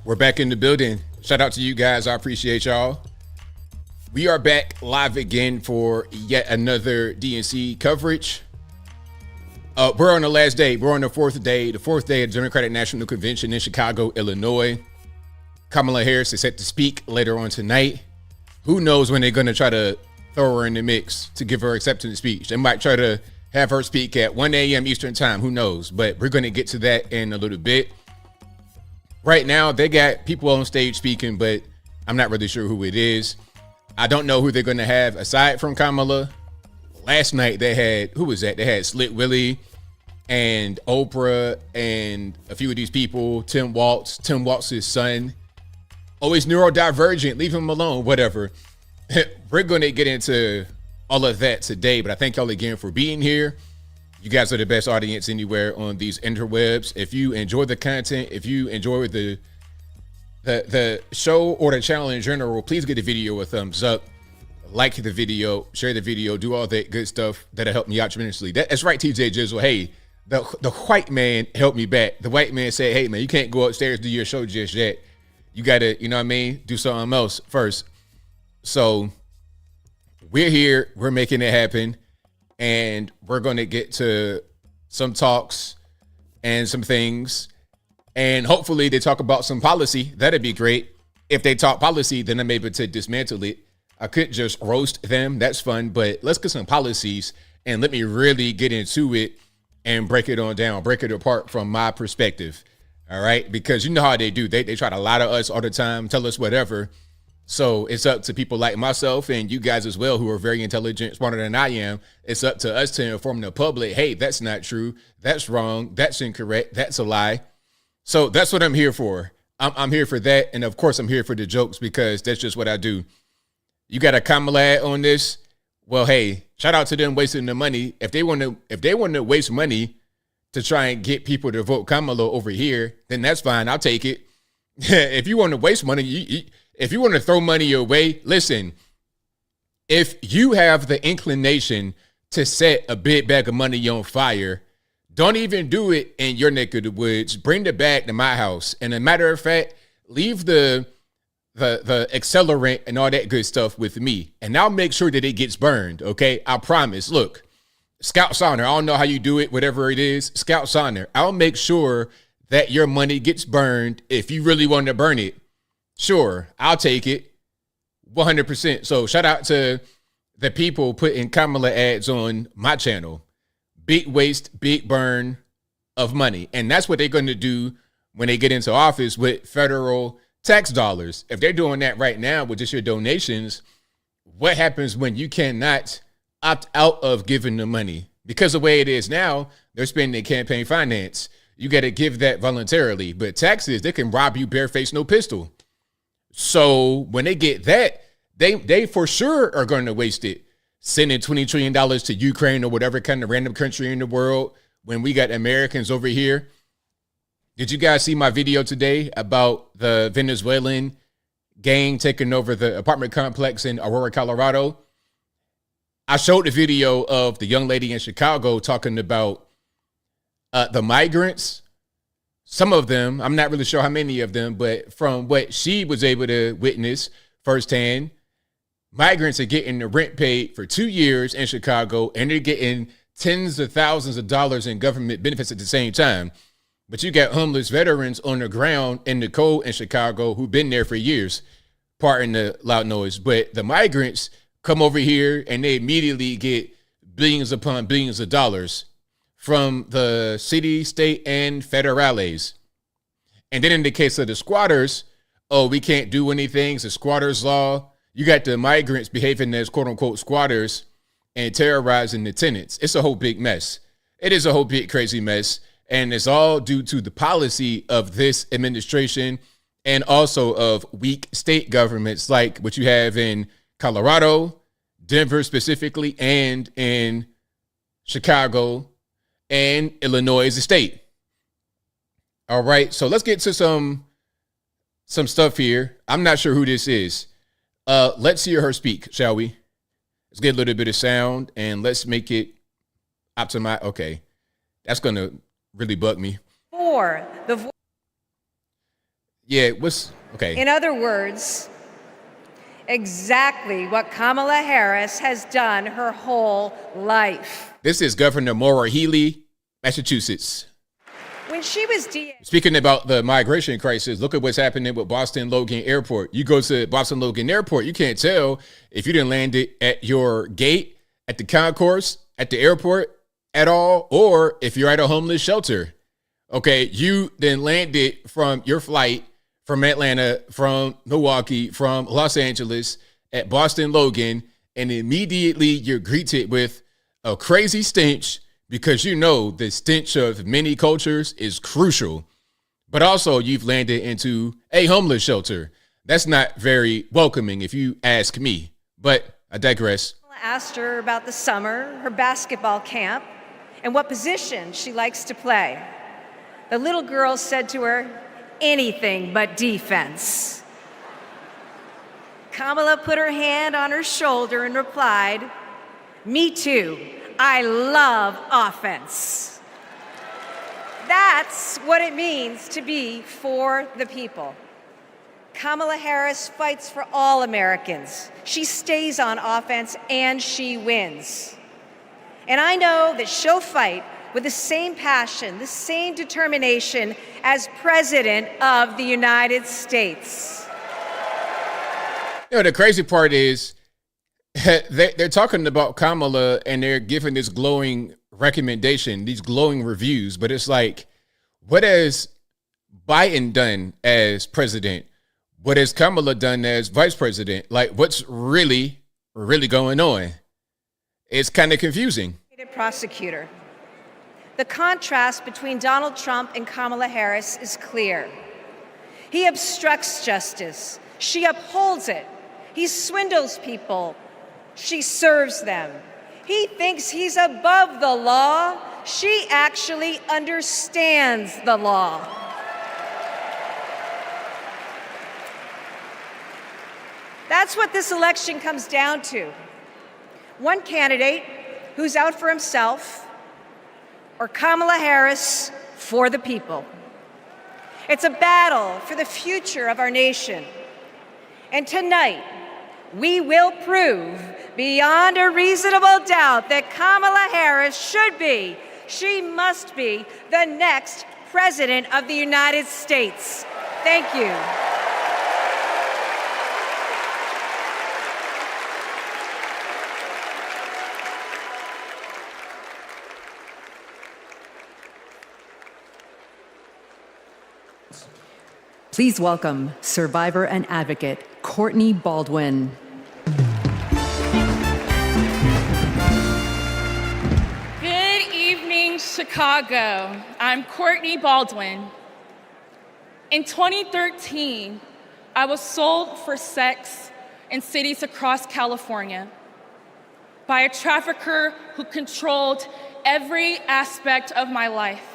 We're back in the building. Shout out to you guys. I appreciate y'all. We are back live again for yet another DNC coverage. We're on the last day. We're on the fourth day of the Democratic National Convention in Chicago, Illinois. Kamala Harris is set to speak later on tonight. Who knows when they're going to try to throw her in the mix to give her acceptance speech. They might try to have her speak at 1 a.m. Eastern time. Who knows? But we're going to get to that in a little bit. Right now, they got people on stage speaking, but I'm not really sure who it is. I don't know who they're going to have aside from Kamala. Last night, they had, who was that? They had Slick Willie and Oprah and a few of these people, Tim Walz's son. Always neurodivergent, leave him alone, whatever. We're going to get into all of that today, but I thank y'all again for being here. You guys are the best audience anywhere on these interwebs. If you enjoy the content, if you enjoy the show or the channel in general, please give the video a thumbs up, like the video, share the video, do all that good stuff. That'll help me out tremendously. That's right, TJ Jizzle. Hey, the white man helped me back. The white man said, hey, man, you can't go upstairs, do your show just yet. You got to, you know what I mean, do something else first. So we're here. We're making it happen. And we're going to get to some talks and some things. And hopefully they talk about some policy. That'd be great. If they talk policy, then I'm able to dismantle it. I could just roast them. That's fun. But let's get some policies and let me really get into it and break it on down, break it apart from my perspective. All right. Because you know how they do. They try to lie to us all the time, tell us whatever. So it's up to people like myself and you guys as well, who are very intelligent, smarter than I am. It's up to us to inform the public, hey, that's not true. That's wrong. That's incorrect. That's a lie. So that's what I'm here for. I'm here for that. And of course, I'm here for the jokes because that's just what I do. You got a Kamala ad on this? Well, hey, shout out to them wasting the money. If they want to waste money to try and get people to vote Kamala over here, then that's fine. I'll take it. If you want to waste money, if you want to throw money your way, listen, if you have the inclination to set a big bag of money on fire, don't even do it in your neck of the woods. Bring the bag to my house. And a matter of fact, leave the accelerant and all that good stuff with me. And I'll make sure that it gets burned, okay? I promise. Look, Scout's honor. I don't know how you do it, whatever it is. Scout's honor. I'll make sure that your money gets burned if you really want to burn it. Sure, I'll take it 100%. So shout out to the people putting Kamala ads on my channel. Big waste, big burn of money. And that's what they're going to do when they get into office with federal tax dollars. If they're doing that right now with just your donations, what happens when you cannot opt out of giving the money? Because the way it is now, they're spending campaign finance. You got to give that voluntarily. But taxes, they can rob you barefaced, no pistol. So when they get that, they for sure are going to waste it. Sending $20 trillion to Ukraine or whatever kind of random country in the world when we got Americans over here. Did you guys see my video today about the Venezuelan gang taking over the apartment complex in Aurora, Colorado? I showed the video of the young lady in Chicago talking about the migrants. Some of them, I'm not really sure how many of them, but from what she was able to witness firsthand, migrants are getting the rent paid for 2 years in Chicago, and they're getting tens of thousands of dollars in government benefits at the same time. But you got homeless veterans on the ground in the cold in Chicago who've been there for years. Pardon the loud noise. But the migrants come over here and they immediately get billions upon billions of dollars from the city, state, and federales. And then in the case of the squatters, oh, we can't do anything. It's a squatters law. You got the migrants behaving as quote unquote squatters and terrorizing the tenants. It's a whole big mess. It is a whole big crazy mess. And it's all due to the policy of this administration and also of weak state governments like what you have in Colorado, Denver specifically, and in Chicago and Illinois as a state. All right, so let's get to some stuff here. I'm not sure who this is. Let's hear her speak, shall we? Let's get a little bit of sound and let's make it optimize. Okay, that's gonna really bug me. Yeah, what's okay? In other words, exactly what Kamala Harris has done her whole life. This is Governor Maura Healey, Massachusetts. When she was Speaking about the migration crisis, look at what's happening with Boston Logan Airport. You go to Boston Logan Airport, you can't tell if you didn't land it at your gate, at the concourse, at the airport at all, or if you're at a homeless shelter. Okay, you then landed from your flight from Atlanta, from Milwaukee, from Los Angeles at Boston Logan, and immediately you're greeted with a crazy stench, because you know the stench of many cultures is crucial. But also you've landed into a homeless shelter. That's not very welcoming if you ask me, but I digress. I asked her about the summer, her basketball camp, and what position she likes to play. The little girl said to her, anything but defense. Kamala put her hand on her shoulder and replied, me too. I love offense. That's what it means to be for the people. Kamala Harris fights for all Americans. She stays on offense and she wins. And I know that she'll fight with the same passion, the same determination as President of the United States. You know, the crazy part is, they're talking about Kamala and they're giving this glowing recommendation, these glowing reviews, but it's like, what has Biden done as president? What has Kamala done as vice president? Like, what's really going on? It's kind of confusing. Prosecutor. The contrast between Donald Trump and Kamala Harris is clear. He obstructs justice. She upholds it. He swindles people. She serves them. He thinks he's above the law. She actually understands the law. That's what this election comes down to. One candidate who's out for himself, or Kamala Harris for the people. It's a battle for the future of our nation. And tonight, we will prove beyond a reasonable doubt that Kamala Harris should be, she must be, the next President of the United States. Thank you. Please welcome survivor and advocate Courtney Baldwin. Good evening, Chicago. I'm Courtney Baldwin. In 2013, I was sold for sex in cities across California by a trafficker who controlled every aspect of my life.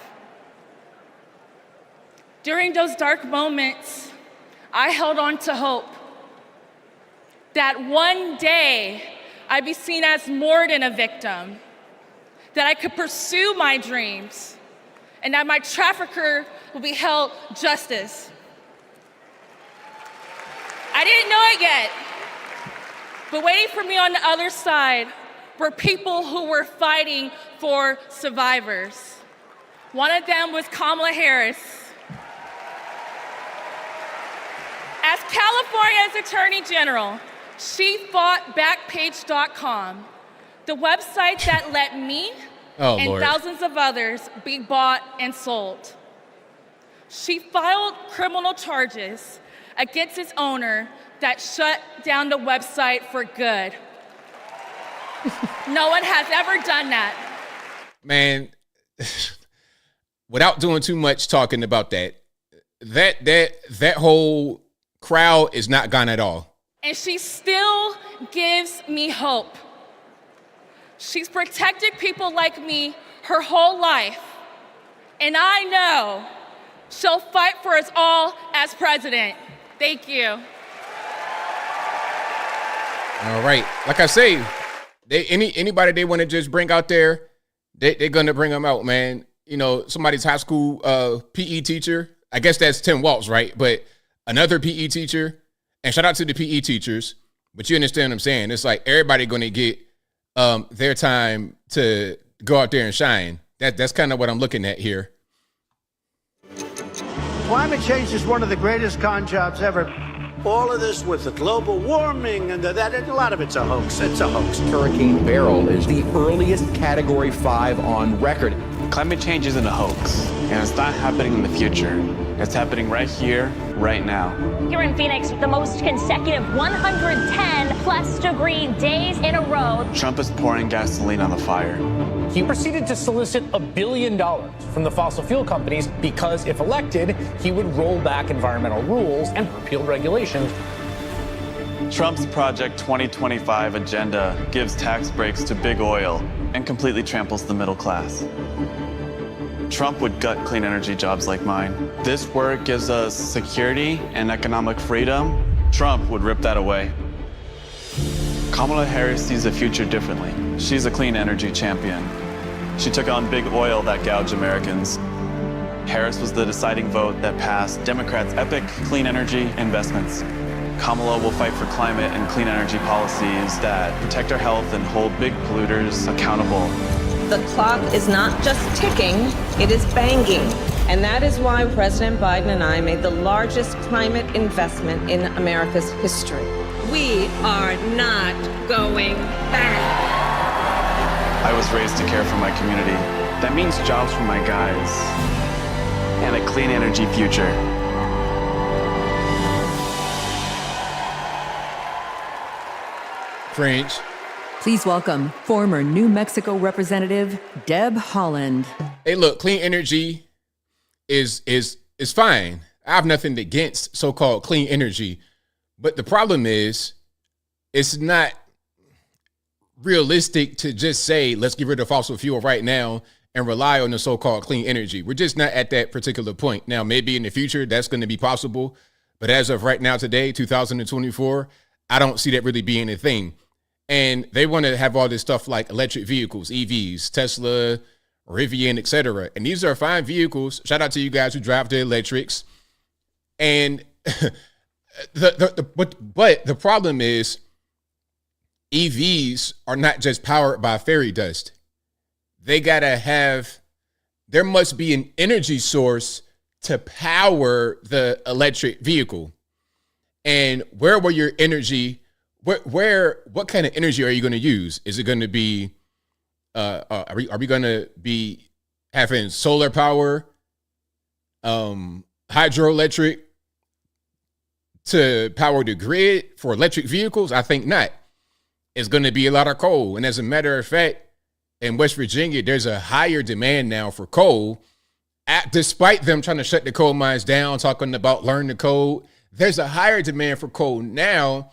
During those dark moments, I held on to hope that one day I'd be seen as more than a victim, that I could pursue my dreams, and that my trafficker would be held justice. I didn't know it yet, but waiting for me on the other side were people who were fighting for survivors. One of them was Kamala Harris. As California's Attorney General, she fought Backpage.com, the website that let me and Lord. thousands of others be bought and sold. She filed criminal charges against its owner that shut down the website for good. No one has ever done that. Man, without doing too much talking about that whole crowd is not gone at all. And she still gives me hope. She's protected people like me her whole life. And I know she'll fight for us all as president. Thank you. All right. Like I say, anybody they want to just bring out there, they're going to bring them out, man. You know, somebody's high school PE teacher. I guess that's Tim Waltz, right? But another PE teacher, and shout out to the PE teachers, but you understand what I'm saying. It's like everybody going to get their time to go out there and shine. That's kind of what I'm looking at here. Climate change is one of the greatest con jobs ever. All of this with the global warming and that, a lot of it's a hoax. It's a hoax. Hurricane Beryl is the earliest Category 5 on record. Climate change isn't a hoax, and it's not happening in the future. It's happening right here, right now. Here in Phoenix, the most consecutive 110-plus degree days in a row. Trump is pouring gasoline on the fire. He proceeded to solicit $1 billion from the fossil fuel companies because, if elected, he would roll back environmental rules and repeal regulations. Trump's Project 2025 agenda gives tax breaks to big oil and completely tramples the middle class. Trump would gut clean energy jobs like mine. This work gives us security and economic freedom. Trump would rip that away. Kamala Harris sees the future differently. She's a clean energy champion. She took on big oil that gouged Americans. Harris was the deciding vote that passed Democrats' epic clean energy investments. Kamala will fight for climate and clean energy policies that protect our health and hold big polluters accountable. The clock is not just ticking, it is banging. And that is why President Biden and I made the largest climate investment in America's history. We are not going back. I was raised to care for my community. That means jobs for my guys and a clean energy future. French. Please welcome former New Mexico Representative Deb Haaland. Hey, look, clean energy is fine. I have nothing against so-called clean energy, but the problem is it's not realistic to just say, let's get rid of fossil fuel right now and rely on the so-called clean energy. We're just not at that particular point. Now, maybe in the future that's going to be possible, but as of right now, today, 2024, I don't see that really being a thing. And they want to have all this stuff like electric vehicles, EVs, Tesla, Rivian, etc. And these are fine vehicles. Shout out to you guys who drive the electrics. And but the problem is EVs are not just powered by fairy dust. They gotta have, there must be an energy source to power the electric vehicle. And where will your energy, what kind of energy are you going to use? Is it going to be, are we going to be having solar power, hydroelectric to power the grid for electric vehicles? I think not. It's going to be a lot of coal. And as a matter of fact, in West Virginia, there's a higher demand now for coal. Despite them trying to shut the coal mines down, talking about learn the code, there's a higher demand for coal now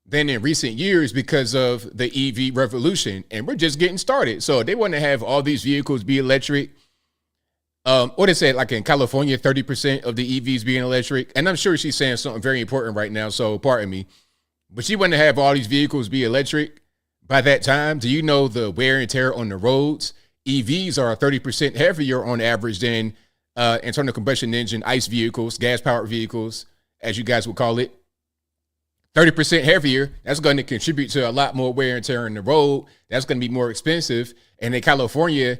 than in recent years because of the EV revolution. And we're just getting started. So they want to have all these vehicles be electric. What they said, like in California, 30% of the EVs being electric. And I'm sure she's saying something very important right now, so pardon me. But she wanted to have all these vehicles be electric by that time. Do you know the wear and tear on the roads? EVs are 30% heavier on average than internal combustion engine, ICE vehicles, gas-powered vehicles, as you guys would call it. 30% heavier. That's going to contribute to a lot more wear and tear on the road. That's going to be more expensive. And in California,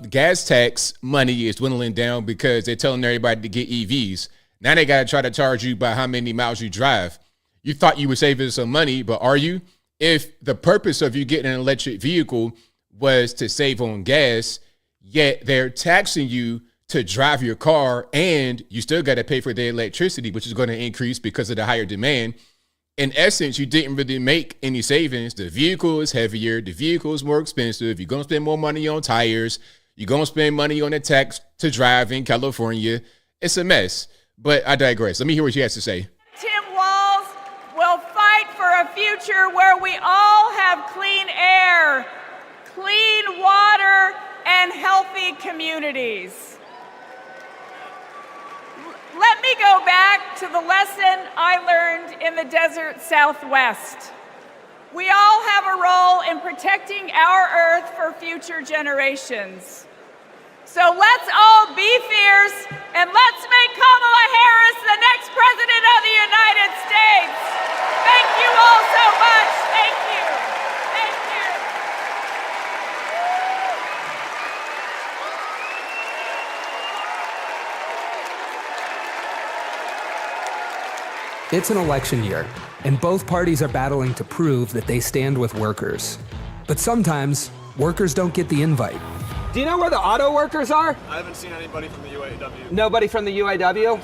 gas tax money is dwindling down because they're telling everybody to get EVs. Now they got to try to charge you by how many miles you drive. You thought you were saving some money, but are you? If the purpose of you getting an electric vehicle was to save on gas, yet they're taxing you to drive your car and you still got to pay for the electricity, which is going to increase because of the higher demand. In essence, you didn't really make any savings. The vehicle is heavier. The vehicle is more expensive. You're going to spend more money on tires. You're going to spend money on the tax to drive in California. It's a mess, but I digress. Let me hear what she has to say. Tim Walz will fight for a future where we all have clean air, clean water, and healthy communities. Let me go back to the lesson I learned in the desert Southwest. We all have a role in protecting our earth for future generations. So let's all be fierce and let's make Kamala Harris the next President of the United States. Thank you all so much. Thank you. Thank you. It's an election year, and both parties are battling to prove that they stand with workers. But sometimes, workers don't get the invite. Do you know where the auto workers are? I haven't seen anybody from the UAW. Nobody from the UAW?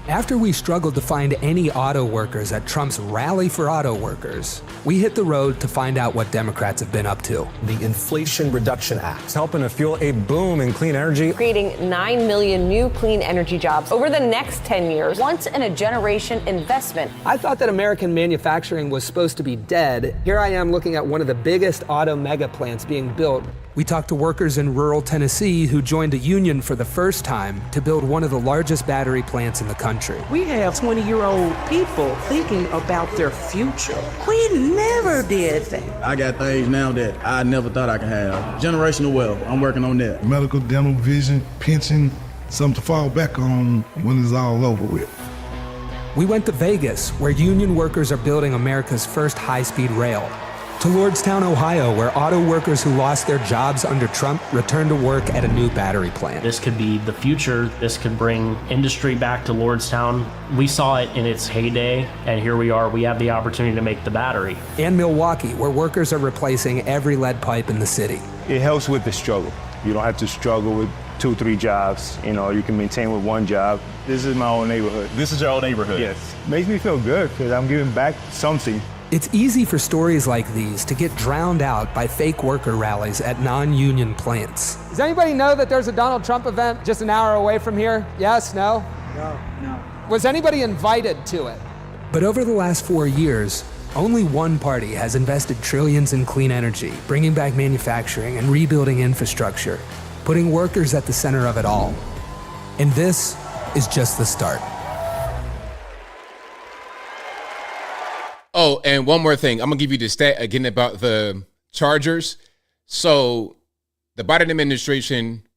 After we struggled to find any auto workers at Trump's Rally for Auto Workers, we hit the road to find out what Democrats have been up to. The Inflation Reduction Act is helping to fuel a boom in clean energy, creating 9 million new clean energy jobs over the next 10 years, once in a generation investment. I thought that American manufacturing was supposed to be dead. Here I am looking at one of the biggest auto mega plants being built. We talked to workers in rural Tennessee who joined a union for the first time to build one of the largest battery plants in the country. We have 20-year-old people thinking about their future. We never did that. I got things now that I never thought I could have. Generational wealth, I'm working on that. Medical, dental, vision, pension, something to fall back on when it's all over with. We went to Vegas, where union workers are building America's first high-speed rail. To Lordstown, Ohio, where auto workers who lost their jobs under Trump returned to work at a new battery plant. This could be the future. This could bring industry back to Lordstown. We saw it in its heyday, and here we are. We have the opportunity to make the battery. And Milwaukee, where workers are replacing every lead pipe in the city. It helps with the struggle. You don't have to struggle with 2, 3 jobs. You know, you can maintain with one job. This is my own neighborhood. This is your old neighborhood? Yes. Makes me feel good because I'm giving back something. It's easy for stories like these to get drowned out by fake worker rallies at non-union plants. Does anybody know that there's a Donald Trump event just an hour away from here? Yes? No? No. Was anybody invited to it? But over the last 4 years, only one party has invested trillions in clean energy, bringing back manufacturing and rebuilding infrastructure, putting workers at the center of it all. And this is just the start. Oh, and one more thing. I'm going to give you the stat again about the chargers. So the Biden administration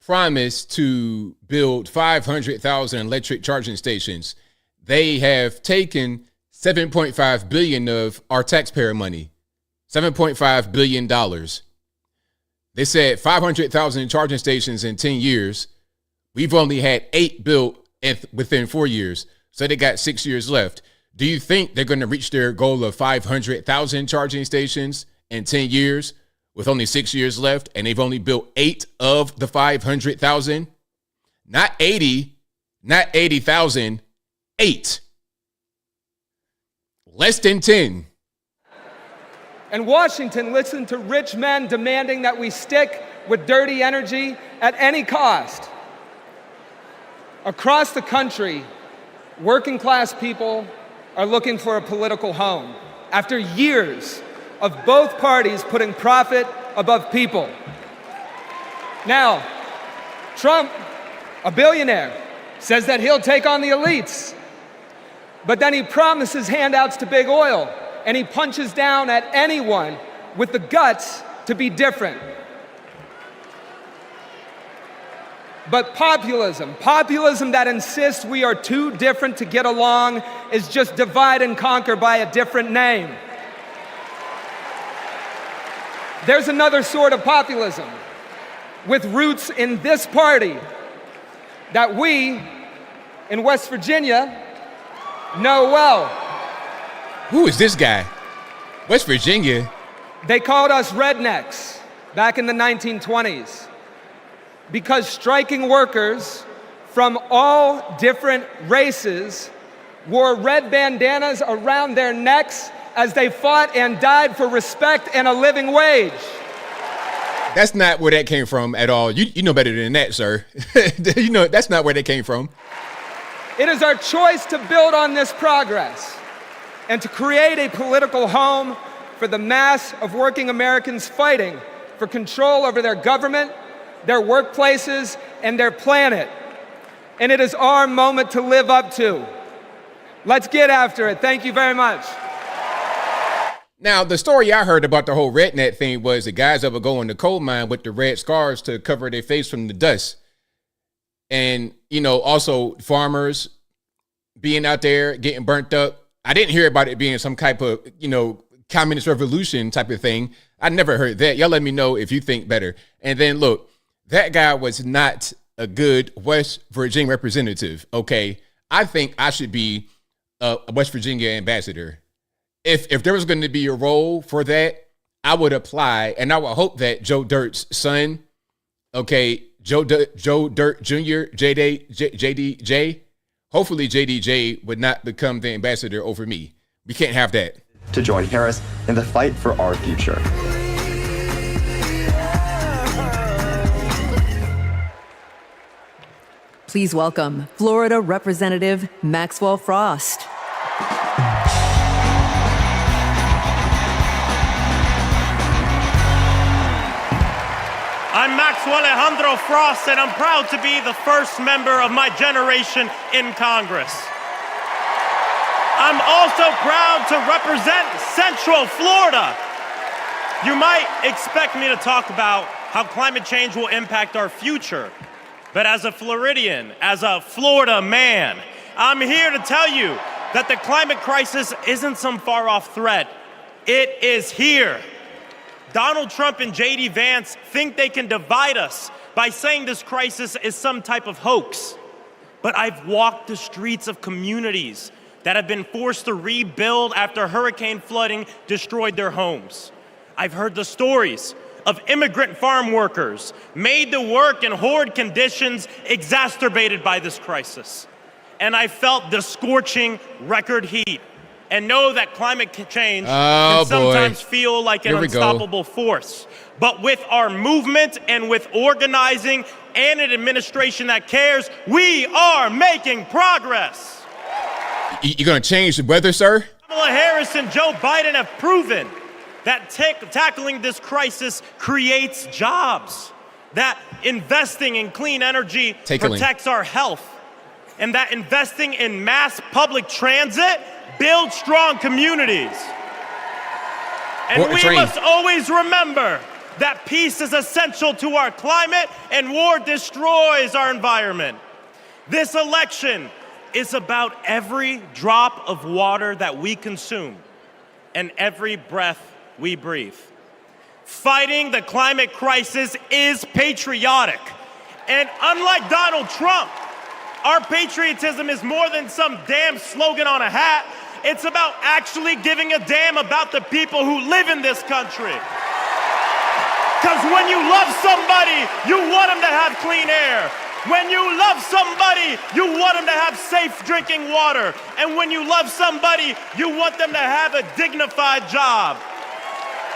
promised to build 500,000 electric charging stations. They have taken $7.5 billion of our taxpayer money, $7.5 billion. They said 500,000 charging stations in 10 years. We've only had 8 built within 4 years. So they got 6 years left. Do you think they're going to reach their goal of 500,000 charging stations in 10 years with only 6 years left, and they've only built 8 of the 500,000? Not 80, not 80,000, 8. Less than 10. And Washington listened to rich men demanding that we stick with dirty energy at any cost. Across the country, working class people are looking for a political home after years of both parties putting profit above people. Now, Trump, a billionaire, says that he'll take on the elites, but then he promises handouts to big oil, and he punches down at anyone with the guts to be different. But populism that insists we are too different to get along, is just divide and conquer by a different name. There's another sort of populism with roots in this party that we in West Virginia know well. Who is this guy? West Virginia? They called us rednecks back in the 1920s. Because striking workers from all different races wore red bandanas around their necks as they fought and died for respect and a living wage. That's not where that came from at all. You know better than that, sir. You know, that's not where that came from. It is our choice to build on this progress and to create a political home for the mass of working Americans fighting for control over their government, their workplaces, and their planet. And it is our moment to live up to. Let's get after it. Thank you very much. Now, the story I heard about the whole redneck thing was the guys that would go in the coal mine with the red scars to cover their face from the dust. And, you know, also farmers being out there getting burnt up. I didn't hear about it being some type of, you know, communist revolution type of thing. I never heard that. Y'all let me know if you think better. And then look, that guy was not a good West Virginia representative. Okay. I think I should be a West Virginia ambassador. If there was going to be a role for that, I would apply, and I would hope that Joe Dirt's son, okay, Joe Dirt Jr., JDJ, hopefully JDJ would not become the ambassador over me. We can't have that. To join Harris in the fight for our future. Please welcome Florida Representative Maxwell Frost. I'm Maxwell Alejandro Frost, and I'm proud to be the first member of my generation in Congress. I'm also proud to represent Central Florida. You might expect me to talk about how climate change will impact our future, but as a Floridian, as a Florida man, I'm here to tell you that the climate crisis isn't some far-off threat. It is here. Donald Trump and J.D. Vance think they can divide us by saying this crisis is some type of hoax. But I've walked the streets of communities that have been forced to rebuild after hurricane flooding destroyed their homes. I've heard the stories of immigrant farm workers made to work in horrid conditions exacerbated by this crisis. And I felt the scorching record heat and know that climate change can sometimes feel like an unstoppable force. But with our movement and with organizing and an administration that cares, we are making progress. You gonna change the weather, sir? Kamala Harris and Joe Biden have proven that tackling this crisis creates jobs, that investing in clean energy protects our health, and that investing in mass public transit build strong communities. And we must always remember that peace is essential to our climate and war destroys our environment. This election is about every drop of water that we consume and every breath we breathe. Fighting the climate crisis is patriotic. And unlike Donald Trump, our patriotism is more than some damn slogan on a hat. It's about actually giving a damn about the people who live in this country. Because when you love somebody, you want them to have clean air. When you love somebody, you want them to have safe drinking water. And when you love somebody, you want them to have a dignified job.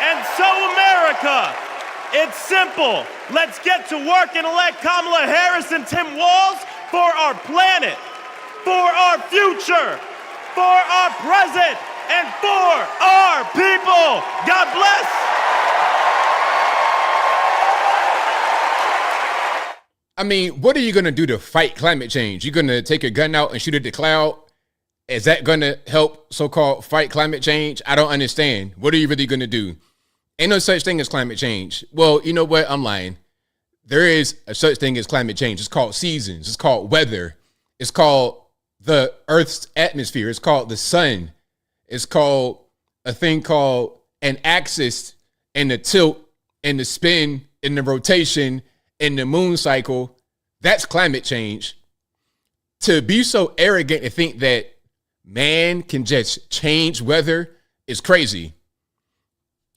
And so, America, it's simple. Let's get to work and elect Kamala Harris and Tim Walz for our planet, for our future, for our present, and for our people. God bless. I mean, what are you going to do to fight climate change? You're going to take a gun out and shoot at the cloud? Is that going to help so-called fight climate change? I don't understand. What are you really going to do? Ain't no such thing as climate change. Well, you know what? I'm lying. There is a such thing as climate change. It's called seasons. It's called weather. It's called the Earth's atmosphere. It's called the sun. It's called a thing called an axis and the tilt and the spin and the rotation and the moon cycle. That's climate change. To be so arrogant to think that man can just change weather is crazy.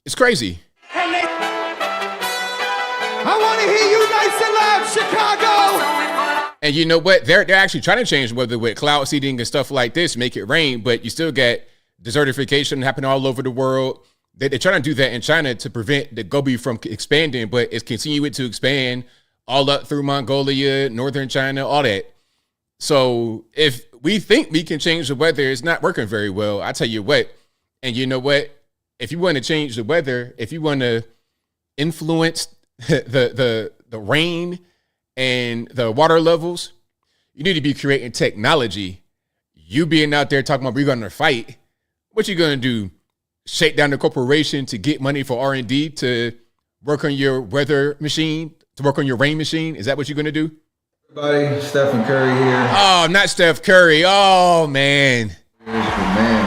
It's crazy. I want to hear you nice and loud, Chicago. And you know what? They're actually trying to change weather with cloud seeding and stuff like this, make it rain, but you still get desertification happening all over the world. They're trying to do that in China to prevent the Gobi from expanding, but it's continuing to expand all up through Mongolia, northern China, all that. So if we think we can change the weather, it's not working very well. I tell you what. And you know what? If you want to change the weather, if you want to influence the rain and the water levels, you need to be creating technology. You being out there talking about we're going to fight. What you going to do? shake down the corporation to get money for R&D to work on your weather machine, to work on your rain machine? Is that what you're going to do? Everybody, Stephen Curry here. Oh, not Steph Curry. Oh, man. Man,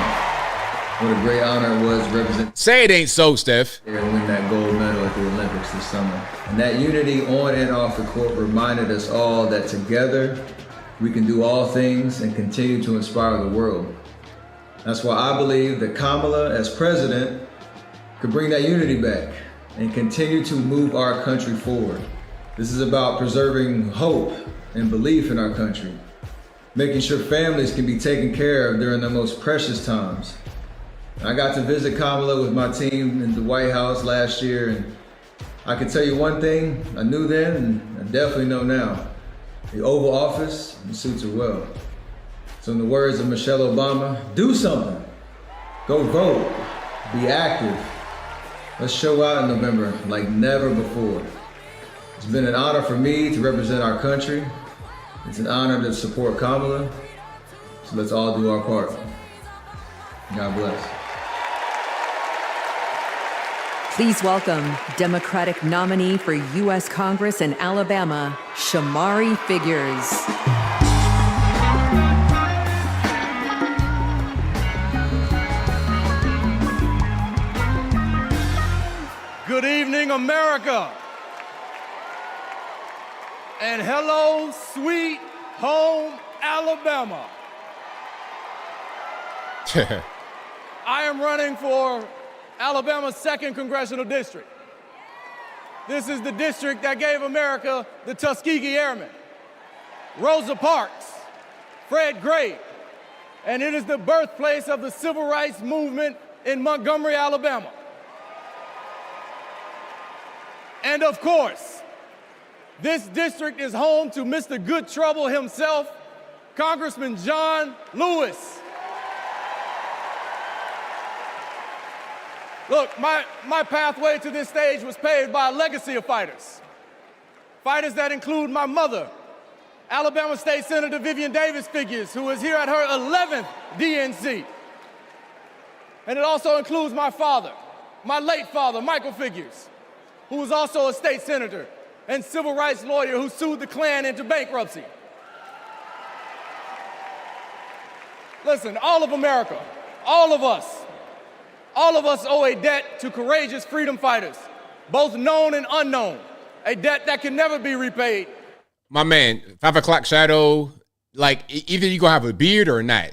what a great honor it was to represent. Say it ain't so, Steph. And win that gold medal at the Olympics this summer. And that unity on and off the court reminded us all that together we can do all things and continue to inspire the world. That's why I believe that Kamala, as president, could bring that unity back and continue to move our country forward. This is about preserving hope and belief in our country, making sure families can be taken care of during their most precious times. I got to visit Kamala with my team in the White House last year, and I can tell you one thing I knew then and I definitely know now. The Oval Office suits her well. So in the words of Michelle Obama, do something. Go vote. Be active. Let's show out in November like never before. It's been an honor for me to represent our country. It's an honor to support Kamala. So let's all do our part. God bless. Please welcome Democratic nominee for U.S. Congress in Alabama, Shamari Figures. Good evening, America. And hello, sweet home, Alabama. I am running for Alabama's 2nd Congressional District. This is the district that gave America the Tuskegee Airmen, Rosa Parks, Fred Gray, and it is the birthplace of the civil rights movement in Montgomery, Alabama. And of course, this district is home to Mr. Good Trouble himself, Congressman John Lewis. Look, my pathway to this stage was paved by a legacy of fighters. Fighters that include my mother, Alabama State Senator Vivian Davis Figures, who is here at her 11th DNC. And it also includes my father, my late father, Michael Figures, who was also a state senator and civil rights lawyer who sued the Klan into bankruptcy. Listen, all of America, all of us owe a debt to courageous freedom fighters, both known and unknown, a debt that can never be repaid. My man, 5 o'clock shadow, like either you gonna have a beard or not.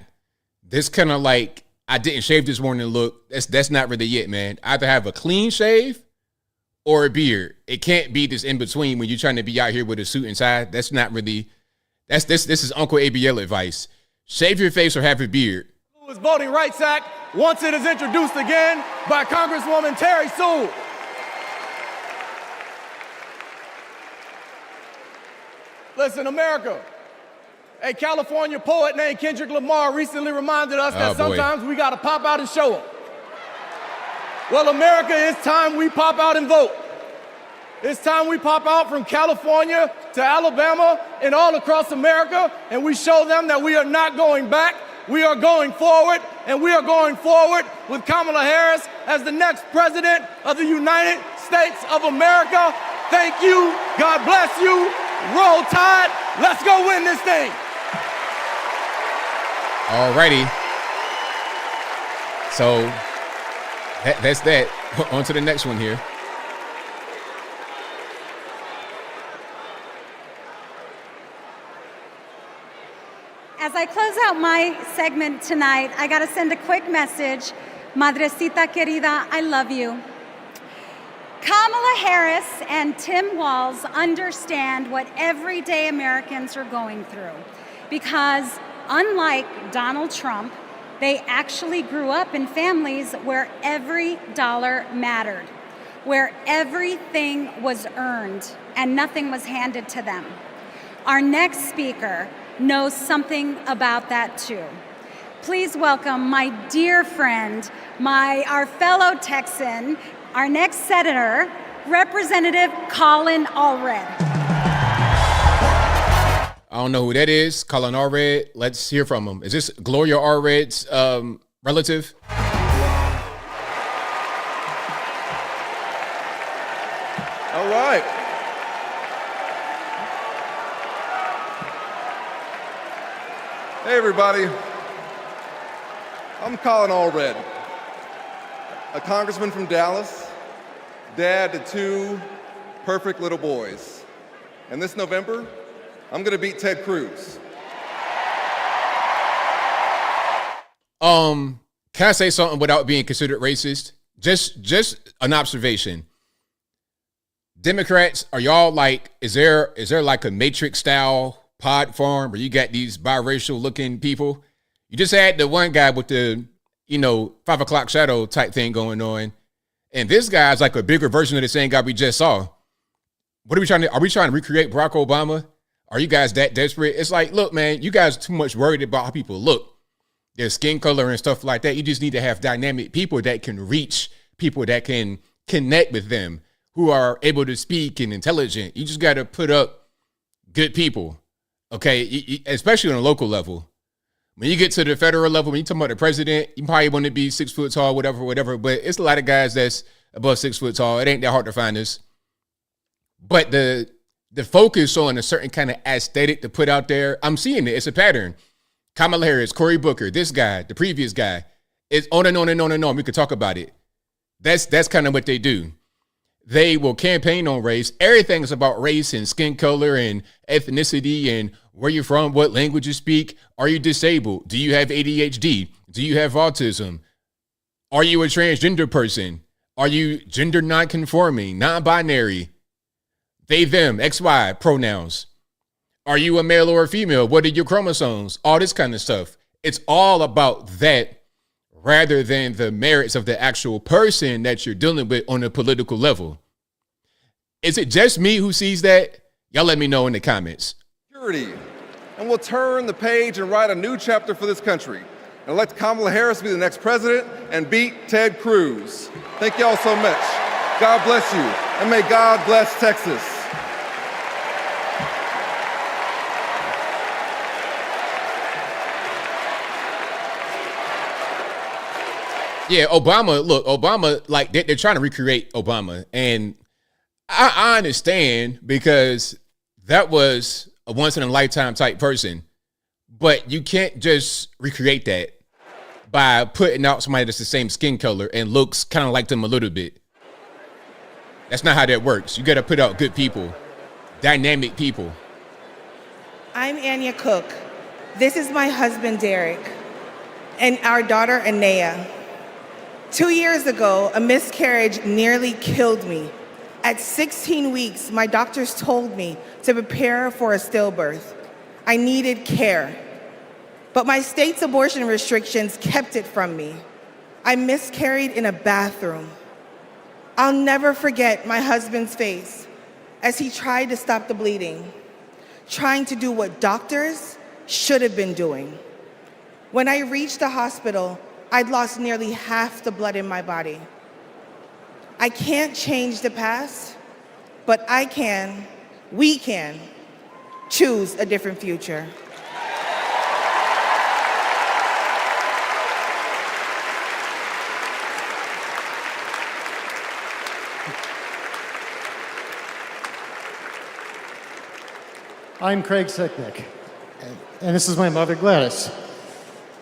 This kind of like, I didn't shave this morning look, that's not really it, man. Either have a clean shave or a beard. It can't be this in between when you're trying to be out here with a suit and tie. That's not really, this is Uncle ABL advice. Shave your face or have a beard. Voting Rights Act once it is introduced again by Congresswoman Terry Sewell. Listen, America, a California poet named Kendrick Lamar recently reminded us that sometimes we gotta pop out and show up. Well, America, it's time we pop out and vote. It's time we pop out from California to Alabama and all across America, and we show them that we are not going back. We are going forward, and we are going forward with Kamala Harris as the next president of the United States of America. Thank you. God bless you. Roll Tide. Let's go win this thing. All righty. So that's that. On to the next one here. As I close out my segment tonight, I got to send a quick message. Madrecita querida, I love you. Kamala Harris and Tim Walz understand what everyday Americans are going through because unlike Donald Trump, they actually grew up in families where every dollar mattered, where everything was earned and nothing was handed to them. Our next speaker knows something about that too. Please welcome my dear friend, our fellow Texan, our next senator, Representative Colin Allred. I don't know who that is, Colin Allred. Let's hear from him. Is this Gloria Allred's relative? All right. Hey, everybody. I'm Colin Allred, a congressman from Dallas, dad to 2 perfect little boys. And this November, I'm going to beat Ted Cruz. Can I say something without being considered racist? Just an observation. Democrats, are y'all like, is there like a Matrix style pod farm where you got these biracial looking people? You just had the one guy with the, 5 o'clock shadow type thing going on. And this guy's like a bigger version of the same guy we just saw. What are we trying to recreate Barack Obama? Are you guys that desperate? It's like, look, man, you guys are too much worried about how people look, their skin color and stuff like that. You just need to have dynamic people that can reach people, that can connect with them, who are able to speak and intelligent. You just got to put up good people, okay? Especially on a local level. When you get to the federal level, when you talk about the president, you probably want to be 6 foot tall, whatever. But it's a lot of guys that's above 6 foot tall. It ain't that hard to find this. But the focus on a certain kind of aesthetic to put out there, I'm seeing it. It's a pattern. Kamala Harris, Cory Booker, this guy, the previous guy. It's on and on and on and on. We could talk about it. That's kind of what they do. They will campaign on race. Everything is about race and skin color and ethnicity and where you're from, what language you speak. Are you disabled? Do you have ADHD? Do you have autism? Are you a transgender person? Are you gender non-conforming, non-binary? They, them, XY pronouns. Are you a male or a female? What are your chromosomes? All this kind of stuff. It's all about that rather than the merits of the actual person that you're dealing with on a political level. Is it just me who sees that? Y'all let me know in the comments. And we'll turn the page and write a new chapter for this country and elect Kamala Harris to be the next president and beat Ted Cruz. Thank y'all so much. God bless you, and may God bless Texas. Yeah, Obama, like they're trying to recreate Obama. And I understand, because that was a once in a lifetime type person, but you can't just recreate that by putting out somebody that's the same skin color and looks kind of like them a little bit. That's not how that works. You got to put out good people, dynamic people. I'm Anya Cook. This is my husband, Derek, and our daughter, Anaya. 2 years ago, a miscarriage nearly killed me. At 16 weeks, my doctors told me to prepare for a stillbirth. I needed care. But my state's abortion restrictions kept it from me. I miscarried in a bathroom. I'll never forget my husband's face as he tried to stop the bleeding, trying to do what doctors should have been doing. When I reached the hospital, I'd lost nearly half the blood in my body. I can't change the past, but we can choose a different future. I'm Craig Sicknick, and this is my mother, Gladys.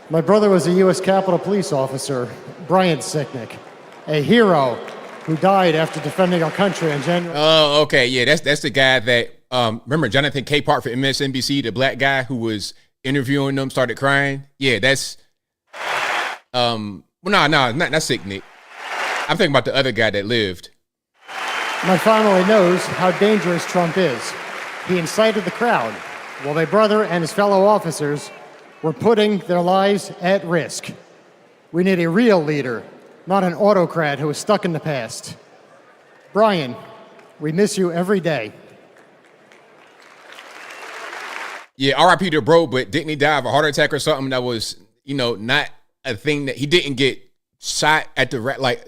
My brother was a U.S. Capitol Police officer, Brian Sicknick, a hero who died after defending our country in January. Oh, okay, yeah, that's the guy that, remember Jonathan Capehart for MSNBC, the black guy who was interviewing them, started crying? Yeah, that's, not Sicknick. I'm thinking about the other guy that lived. My family knows how dangerous Trump is. He incited the crowd while my brother and his fellow officers were putting their lives at risk. We need a real leader, not an autocrat who is stuck in the past. Brian, we miss you every day. Yeah, RIP to bro, but didn't he die of a heart attack or something that was, not a thing that he didn't get shot at the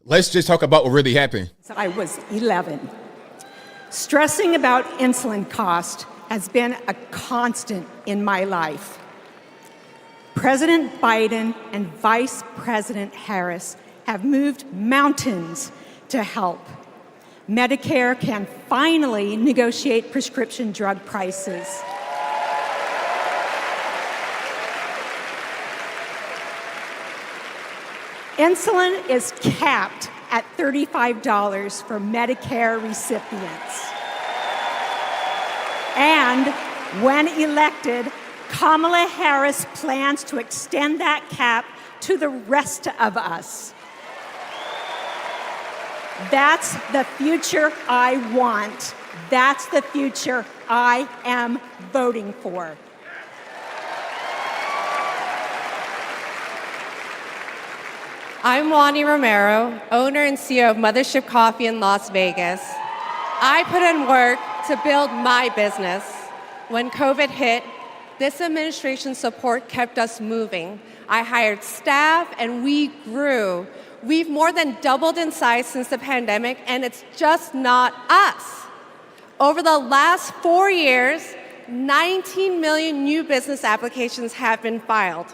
let's just talk about what really happened. I was 11. Stressing about insulin cost has been a constant in my life. President Biden and Vice President Harris have moved mountains to help. Medicare can finally negotiate prescription drug prices. Insulin is capped at $35 for Medicare recipients. And when elected, Kamala Harris plans to extend that cap to the rest of us. That's the future I want. That's the future I am voting for. I'm Wani Romero, owner and CEO of Mothership Coffee in Las Vegas. I put in work to build my business. When COVID hit, this administration's support kept us moving. I hired staff and we grew. We've more than doubled in size since the pandemic, and it's just not us. Over the last 4 years, 19 million new business applications have been filed.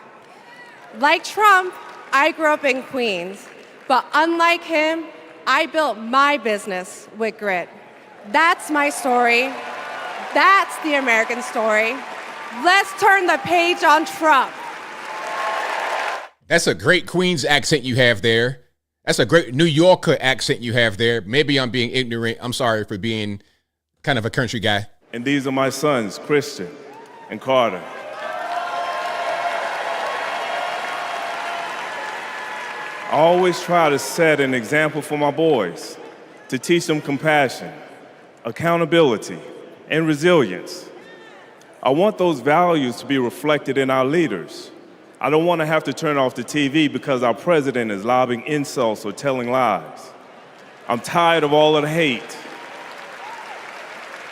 Like Trump, I grew up in Queens, but unlike him, I built my business with grit. That's my story. That's the American story. Let's turn the page on Trump. That's a great Queens accent you have there. That's a great New Yorker accent you have there. Maybe I'm being ignorant. I'm sorry for being kind of a country guy. And these are my sons, Christian and Carter. I always try to set an example for my boys, to teach them compassion, accountability, and resilience. I want those values to be reflected in our leaders. I don't want to have to turn off the TV because our president is lobbing insults or telling lies. I'm tired of all of the hate.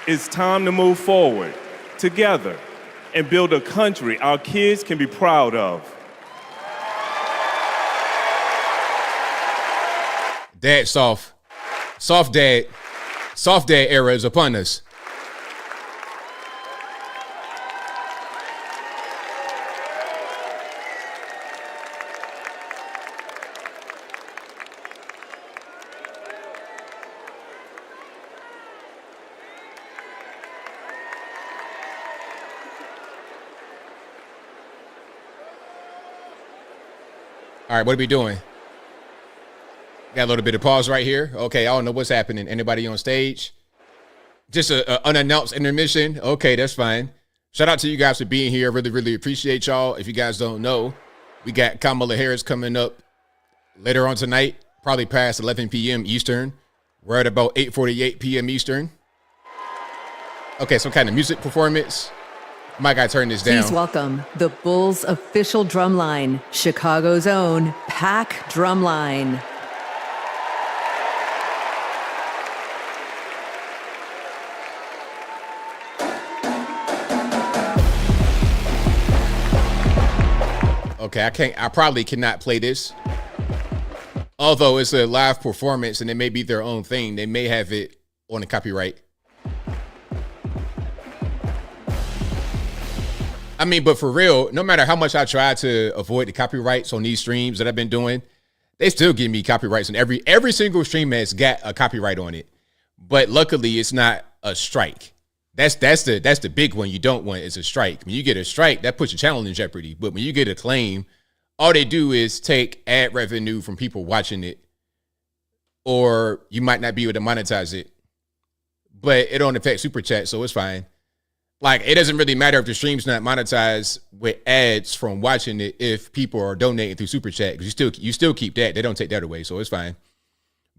It's time to move forward together and build a country our kids can be proud of. Dad soft. Soft dad era is upon us. All right, what are we doing? Got a little bit of pause right here. Okay, I don't know what's happening. Anybody on stage? Just an unannounced intermission? Okay, that's fine. Shout out to you guys for being here. Really, really appreciate y'all. If you guys don't know, we got Kamala Harris coming up later on tonight, probably past 11 p.m. Eastern. We're at about 8:48 p.m. Eastern. Okay, some kind of music performance. Mike, I turn this down. Please welcome the Bulls' official drumline, Chicago's own Pack Drumline. Okay, I probably cannot play this. Although it's a live performance and it may be their own thing. They may have it on the copyright. I mean, but for real, no matter how much I try to avoid the copyrights on these streams that I've been doing, they still give me copyrights, and every single stream has got a copyright on it. But luckily, it's not a strike. That's the big one you don't want is a strike. When you get a strike, that puts your channel in jeopardy. But when you get a claim, all they do is take ad revenue from people watching it, or you might not be able to monetize it. But it don't affect Super Chat, so it's fine. Like, it doesn't really matter if the stream's not monetized with ads from watching it if people are donating through Super Chat, because you still keep that. They don't take that away, so it's fine.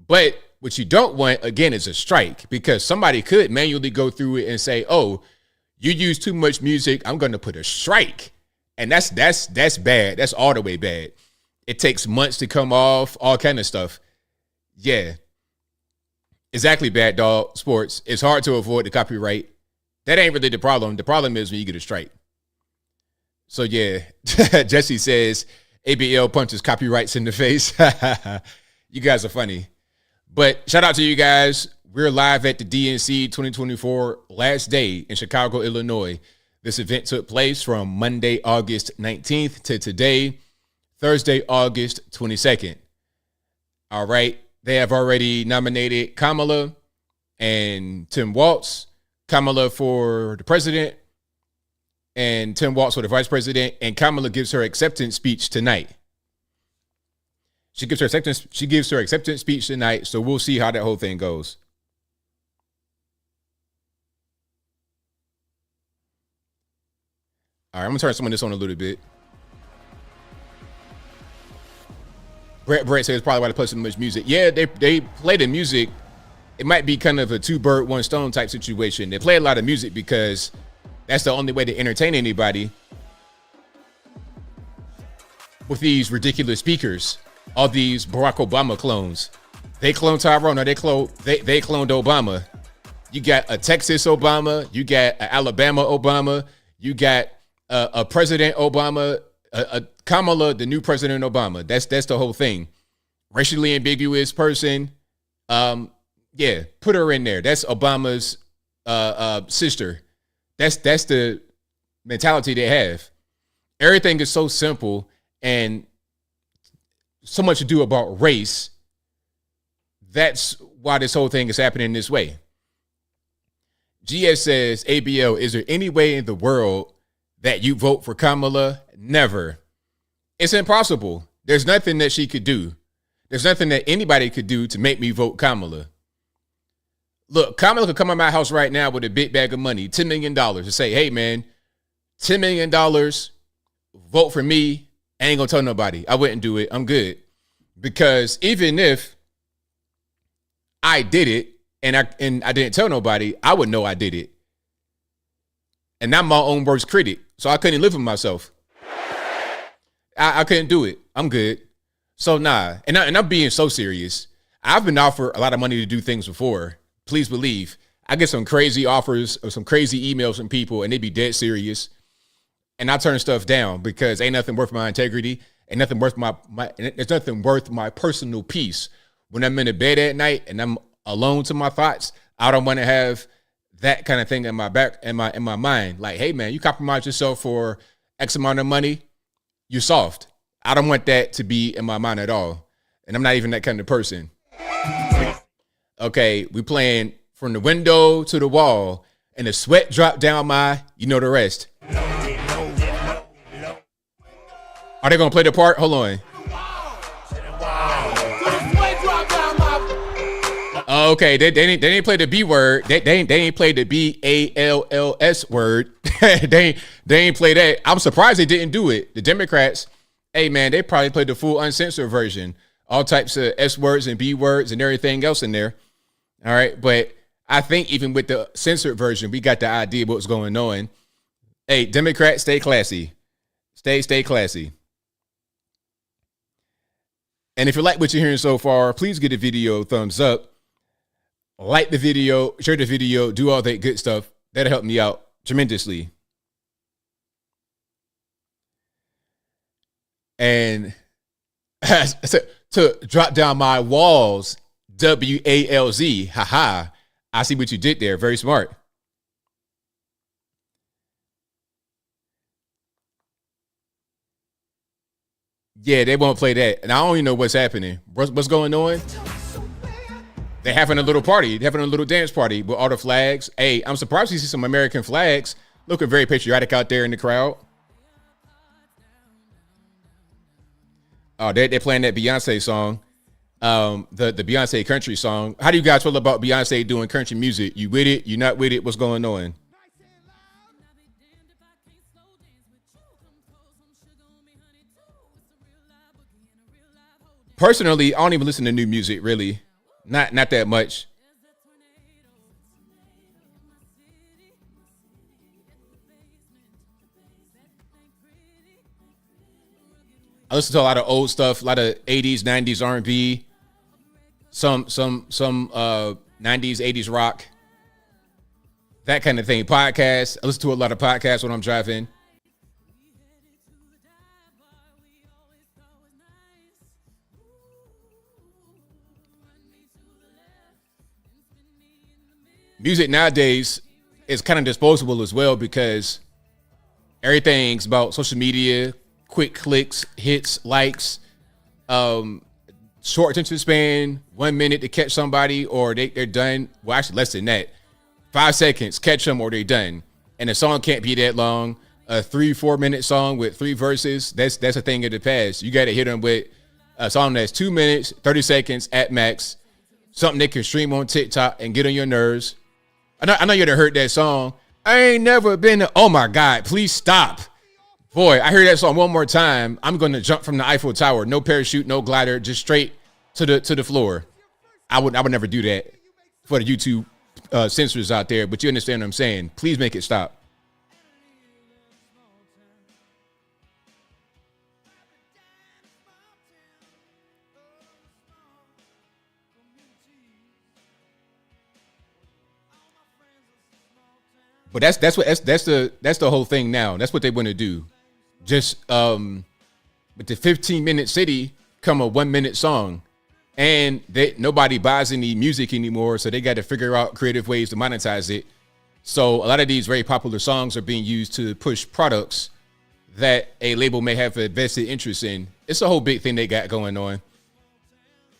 But what you don't want, again, is a strike, because somebody could manually go through it and say, oh, you use too much music, I'm going to put a strike. And that's bad. That's all the way bad. It takes months to come off, all kind of stuff. Yeah. Exactly, Bad Dog Sports. It's hard to avoid the copyright. That ain't really the problem. The problem is when you get a strike. So, yeah, Jesse says ABL punches copyrights in the face. You guys are funny. But shout out to you guys. We're live at the DNC 2024 last day in Chicago, Illinois. This event took place from Monday, August 19th to today, Thursday, August 22nd. All right. They have already nominated Kamala and Tim Walz, Kamala for the president, and Tim Walz for the vice president, and Kamala gives her acceptance speech tonight. She gives her acceptance speech tonight, so we'll see how that whole thing goes. All right, I'm gonna turn some of this on a little bit. Brett says probably why they play so much music. Yeah, they play the music. It might be kind of a two bird, one stone type situation. They play a lot of music because that's the only way to entertain anybody with these ridiculous speakers. All these Barack Obama clones. They cloned Tyrone, or they cloned Obama. You got a Texas Obama. You got an Alabama Obama. You got a President Obama. A Kamala, the new President Obama. That's the whole thing. Racially ambiguous person. Yeah, put her in there. That's Obama's sister. That's the mentality they have. Everything is so simple and so much to do about race. That's why this whole thing is happening this way. GS says, ABL, is there any way in the world that you vote for Kamala? Never. It's impossible. There's nothing that she could do. There's nothing that anybody could do to make me vote Kamala. Look, Kamala could come in my house right now with a big bag of money, $10 million, and say, hey, man, $10 million, vote for me. I ain't gonna tell nobody. I wouldn't do it. I'm good. Because even if I did it and I didn't tell nobody, I would know I did it. And I'm my own worst critic. So I couldn't live with myself. I couldn't do it. I'm good. So nah. And I'm being so serious. I've been offered a lot of money to do things before. Please believe. I get some crazy offers or some crazy emails from people and they be dead serious. And I turn stuff down because ain't nothing worth my integrity. Ain't nothing worth there's nothing worth my personal peace. When I'm in the bed at night and I'm alone to my thoughts, I don't want to have that kind of thing in my back, in my mind. Like, hey man, you compromise yourself for X amount of money, you're soft. I don't want that to be in my mind at all. And I'm not even that kind of person. Okay, we playing from the window to the wall and the sweat dropped down my, you know the rest. Are they gonna play the part? Hold on. Okay, they didn't play the B word. They ain't play the BALLS word. they ain't play that. I'm surprised they didn't do it. The Democrats, hey man, they probably played the full uncensored version. All types of S words and B words and everything else in there. All right, but I think even with the censored version, we got the idea of what's going on. Hey, Democrats, stay classy. Stay classy. And if you like what you're hearing so far, please give the video a thumbs up. Like the video, share the video, do all that good stuff. That'll help me out tremendously. And to drop down my walls, WALZ, haha. I see what you did there. Very smart. Yeah, they won't play that. And I don't even know what's happening. What's going on? They're having a little party. They're having a little dance party with all the flags. Hey, I'm surprised you see some American flags. Looking very patriotic out there in the crowd. Oh, they're playing that Beyonce song. The Beyonce country song. How do you guys feel about Beyonce doing country music? You with it? You not with it? What's going on? Personally, I don't even listen to new music, really. Not that much. I listen to a lot of old stuff, a lot of 80s, 90s R&B, some 90s, 80s rock, that kind of thing. Podcasts. I listen to a lot of podcasts when I'm driving. Music nowadays is kind of disposable as well because everything's about social media, quick clicks, hits, likes, short attention span, 1 minute to catch somebody, or they're done. Well, actually less than that. 5 seconds, catch them, or they're done. And the song can't be that long. A 3-4 minute song with 3 verses, that's a thing of the past. You got to hit them with a song that's 2 minutes, 30 seconds at max. Something they can stream on TikTok and get on your nerves. I know you done heard that song. I ain't never been. Oh my God! Please stop. Boy, I hear that song one more time, I'm going to jump from the Eiffel Tower. No parachute, no glider, just straight to the floor. I would never do that for the YouTube censors out there, but you understand what I'm saying. Please make it stop. But that's the whole thing now. That's what they want to do. Just with the 15-minute city come a 1 minute song, and nobody buys any music anymore, so they got to figure out creative ways to monetize it. So a lot of these very popular songs are being used to push products that a label may have a vested interest in. It's a whole big thing they got going on.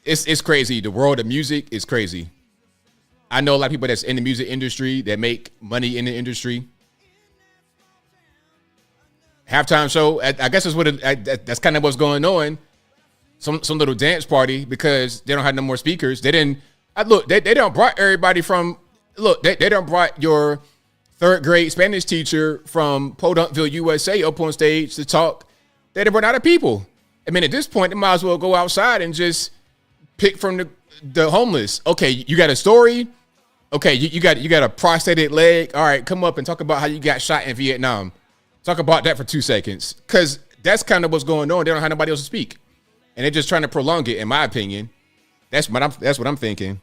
It's crazy. The world of music is crazy. I know a lot of people that's in the music industry that make money in the industry. Halftime show, I guess that's kind of what's going on. Some little dance party because they don't have no more speakers. They didn't they don't brought everybody from they don't brought your 3rd grade Spanish teacher from Podunkville, USA up on stage to talk. They didn't run out of people. I mean, at this point, they might as well go outside and just pick from the homeless. Okay, you got a story. Okay, you got a prosthetic leg. All right, come up and talk about how you got shot in Vietnam. Talk about that for 2 seconds, because that's kind of what's going on. They don't have nobody else to speak, and they're just trying to prolong it. In my opinion, that's what I'm thinking.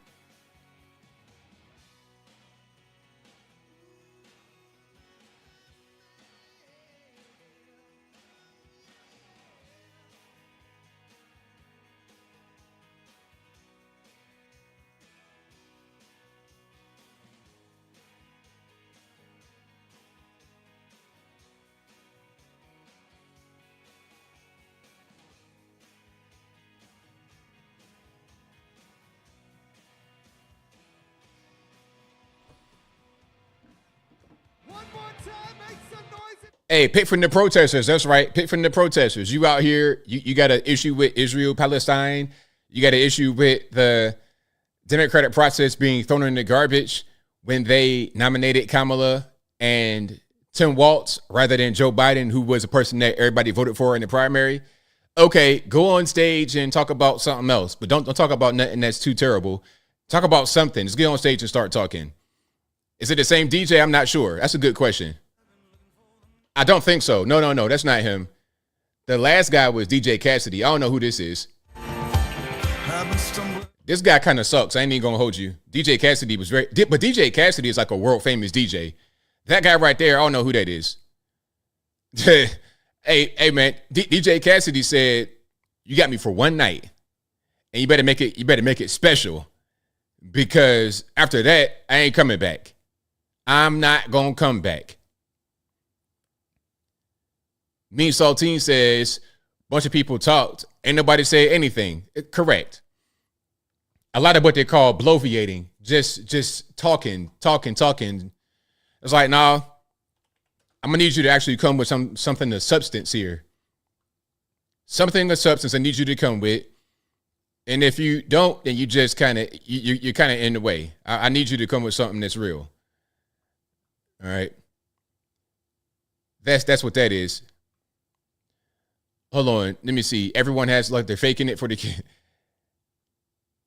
Hey, pick from the protesters. That's right. Pick from the protesters. You out here, you got an issue with Israel, Palestine. You got an issue with the democratic process being thrown in the garbage when they nominated Kamala and Tim Walz rather than Joe Biden, who was a person that everybody voted for in the primary. Okay, go on stage and talk about something else, but don't talk about nothing that's too terrible. Talk about something. Just get on stage and start talking. Is it the same DJ? I'm not sure. That's a good question. I don't think so. No. That's not him. The last guy was DJ Cassidy. I don't know who this is. This guy kind of sucks. I ain't even going to hold you. DJ Cassidy was but DJ Cassidy is like a world famous DJ. That guy right there, I don't know who that is. Hey man, DJ Cassidy said, you got me for one night and you better make it special, because after that, I ain't coming back. I'm not going to come back. Mean Saltine says, bunch of people talked. Ain't nobody say anything. Correct. A lot of what they call bloviating, just talking. It's like, nah, I'm going to need you to actually come with something of substance here. Something of substance I need you to come with. And if you don't, then you just kind of, you're kind of in the way. I need you to come with something that's real. All right. That's what that is. Hold on. Let me see. Everyone has like they're faking it for the kid.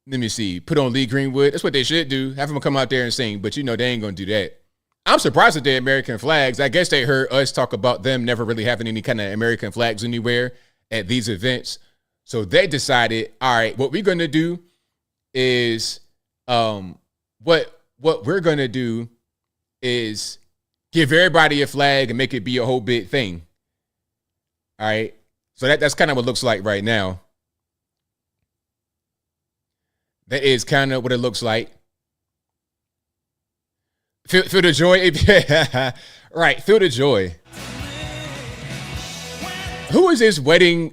Let me see. Put on Lee Greenwood. That's what they should do. Have them come out there and sing. But you know they ain't gonna do that. I'm surprised at the American flags. I guess they heard us talk about them never really having any kind of American flags anywhere at these events. So they decided, all right, what we're gonna do is what we're gonna do is give everybody a flag and make it be a whole big thing. All right. So that's kind of what it looks like right now. That is kind of what it looks like. Feel the joy. Right. Feel the joy. Who is this wedding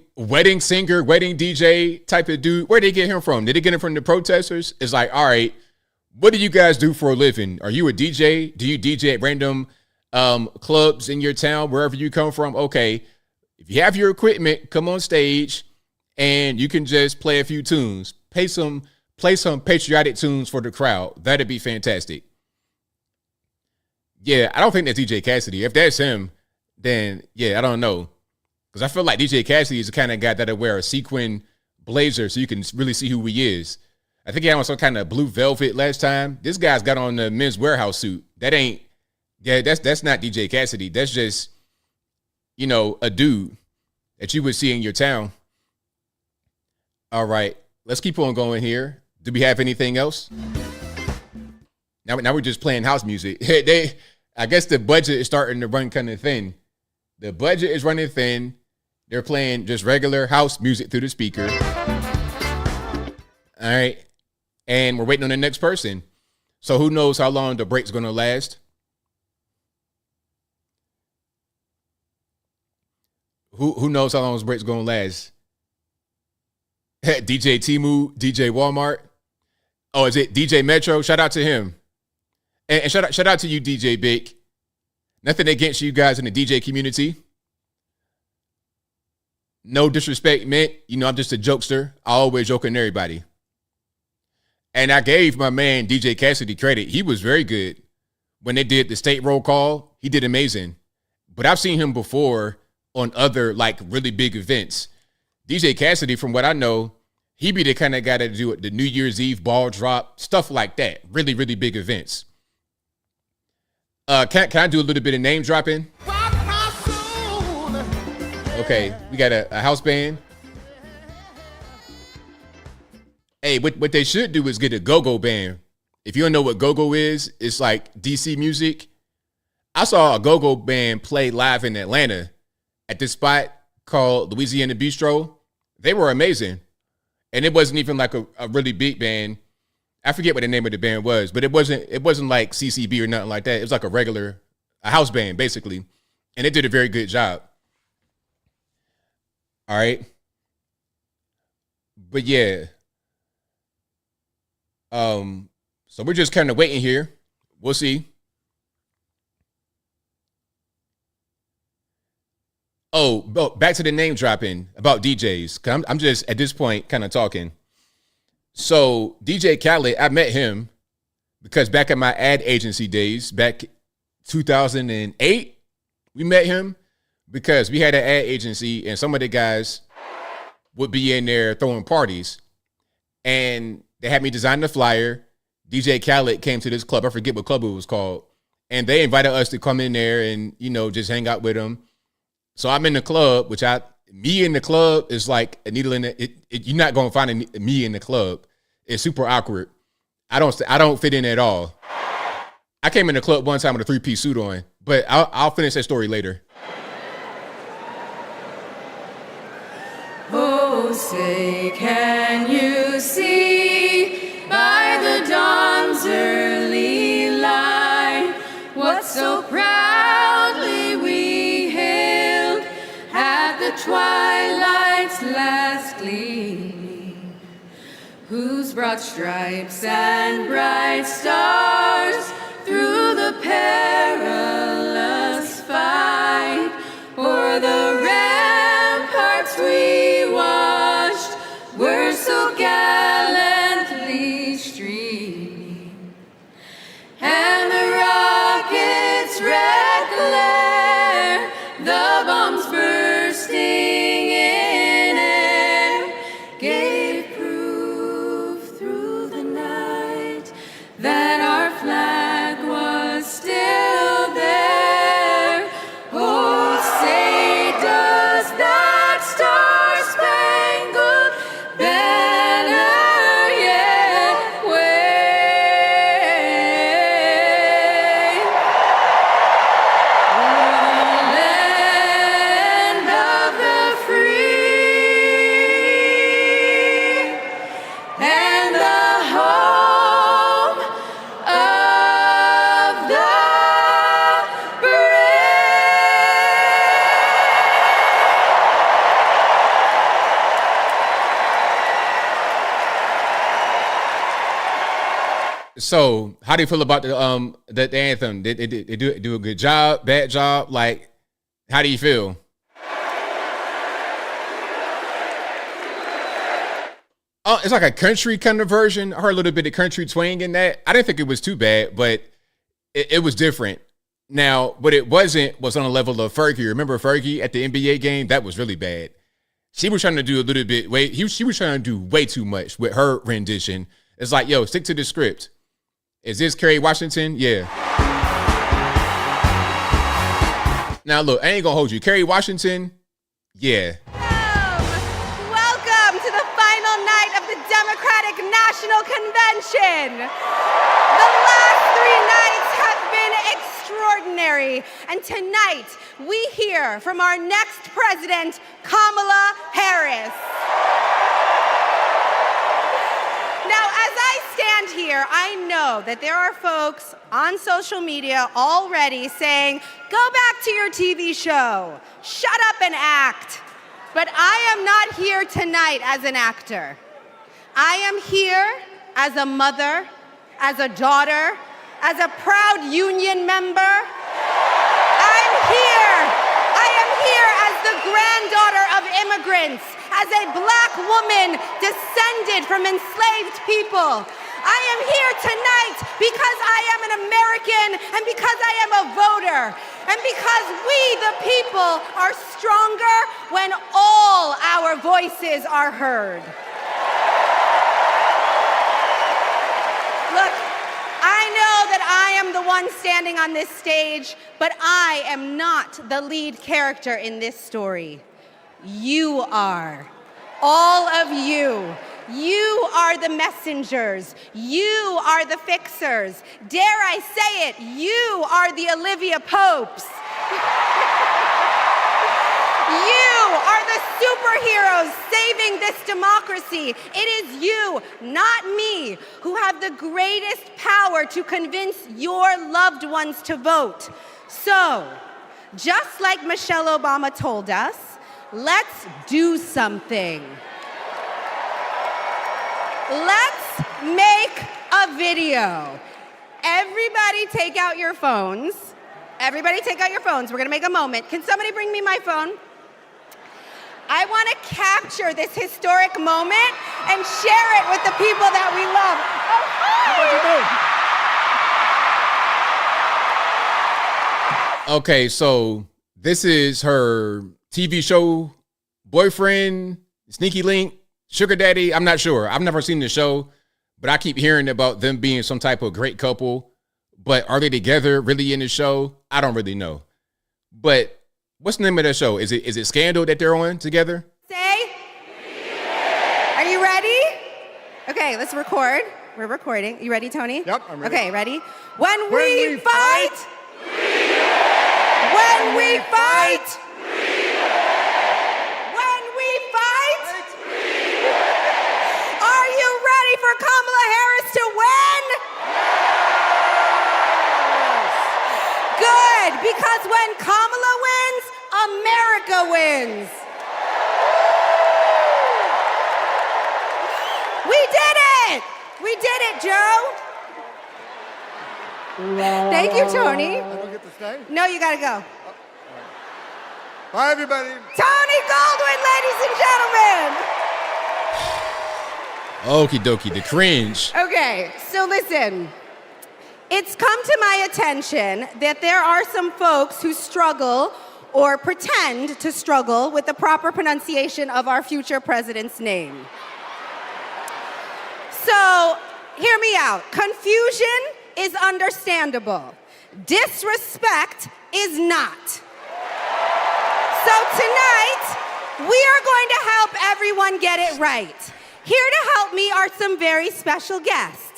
singer, wedding DJ type of dude? Where did they get him from? Did they get him from the protesters? It's like, all right, what do you guys do for a living? Are you a DJ? Do you DJ at random clubs in your town, wherever you come from? Okay, if you have your equipment, come on stage and you can just play a few tunes. Play some patriotic tunes for the crowd. That'd be fantastic. Yeah, I don't think that's DJ Cassidy. If that's him, then yeah, I don't know. Because I feel like DJ Cassidy is the kind of guy that'll wear a sequin blazer so you can really see who he is. I think he had on some kind of blue velvet last time. This guy's got on the Men's Warehouse suit. That's not DJ Cassidy. That's just, a dude that you would see in your town. All right, let's keep on going here. Do we have anything else? Now we're just playing house music. I guess the budget is starting to run kind of thin. The budget is running thin. They're playing just regular house music through the speaker. All right. And we're waiting on the next person. So who knows how long the break's going to last? Who knows how long this break's going to last? DJ Timu, DJ Walmart. Oh, is it DJ Metro? Shout out to him. And shout out to you, DJ Big. Nothing against you guys in the DJ community. No disrespect meant. I'm just a jokester. I always joke on everybody. And I gave my man DJ Cassidy credit. He was very good. When they did the state roll call, he did amazing. But I've seen him before on other really big events. DJ Cassidy, from what I know, he be the kind of guy that do the New Year's Eve ball drop, stuff like that. Really, really big events. Can I do a little bit of name dropping? Okay, we got a house band. Hey, what they should do is get a go-go band. If you don't know what go-go is, it's like DC music. I saw a go-go band play live in Atlanta at this spot called Louisiana Bistro. They were amazing. And it wasn't even like a really big band. I forget what the name of the band was, but it wasn't like CCB or nothing like that. It was like a house band, basically. And they did a very good job. All right. But yeah. So we're just kind of waiting here. We'll see. Oh, back to the name dropping about DJs. 'Cause I'm just at this point kind of talking. So DJ Khaled, I met him because back in my ad agency days, back 2008, we met him because we had an ad agency and some of the guys would be in there throwing parties. And they had me design the flyer. DJ Khaled came to this club. I forget what club it was called. And they invited us to come in there and, just hang out with them. So I'm in the club, me in the club is like a needle in it. You're not going to find me in the club. It's super awkward. I don't fit in at all. I came in the club one time with a 3-piece suit on, but I'll finish that story later. Oh, say, can you see by the dawn's early light what so proudly we hailed at the twilight's last gleaming, whose broad stripes and bright stars through the perilous fight o'er the ramparts we watched were so gallantly streaming, and the rockets' red glare, the bombs bursting in air, gave proof through the night that our flag was still there. Oh, say does So, how do you feel about the anthem? Did it do a good job, bad job? Like, how do you feel? Oh, it's like a country kind of version. I heard a little bit of country twang in that. I didn't think it was too bad, but it was different. Now, what it was on a level of Fergie. Remember Fergie at the NBA game? That was really bad. She was trying to do a little bit. She was trying to do way too much with her rendition. It's like, yo, stick to the script. Is this Kerry Washington? Yeah. Now, look, I ain't gonna hold you. Kerry Washington? Yeah. Welcome to the final night of the Democratic National Convention. The last 3 nights have been extraordinary. And tonight, we hear from our next president, Kamala Harris. Now, as I stand here, I know that there are folks on social media already saying, go back to your TV show, shut up and act. But I am not here tonight as an actor. I am here as a mother, as a daughter, as a proud union member. I am here as the granddaughter of immigrants, as a black woman descended from enslaved people. I am here tonight because I am an American and because I am a voter and because we, the people, are stronger when all our voices are heard. Look, I know that I am the one standing on this stage, but I am not the lead character in this story. You are. All of you. You are the messengers. You are the fixers. Dare I say it, you are the Olivia Popes. You are the superheroes saving this democracy. It is you, not me, who have the greatest power to convince your loved ones to vote. So, just like Michelle Obama told us, let's do something. Let's make a video. Everybody take out your phones. Everybody take out your phones. We're gonna make a moment. Can somebody bring me my phone? I wanna capture this historic moment and share it with the people that we love. Oh, okay, so this is her TV show boyfriend, sneaky link, sugar daddy. I'm not sure. I've never seen the show, but I keep hearing about them being some type of great couple. But are they together really in the show? I don't really know. But what's the name of that show? Is it Scandal that they're on together? Say? Are you ready? Okay, let's record. We're recording. You ready, Tony? Yep, I'm ready. Okay, ready? When we fight, when we fight, when we fight, are you ready for Kamala Harris to win? Good, because when Kamala wins, America wins. We did it! We did it, Joe. Thank you, Tony. I don't get to stay? No, you gotta go. Bye, everybody. Tony Goldwyn, ladies and gentlemen. Okie dokie, the cringe. Okay, so listen. It's come to my attention that there are some folks who struggle or pretend to struggle with the proper pronunciation of our future president's name. So, hear me out. Confusion is understandable. Disrespect is not. So tonight, we are going to help everyone get it right. Here to help me are some very special guests.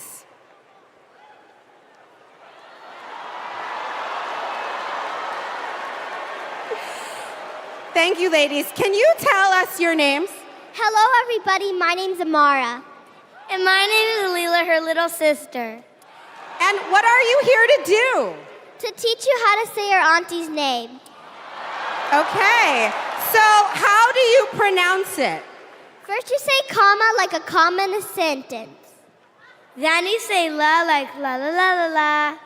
Thank you, ladies. Can you tell us your names? Hello, everybody. My name's Amara. And my name is Leela, her little sister. And what are you here to do? To teach you how to say your auntie's name. Okay, so how do you pronounce it? First you say comma like a comma in a sentence. Then you say la like la la la la la.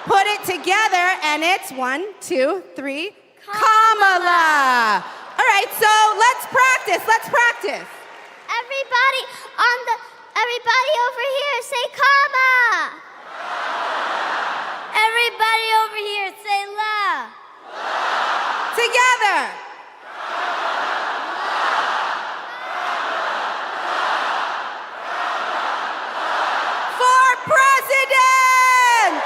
Put it together and it's 1, 2, 3, Kamala. All right, so let's practice. Everybody over here say Kama. Everybody over here say la. Together. For president!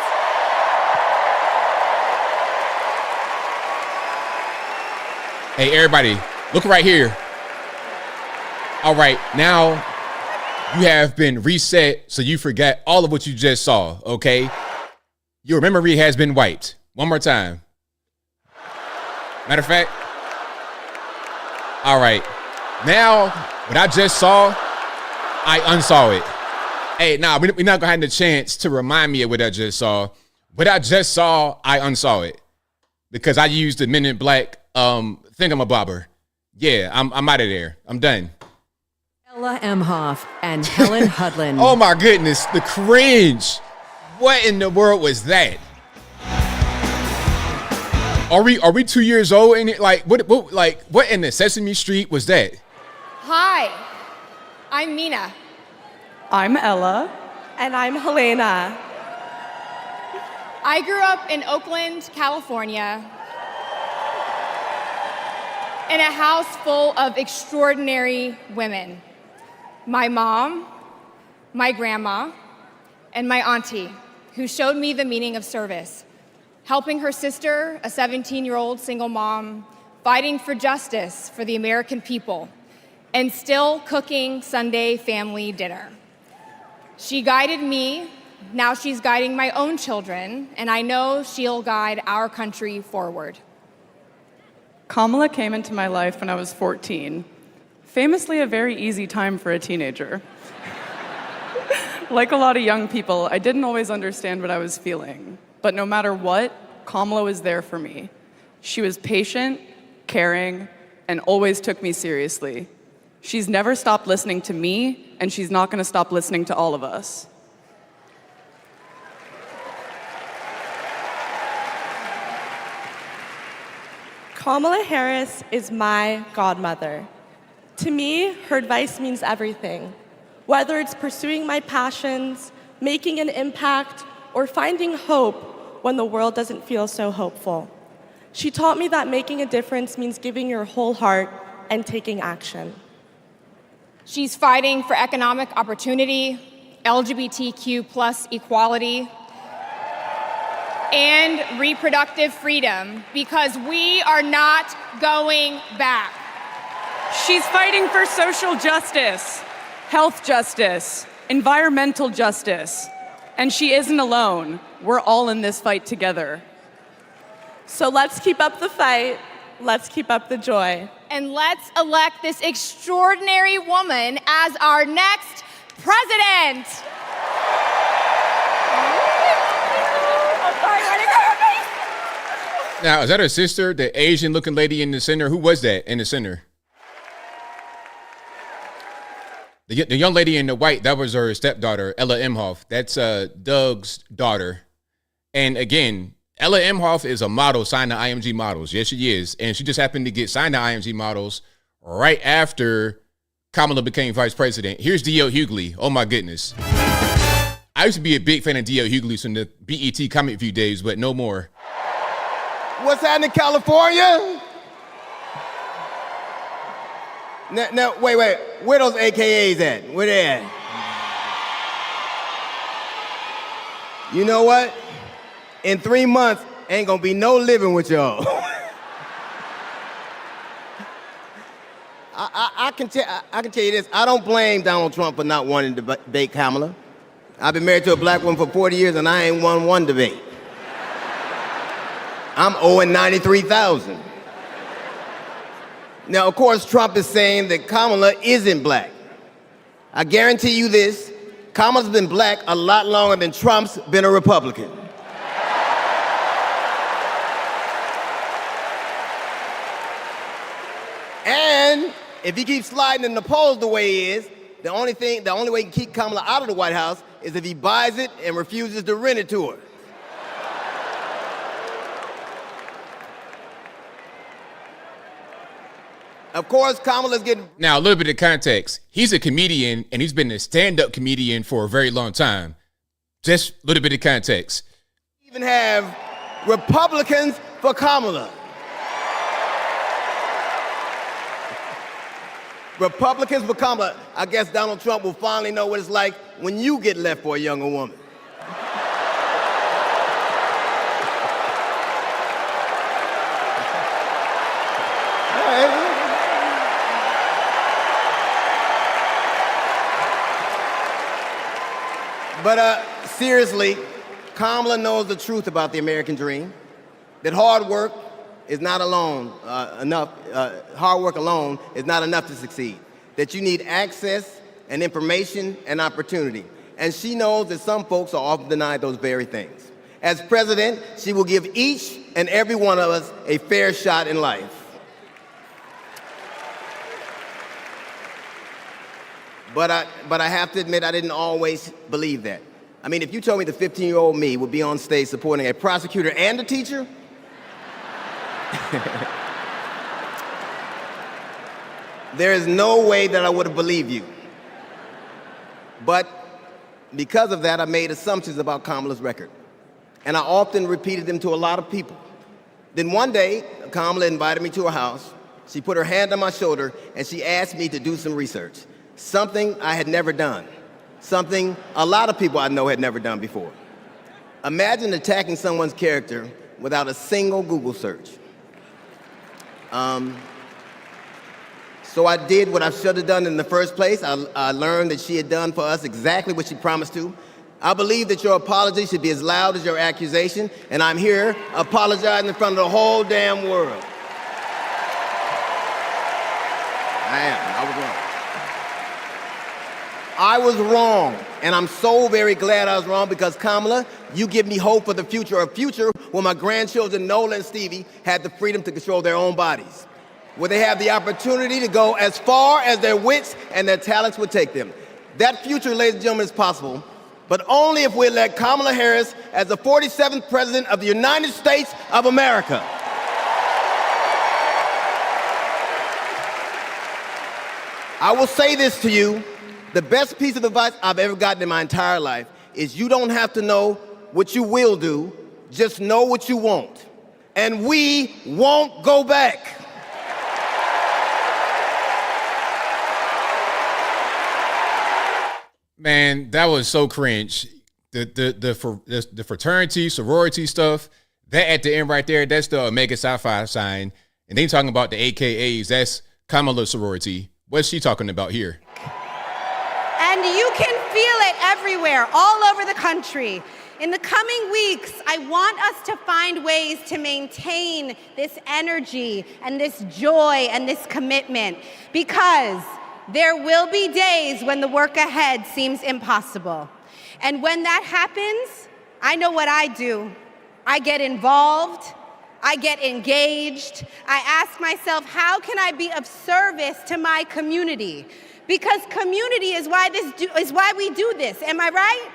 Hey, everybody, look right here. All right, now you have been reset, so you forgot all of what you just saw, okay? Your memory has been wiped. One more time. Matter of fact, all right, now what I just saw, I unsaw it. Hey, we're not gonna have the chance to remind me of what I just saw. What I just saw, I unsaw it because I used the Men in Black thingamabobber. Yeah, I'm out of there. I'm done. Ella Emhoff and Helen Hudlin. Oh my goodness, the cringe. What in the world was that? Are we 2 years old? And what in the Sesame Street was that? Hi, I'm Mina. I'm Ella. And I'm Helena. I grew up in Oakland, California, in a house full of extraordinary women. My mom, my grandma, and my auntie, who showed me the meaning of service, helping her sister, a 17-year-old single mom, fighting for justice for the American people, and still cooking Sunday family dinner. She guided me, now she's guiding my own children, and I know she'll guide our country forward. Kamala came into my life when I was 14. Famously a very easy time for a teenager. Like a lot of young people, I didn't always understand what I was feeling. But no matter what, Kamala was there for me. She was patient, caring, and always took me seriously. She's never stopped listening to me, and she's not going to stop listening to all of us. Kamala Harris is my godmother. To me, her advice means everything. Whether it's pursuing my passions, making an impact, or finding hope when the world doesn't feel so hopeful. She taught me that making a difference means giving your whole heart and taking action. She's fighting for economic opportunity, LGBTQ+ equality, and reproductive freedom, because we are not going back. She's fighting for social justice, health justice, environmental justice, and she isn't alone. We're all in this fight together. So let's keep up the fight, let's keep up the joy. And let's elect this extraordinary woman as our next president. Now, is that her sister, the Asian-looking lady in the center? Who was that in the center? The young lady in the white, that was her stepdaughter, Ella Emhoff. That's Doug's daughter. And again, Ella Emhoff is a model signed to IMG Models. Yes, she is. And she just happened to get signed to IMG Models right after Kamala became vice president. Here's D.L. Hughley. Oh, my goodness. I used to be a big fan of D.L. Hughley from the BET Comic View days, but no more. What's happening, California? Now, wait. Where those AKAs at? Where they at? You know what? In 3 months, ain't gonna be no living with y'all. I can tell you this. I don't blame Donald Trump for not wanting to debate Kamala. I've been married to a black woman for 40 years, and I ain't won one debate. I'm owing $93,000. Now, of course, Trump is saying that Kamala isn't black. I guarantee you this, Kamala's been black a lot longer than Trump's been a Republican. And if he keeps sliding in the polls the way he is, the only way he can keep Kamala out of the White House is if he buys it and refuses to rent it to her. Of course, Kamala's getting... Now, a little bit of context. He's a comedian, and he's been a stand-up comedian for a very long time. Just a little bit of context. Even have Republicans for Kamala. Republicans for Kamala. I guess Donald Trump will finally know what it's like when you get left for a younger woman. But seriously, Kamala knows the truth about the American dream, that hard work is not enough. Hard work alone is not enough to succeed, that you need access and information and opportunity. And she knows that some folks are often denied those very things. As president, she will give each and every one of us a fair shot in life. But I have to admit, I didn't always believe that. I mean, if you told me the 15-year-old me would be on stage supporting a prosecutor and a teacher, there is no way that I would have believed you. But because of that, I made assumptions about Kamala's record. And I often repeated them to a lot of people. Then one day, Kamala invited me to her house. She put her hand on my shoulder, and she asked me to do some research. Something I had never done. Something a lot of people I know had never done before. Imagine attacking someone's character without a single Google search. So I did what I should have done in the first place. I learned that she had done for us exactly what she promised to. I believe that your apology should be as loud as your accusation, and I'm here apologizing in front of the whole damn world. I was wrong. I was wrong, and I'm so very glad I was wrong because, Kamala, you give me hope for the future, a future where my grandchildren, Nola and Stevie, had the freedom to control their own bodies, where they have the opportunity to go as far as their wits and their talents would take them. That future, ladies and gentlemen, is possible, but only if we elect Kamala Harris as the 47th President of the United States of America. I will say this to you. The best piece of advice I've ever gotten in my entire life is you don't have to know what you will do, just know what you won't. And we won't go back. Man, that was so cringe. The fraternity, sorority stuff, that at the end right there, that's the Omega Psi Phi sign. And they talking about the AKAs, that's Kamala's sorority. What's she talking about here? And you can feel it everywhere, all over the country. In the coming weeks, I want us to find ways to maintain this energy and this joy and this commitment, because there will be days when the work ahead seems impossible. And when that happens, I know what I do. I get involved, I get engaged, I ask myself, how can I be of service to my community? Because community is why we do this, am I right?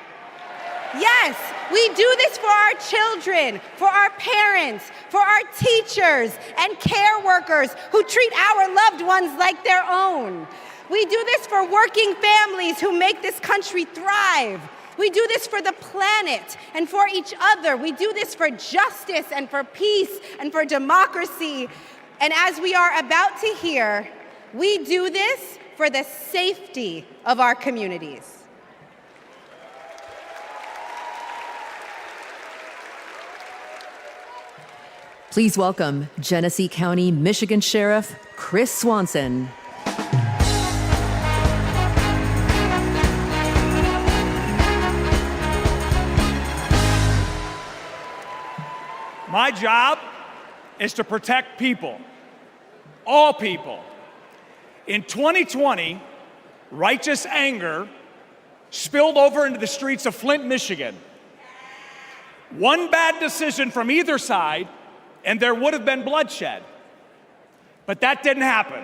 Yes, we do this for our children, for our parents, for our teachers and care workers who treat our loved ones like their own. We do this for working families who make this country thrive. We do this for the planet and for each other. We do this for justice and for peace and for democracy. And as we are about to hear, we do this for the safety of our communities. Please welcome Genesee County, Michigan Sheriff Chris Swanson. My job is to protect people, all people. In 2020, righteous anger spilled over into the streets of Flint, Michigan. One bad decision from either side, and there would have been bloodshed. But that didn't happen.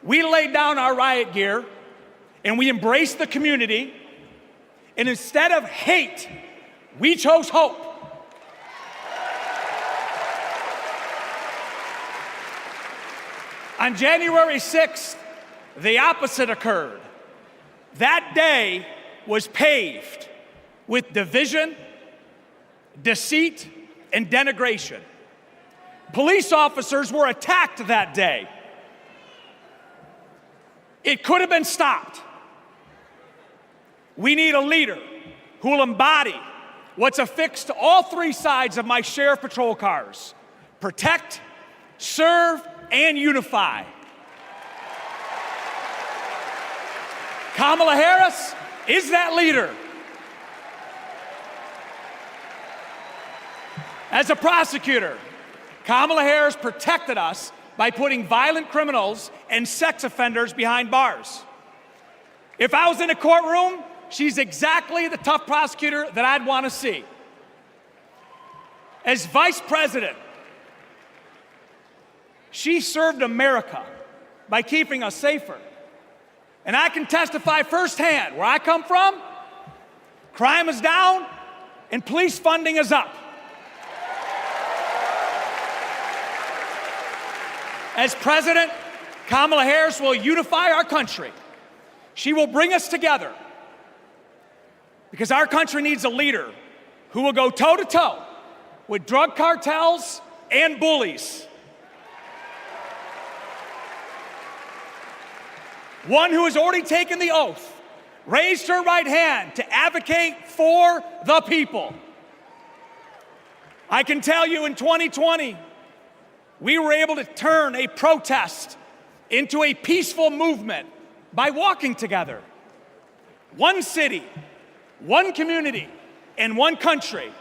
We laid down our riot gear and we embraced the community, and instead of hate, we chose hope. On January 6th, the opposite occurred. That day was paved with division, deceit, and denigration. Police officers were attacked that day. It could have been stopped. We need a leader who will embody what's affixed to all three sides of my sheriff patrol cars: protect, serve, and unify. Kamala Harris is that leader. As a prosecutor, Kamala Harris protected us by putting violent criminals and sex offenders behind bars. If I was in a courtroom, she's exactly the tough prosecutor that I'd want to see. As vice president, she served America by keeping us safer. And I can testify firsthand, where I come from, crime is down and police funding is up. As president, Kamala Harris will unify our country. She will bring us together because our country needs a leader who will go toe-to-toe with drug cartels and bullies. One who has already taken the oath, raised her right hand to advocate for the people. I can tell you in 2020, we were able to turn a protest into a peaceful movement by walking together. One city, one community, and one country.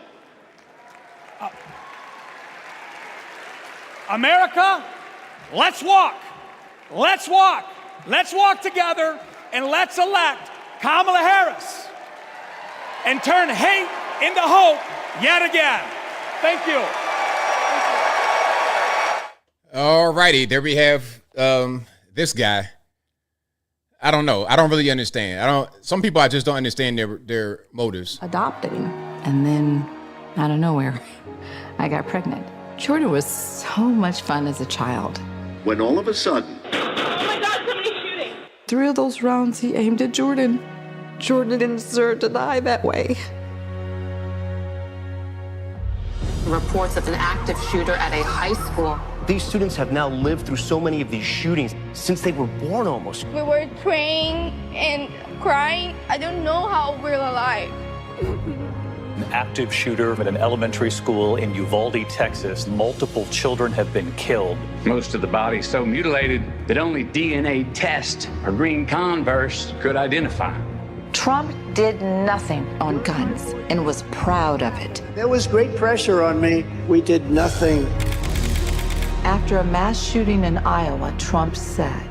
America, let's walk. Let's walk. Let's walk together and let's elect Kamala Harris and turn hate into hope yet again. Thank you. All righty, there we have this guy. I don't know. I don't really understand. Some people, I just don't understand their motives. Adopted him, and then out of nowhere, I got pregnant. Jordan was so much fun as a child. When all of a sudden, 3 of those rounds he aimed at Jordan. Jordan didn't deserve to die that way. Reports of an active shooter at a high school. These students have now lived through so many of these shootings since they were born almost. We were praying and crying. I don't know how we're alive. An active shooter at an elementary school in Uvalde, Texas. Multiple children have been killed. Most of the body so mutilated that only DNA test or green Converse could identify. Trump did nothing on guns and was proud of it. There was great pressure on me. We did nothing. After a mass shooting in Iowa, Trump said,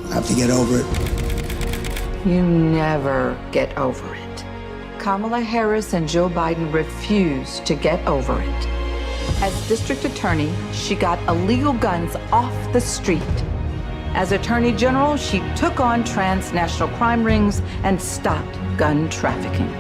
I have to get over it. "You never get over it." Kamala Harris and Joe Biden refused to get over it. As district attorney, she got illegal guns off the street. As attorney general, she took on transnational crime rings and stopped gun trafficking.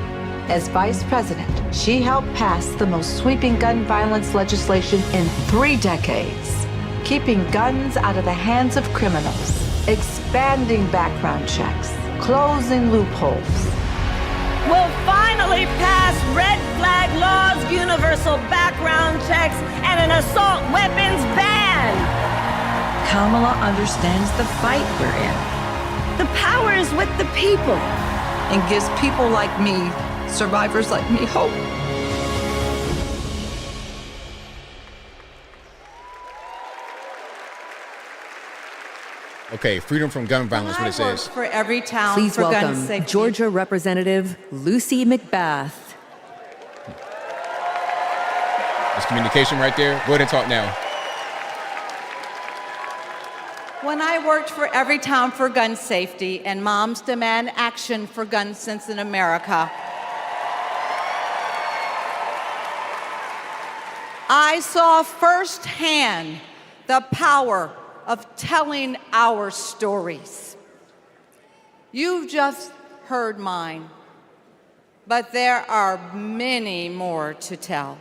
As vice president, she helped pass the most sweeping gun violence legislation in 3 decades, keeping guns out of the hands of criminals, expanding background checks, closing loopholes. We'll finally pass red flag laws, universal background checks, and an assault weapons ban. Kamala understands the fight we're in. The power is with the people. And gives people like me, survivors like me, hope. Okay, freedom from gun violence, what it says. For every town Please for gun welcome safety. Georgia Representative Lucy McBath. There's communication right there. Go ahead and talk now. When I worked for every town for gun safety and moms demand action for gun sense in America, I saw firsthand the power of telling our stories. You've just heard mine, but there are many more to tell.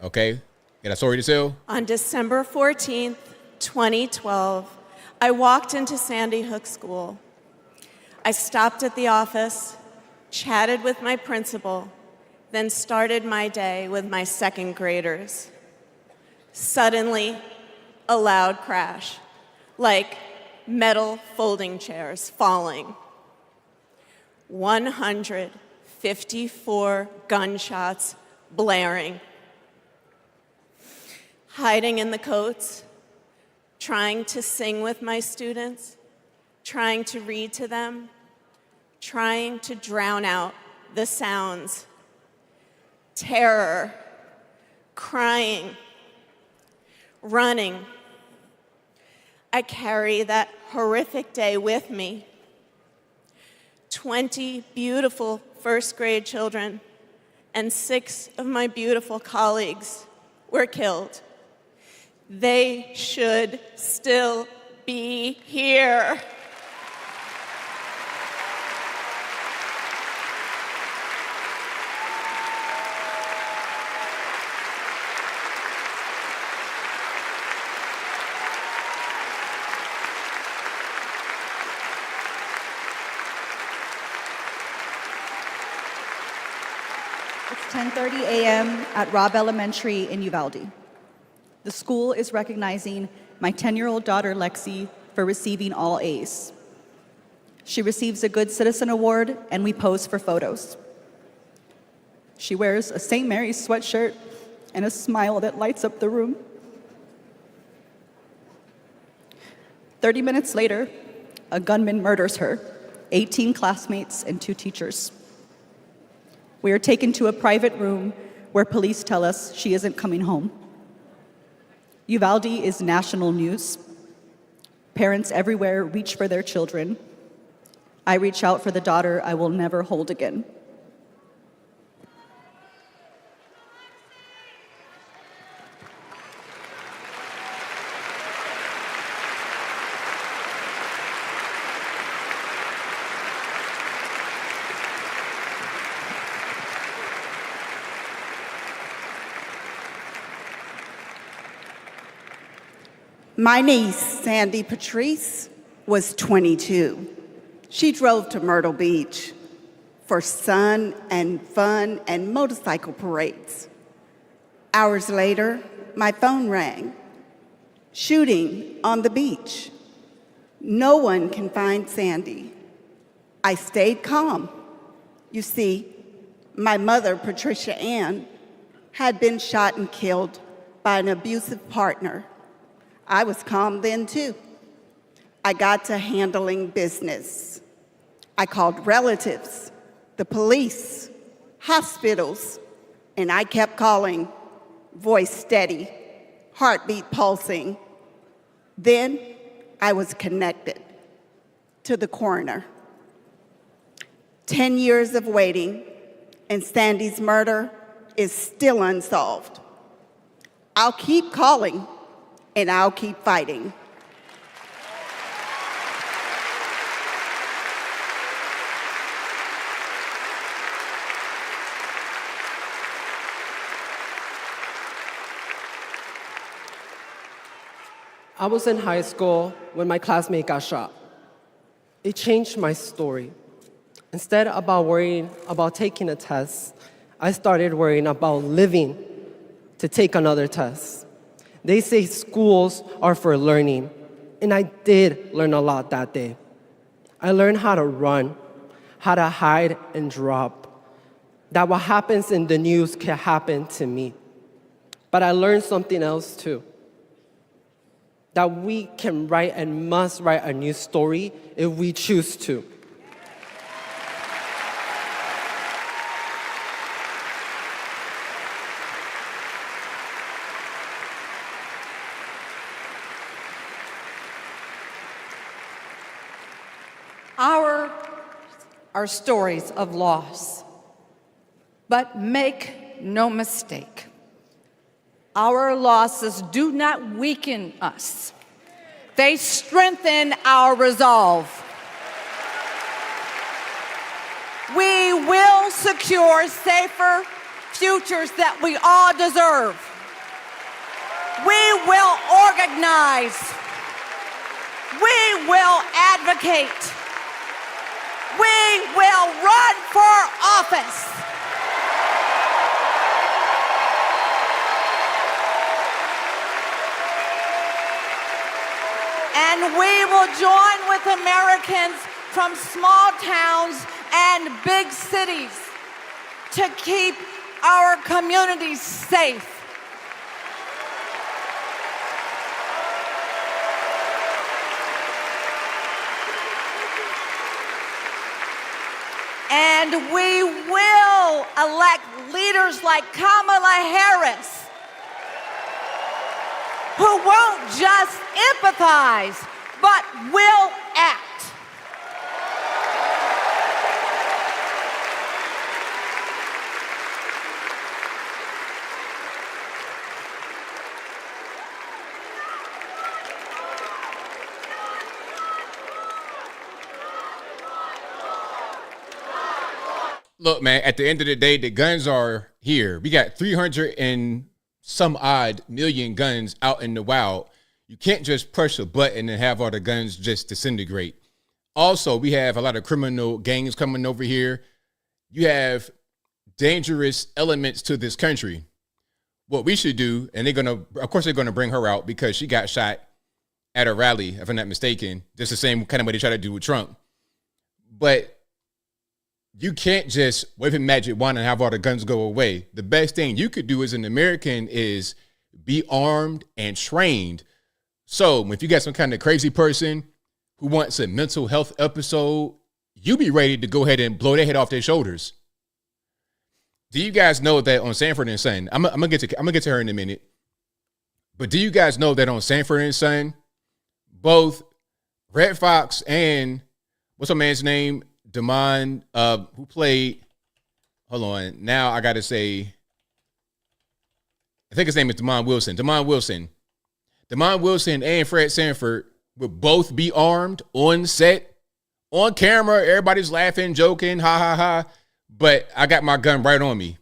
Okay, got a story to tell? On December 14th, 2012, I walked into Sandy Hook School. I stopped at the office, chatted with my principal, then started my day with my second graders. Suddenly, a loud crash, like metal folding chairs falling. 154 gunshots blaring. Hiding in the coats, trying to sing with my students, trying to read to them, trying to drown out the sounds. Terror, crying, running. I carry that horrific day with me. 20 beautiful first grade children and 6 of my beautiful colleagues were killed. They should still be here. It's 10:30 a.m. at Robb Elementary in Uvalde. The school is recognizing my 10-year-old daughter, Lexi, for receiving all A's. She receives a Good Citizen Award, and we pose for photos. She wears a St. Mary's sweatshirt and a smile that lights up the room. 30 minutes later, a gunman murders her, 18 classmates, and 2 teachers. We are taken to a private room where police tell us she isn't coming home. Uvalde is national news. Parents everywhere reach for their children. I reach out for the daughter I will never hold again. My niece, Sandy Patrice, was 22. She drove to Myrtle Beach for sun and fun and motorcycle parades. Hours later, my phone rang. Shooting on the beach. No one can find Sandy. I stayed calm. You see, my mother, Patricia Ann, had been shot and killed by an abusive partner. I was calm then, too. I got to handling business. I called relatives, the police, hospitals, and I kept calling, voice steady, heartbeat pulsing. Then I was connected to the coroner. 10 years of waiting, and Sandy's murder is still unsolved. I'll keep calling, and I'll keep fighting. I was in high school when my classmate got shot. It changed my story. Instead of worrying about taking a test, I started worrying about living to take another test. They say schools are for learning, and I did learn a lot that day. I learned how to run, how to hide and drop, that what happens in the news can happen to me. But I learned something else too, that we can write and must write a new story if we choose to. Are stories of loss. But make no mistake, Our losses do not weaken us. They strengthen our resolve. We will secure safer futures that we all deserve. We will organize. We will advocate. We will run for office. And we will join with Americans from small towns and big cities to keep our communities safe. And we will elect leaders like Kamala Harris, who won't just empathize, but will act. Look, man, at the end of the day, the guns are here. We got 300 and some odd million guns out in the wild. You can't just push a button and have all the guns just disintegrate. Also, we have a lot of criminal gangs coming over here. You have dangerous elements to this country. What we should do, and of course, they're going to bring her out because she got shot at a rally, if I'm not mistaken, just the same kind of way they try to do with Trump. But you can't just wave a magic wand and have all the guns go away. The best thing you could do as an American is be armed and trained. So if you got some kind of crazy person who wants a mental health episode, you be ready to go ahead and blow their head off their shoulders. Do you guys know that on Sanford and Son, I'm gonna get to her in a minute, but do you guys know that on Sanford and Son, both Red Fox and what's her man's name? Damon, who played, hold on, now I gotta say, I think his name is Damon Wilson. Damon Wilson and Fred Sanford would both be armed on set, on camera. Everybody's laughing, joking, ha ha ha. But I got my gun right on me.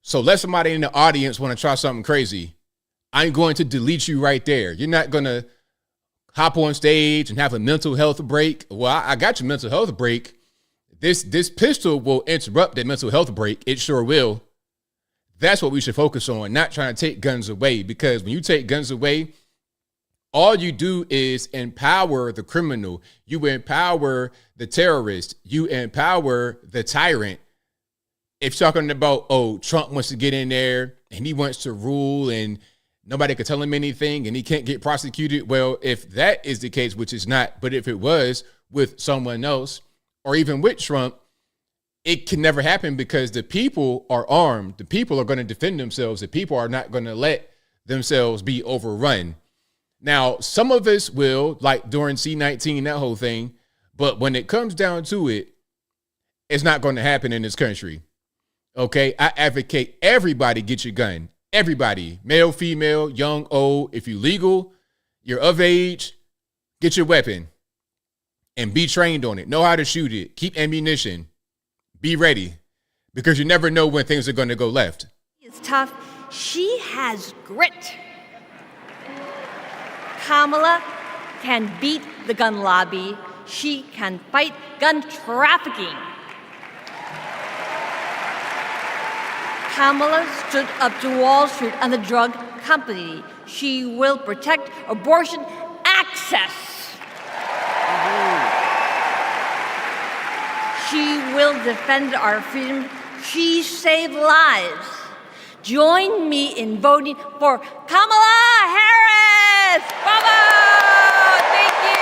So let somebody in the audience want to try something crazy. I'm going to delete you right there. You're not gonna hop on stage and have a mental health break. Well, I got your mental health break. This pistol will interrupt that mental health break. It sure will. That's what we should focus on, not trying to take guns away, because when you take guns away, all you do is empower the criminal. You empower the terrorist. You empower the tyrant. If you're talking about, oh, Trump wants to get in there and he wants to rule and nobody could tell him anything and he can't get prosecuted. Well, if that is the case, which is not, but if it was with someone else, or even with Trump, it can never happen because the people are armed. The people are going to defend themselves. The people are not going to let themselves be overrun. Now, some of us will, like during C-19, that whole thing, but when it comes down to it, it's not going to happen in this country. Okay? I advocate everybody get your gun. Everybody, male, female, young, old. If you're legal, you're of age, get your weapon. And be trained on it. Know how to shoot it. Keep ammunition. Be ready. Because you never know when things are going to go left. It's tough. She has grit. Kamala can beat the gun lobby. She can fight gun trafficking. Kamala stood up to Wall Street and the drug company. She will protect abortion access. She will defend our freedom. She saved lives. Join me in voting for Kamala Harris. Bravo! Thank you.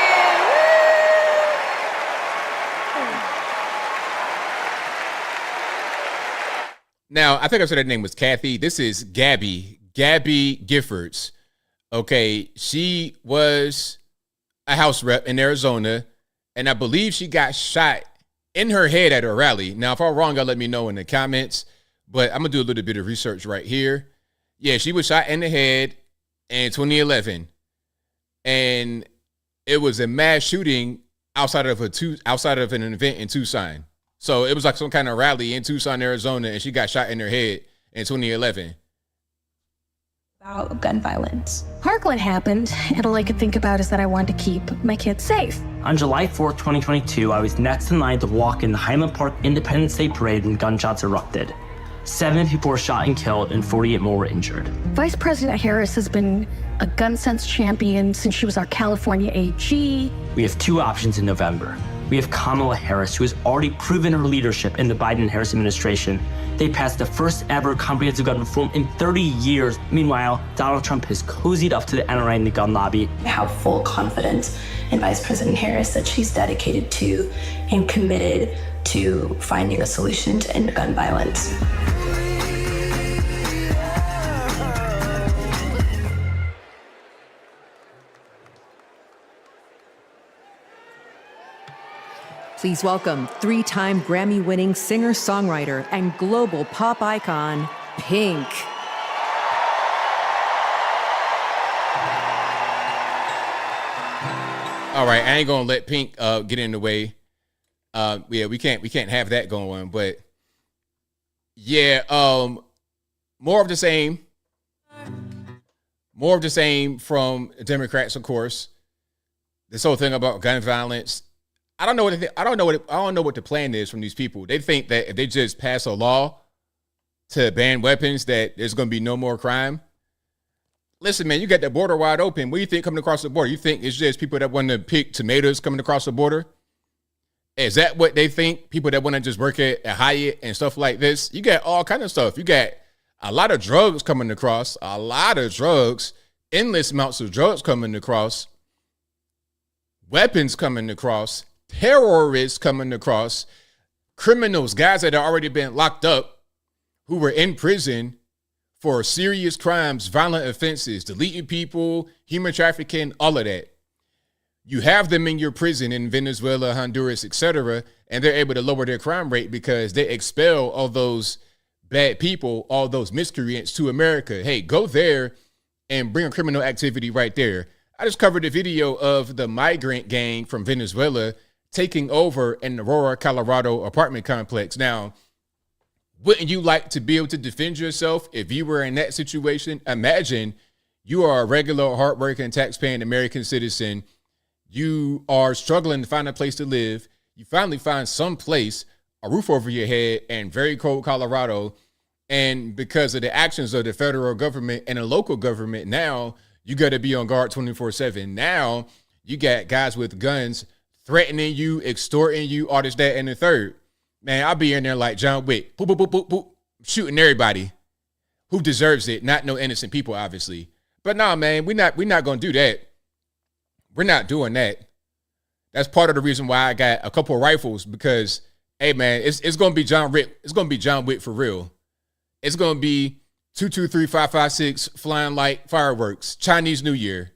Now, I think I said her name was Kathy. This is Gabby Giffords. Okay, she was a House rep in Arizona, and I believe she got shot in her head at a rally. Now, if I'm wrong, y'all let me know in the comments, but I'm going to do a little bit of research right here. Yeah, she was shot in the head in 2011, and it was a mass shooting outside of an event in Tucson. So it was like some kind of rally in Tucson, Arizona, and she got shot in her head in 2011. About gun violence. Parkland happened, and all I could think about is that I wanted to keep my kids safe. On July 4th, 2022, I was next in line to walk in the Highland Park Independence Day Parade when gunshots erupted. 7 people were shot and killed, and 48 more were injured. Vice President Harris has been a gun sense champion since she was our California AG. We have 2 options in November. We have Kamala Harris, who has already proven her leadership in the Biden-Harris administration. They passed the first ever comprehensive gun reform in 30 years. Meanwhile, Donald Trump has cozied up to the NRA and the gun lobby. I have full confidence in Vice President Harris that she's dedicated to and committed to finding a solution to end gun violence. Please welcome 3-time Grammy-winning singer-songwriter and global pop icon, Pink. All right, I ain't gonna let Pink get in the way. Yeah, we can't have that going. But yeah, more of the same. More of the same from Democrats, of course. This whole thing about gun violence. I don't know what the plan is from these people. They think that if they just pass a law to ban weapons, that there's going to be no more crime. Listen, man, you got the border wide open. What do you think coming across the border? You think it's just people that want to pick tomatoes coming across the border? Is that what they think? People that want to just work at Hyatt and stuff like this? You got all kind of stuff. You got a lot of drugs coming across, endless amounts of drugs coming across, weapons coming across, terrorists coming across, criminals, guys that have already been locked up, who were in prison for serious crimes, violent offenses, deleting people, human trafficking, all of that. You have them in your prison in Venezuela, Honduras, etc., and they're able to lower their crime rate because they expel all those bad people, all those miscreants to America. Hey, go there and bring a criminal activity right there. I just covered a video of the migrant gang from Venezuela taking over an Aurora, Colorado apartment complex. Now, wouldn't you like to be able to defend yourself if you were in that situation? Imagine you are a regular, hardworking, tax-paying American citizen. You are struggling to find a place to live. You finally find some place, a roof over your head, in very cold Colorado. And because of the actions of the federal government and the local government, now you got to be on guard 24/7. Now you got guys with guns threatening you, extorting you, all this, that, and the third. Man, I'll be in there like John Wick, boop, boop, boop, boop, boop, shooting everybody who deserves it, not no innocent people, obviously. But nah, man, we're not gonna do that. We're not doing that. That's part of the reason why I got a couple of rifles, because, hey, man, it's gonna be John Wick. It's gonna be John Wick for real. It's gonna be 2, 2, 3, 5, 5, 6 flying like fireworks. Chinese New Year.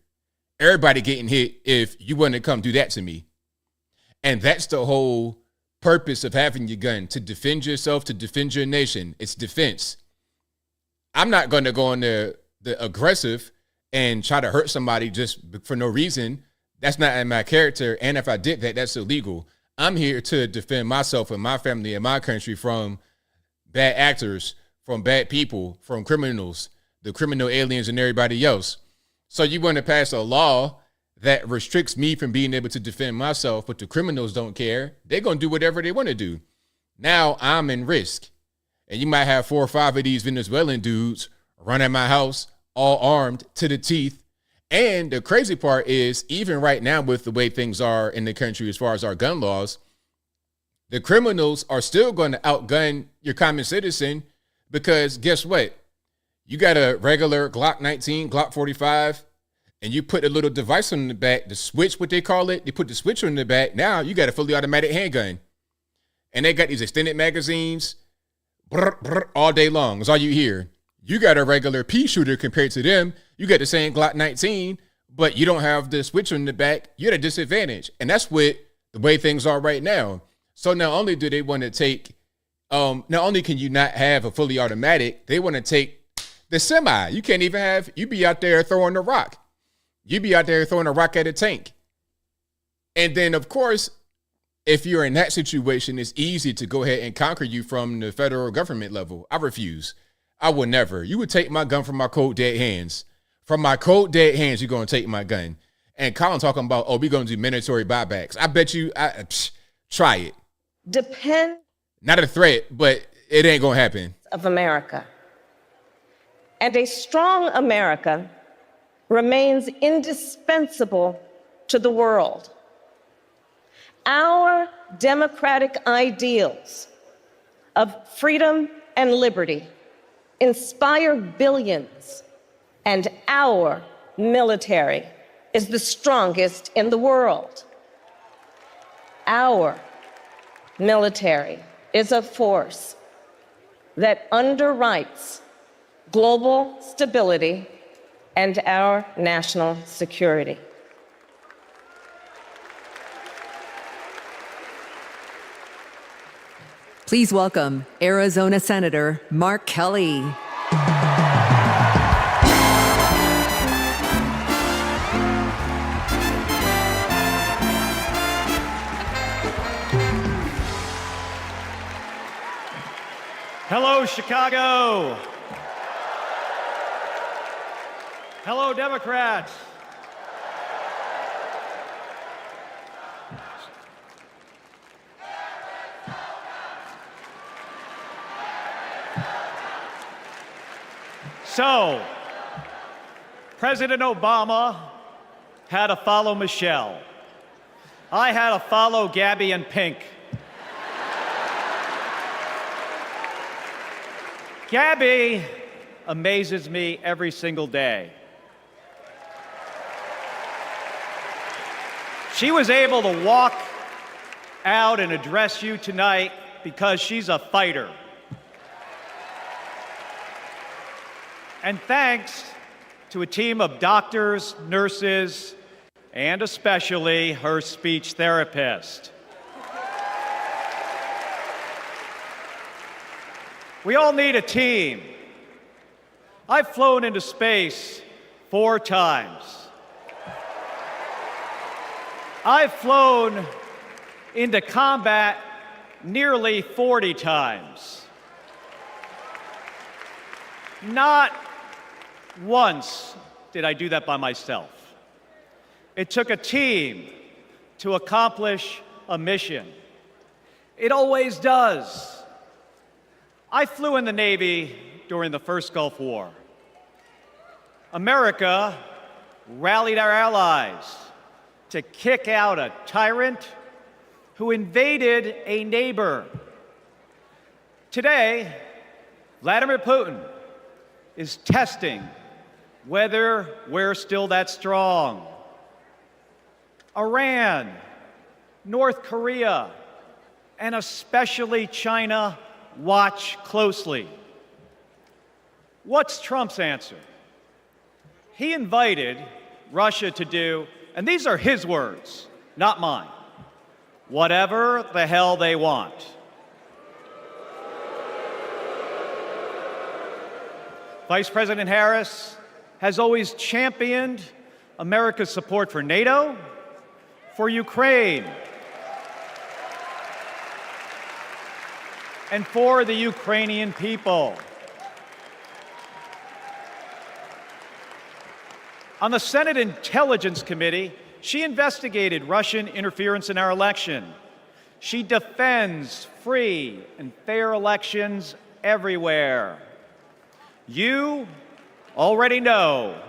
Everybody getting hit if you want to come do that to me. And that's the whole purpose of having your gun, to defend yourself, to defend your nation. It's defense. I'm not going to go on the aggressive and try to hurt somebody just for no reason. That's not in my character. And if I did that, that's illegal. I'm here to defend myself and my family and my country from bad actors, from bad people, from criminals, the criminal aliens and everybody else. So you want to pass a law that restricts me from being able to defend myself, but the criminals don't care. They're going to do whatever they want to do. Now I'm in risk. And you might have 4 or 5 of these Venezuelan dudes run at my house, all armed to the teeth. And the crazy part is, even right now with the way things are in the country as far as our gun laws, the criminals are still going to outgun your common citizen, because guess what? You got a regular Glock 19, Glock 45, and you put a little device on the back, the switch, what they call it. They put the switch on the back. Now you got a fully automatic handgun. And they got these extended magazines all day long. That's all you hear. You got a regular pea shooter compared to them. You got the same Glock 19, but you don't have the switch on the back. You're at a disadvantage. And that's what the way things are right now. So not only do they want to take, not only can you not have a fully automatic, they want to take The semi, you can't even have, you be out there throwing the rock. You be out there throwing a rock at a tank. And then, of course, if you're in that situation, it's easy to go ahead and conquer you from the federal government level. I refuse. I would never. You would take my gun from my cold, dead hands. From my cold, dead hands, you're going to take my gun. And Colin talking about, oh, we're going to do mandatory buybacks. I bet you, try it. Depend. Not a threat, but it ain't going to happen. Of America. And a strong America remains indispensable to the world. Our democratic ideals of freedom and liberty inspire billions, and our military is the strongest in the world. Our military is a force that underwrites global stability and our national security. Please welcome Arizona Senator Mark Kelly. Hello, Chicago. Hello, Democrats. So, President Obama had to follow Michelle. I had to follow Gabby and Pink. Gabby amazes me every single day. She was able to walk out and address you tonight because she's a fighter. And thanks to a team of doctors, nurses, and especially her speech therapist. We all need a team. I've flown into space 4 times. I've flown into combat nearly 40 times. Not once did I do that by myself. It took a team to accomplish a mission. It always does. I flew in the Navy during the first Gulf War. America rallied our allies to kick out a tyrant who invaded a neighbor. Today, Vladimir Putin is testing whether we're still that strong. Iran, North Korea, and especially China watch closely. What's Trump's answer? He invited Russia to do, and these are his words, not mine, whatever the hell they want. Vice President Harris has always championed America's support for NATO, for Ukraine, and for the Ukrainian people. On the Senate Intelligence Committee, she investigated Russian interference in our election. She defends free and fair elections everywhere. You already know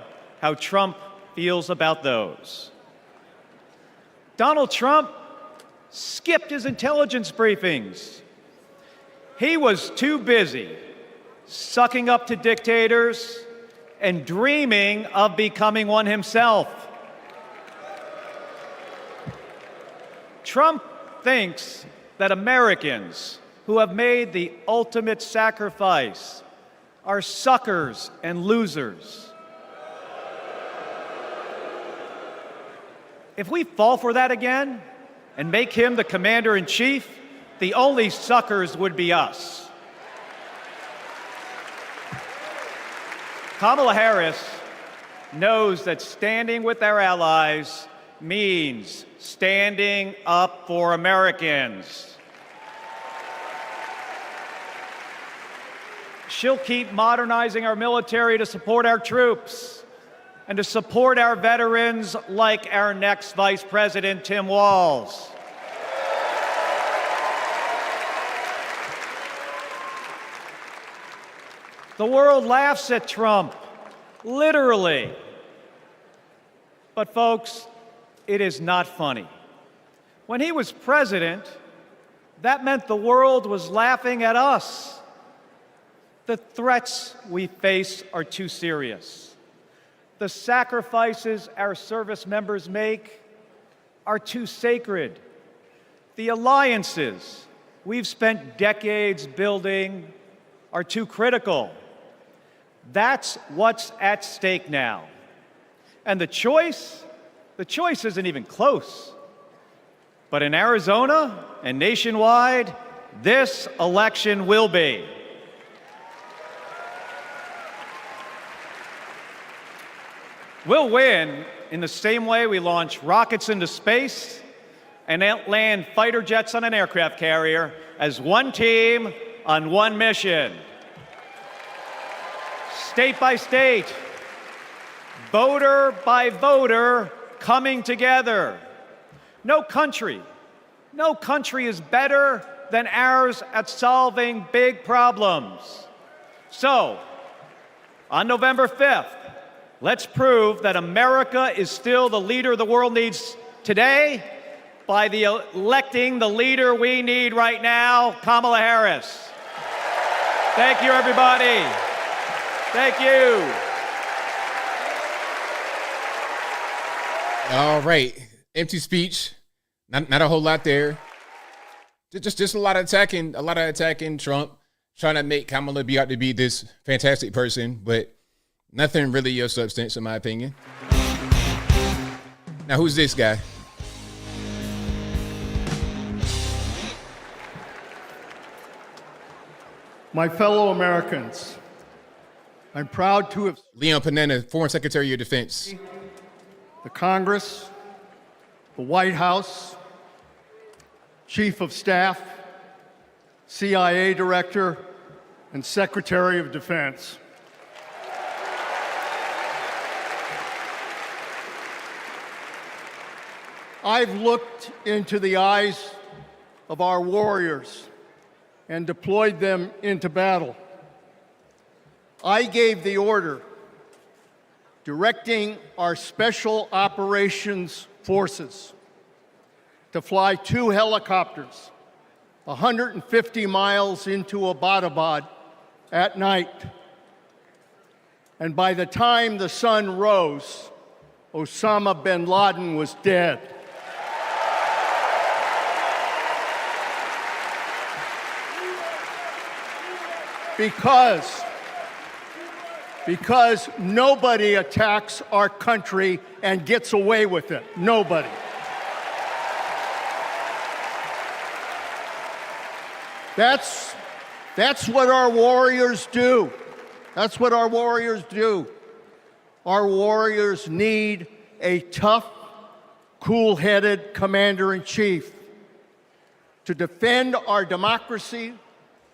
how Trump feels about those. Donald Trump skipped his intelligence briefings. He was too busy sucking up to dictators and dreaming of becoming one himself. Trump thinks that Americans who have made the ultimate sacrifice are suckers and losers. If we fall for that again and make him the commander-in-chief, the only suckers would be us. Kamala Harris knows that standing with our allies means standing up for Americans. She'll keep modernizing our military to support our troops and to support our veterans like our next Vice President, Tim Walz. The world laughs at Trump, literally. But folks, it is not funny. When he was president, that meant the world was laughing at us. The threats we face are too serious. The sacrifices our service members make are too sacred. The alliances we've spent decades building are too critical. That's what's at stake now. And the choice isn't even close. But in Arizona and nationwide, this election will be. We'll win in the same way we launch rockets into space and land fighter jets on an aircraft carrier as one team on one mission. State by state, voter by voter, coming together. No country is better than ours at solving big problems. So, on November 5th, let's prove that America is still the leader the world needs today by electing the leader we need right now, Kamala Harris. Thank you, everybody. Thank you. All right. Empty speech. Not a whole lot there. Just a lot of attacking Trump, trying to make Kamala be out to be this fantastic person, but nothing really of substance, in my opinion. Now, who's this guy? My fellow Americans, I'm proud to have Leon Panetta, Foreign Secretary of Defense. The Congress, the White House, Chief of Staff, CIA Director, and Secretary of Defense. I've looked into the eyes of our warriors and deployed them into battle. I gave the order directing our Special Operations Forces to fly 2 helicopters 150 miles into Abbottabad at night. And by the time the sun rose, Osama bin Laden was dead. Because nobody attacks our country and gets away with it. Nobody. That's what our warriors do. That's what our warriors do. Our warriors need a tough, cool-headed commander-in-chief to defend our democracy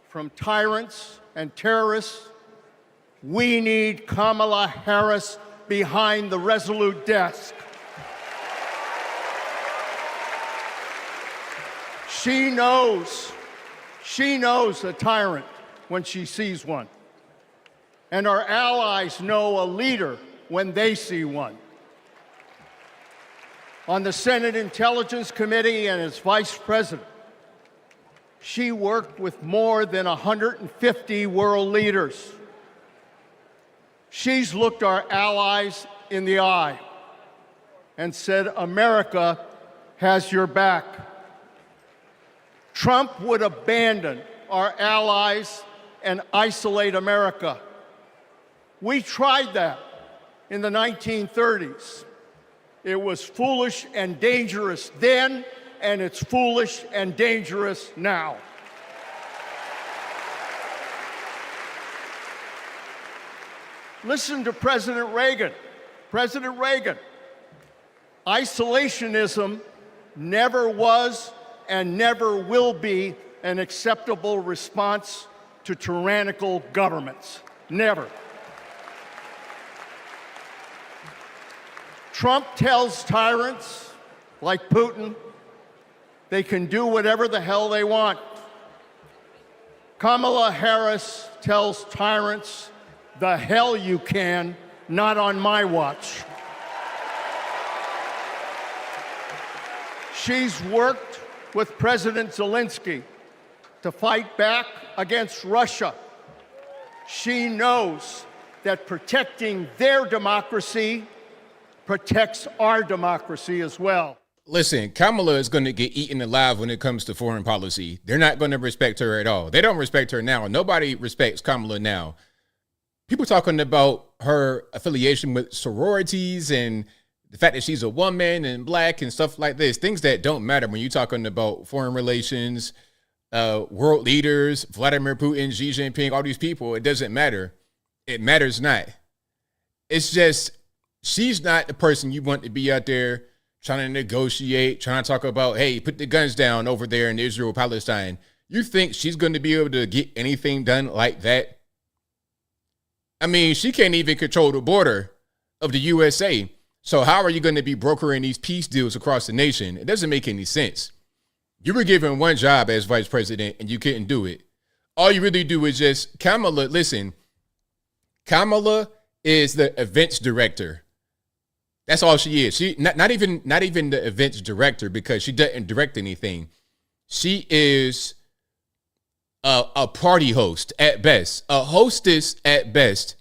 from tyrants and terrorists. We need Kamala Harris behind the resolute desk. She knows a tyrant when she sees one. And our allies know a leader when they see one. On the Senate Intelligence Committee and as Vice President, she worked with more than 150 world leaders. She's looked our allies in the eye and said, America has your back. Trump would abandon our allies and isolate America. We tried that in the 1930s. It was foolish and dangerous then, and it's foolish and dangerous now. Listen to President Reagan. President Reagan. Isolationism never was and never will be an acceptable response to tyrannical governments. Never. Trump tells tyrants like Putin they can do whatever the hell they want. Kamala Harris tells tyrants, the hell you can, not on my watch. She's worked with President Zelensky to fight back against Russia. She knows that protecting their democracy protects our democracy as well. Listen, Kamala is going to get eaten alive when it comes to foreign policy. They're not going to respect her at all. They don't respect her now. Nobody respects Kamala now. People talking about her affiliation with sororities and the fact that she's a woman and black and stuff like this, things that don't matter when you're talking about foreign relations, world leaders, Vladimir Putin, Xi Jinping, all these people. It doesn't matter. It matters not. It's just, she's not the person you want to be out there trying to negotiate, trying to talk about, hey, put the guns down over there in Israel, Palestine. You think she's going to be able to get anything done like that? I mean, she can't even control the border of the USA. So how are you going to be brokering these peace deals across the nation? It doesn't make any sense. You were given one job as vice president and you couldn't do it. All you really do is just, Kamala, listen, Kamala is the events director. That's all she is. She not even the events director, because she doesn't direct anything. She is a party host at best, a hostess at best.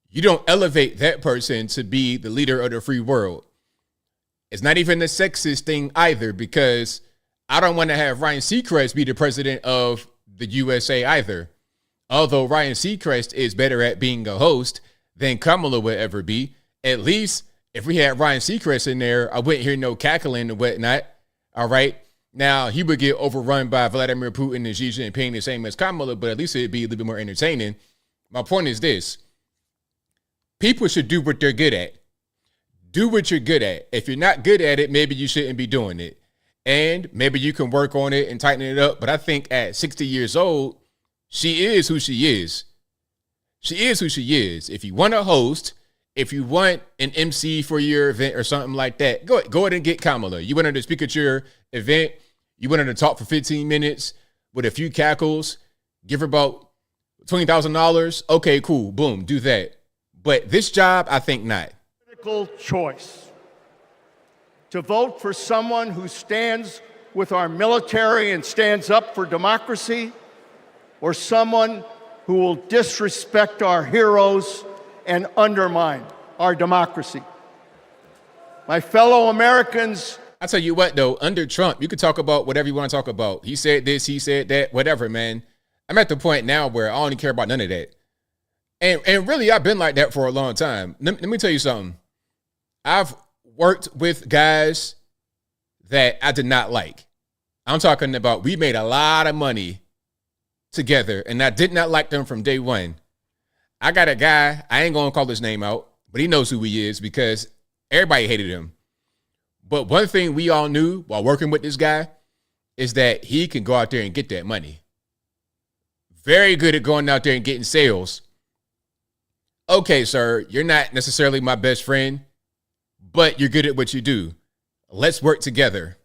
You don't elevate that person to be the leader of the free world. It's not even a sexist thing either, because I don't want to have Ryan Seacrest be the president of the USA either. Although Ryan Seacrest is better at being a host than Kamala would ever be. At least if we had Ryan Seacrest in there, I wouldn't hear no cackling and whatnot. All right. Now, he would get overrun by Vladimir Putin and Xi Jinping the same as Kamala, but at least it'd be a little bit more entertaining. My point is this. People should do what they're good at. Do what you're good at. If you're not good at it, maybe you shouldn't be doing it. And maybe you can work on it and tighten it up. But I think at 60 years old, she is who she is. She is who she is. If you want to host, if you want an MC for your event or something like that, go ahead and get Kamala. You want her to speak at your event. You want her to talk for 15 minutes with a few cackles. Give her about $20,000. Okay, cool. Boom. Do that. But this job, I think not. Critical choice. To vote for someone who stands with our military and stands up for democracy, or someone who will disrespect our heroes and undermine our democracy. My fellow Americans. I tell you what, though, under Trump, you can talk about whatever you want to talk about. He said this, he said that, whatever, man. I'm at the point now where I don't even care about none of that. And really, I've been like that for a long time. Let me tell you something. I've worked with guys that I did not like. I'm talking about, we made a lot of money together, and I did not like them from day one. I got a guy, I ain't going to call his name out, but he knows who he is because everybody hated him. But one thing we all knew while working with this guy is that he can go out there and get that money. Very good at going out there and getting sales. Okay, sir, you're not necessarily my best friend, but you're good at what you do. Let's work together.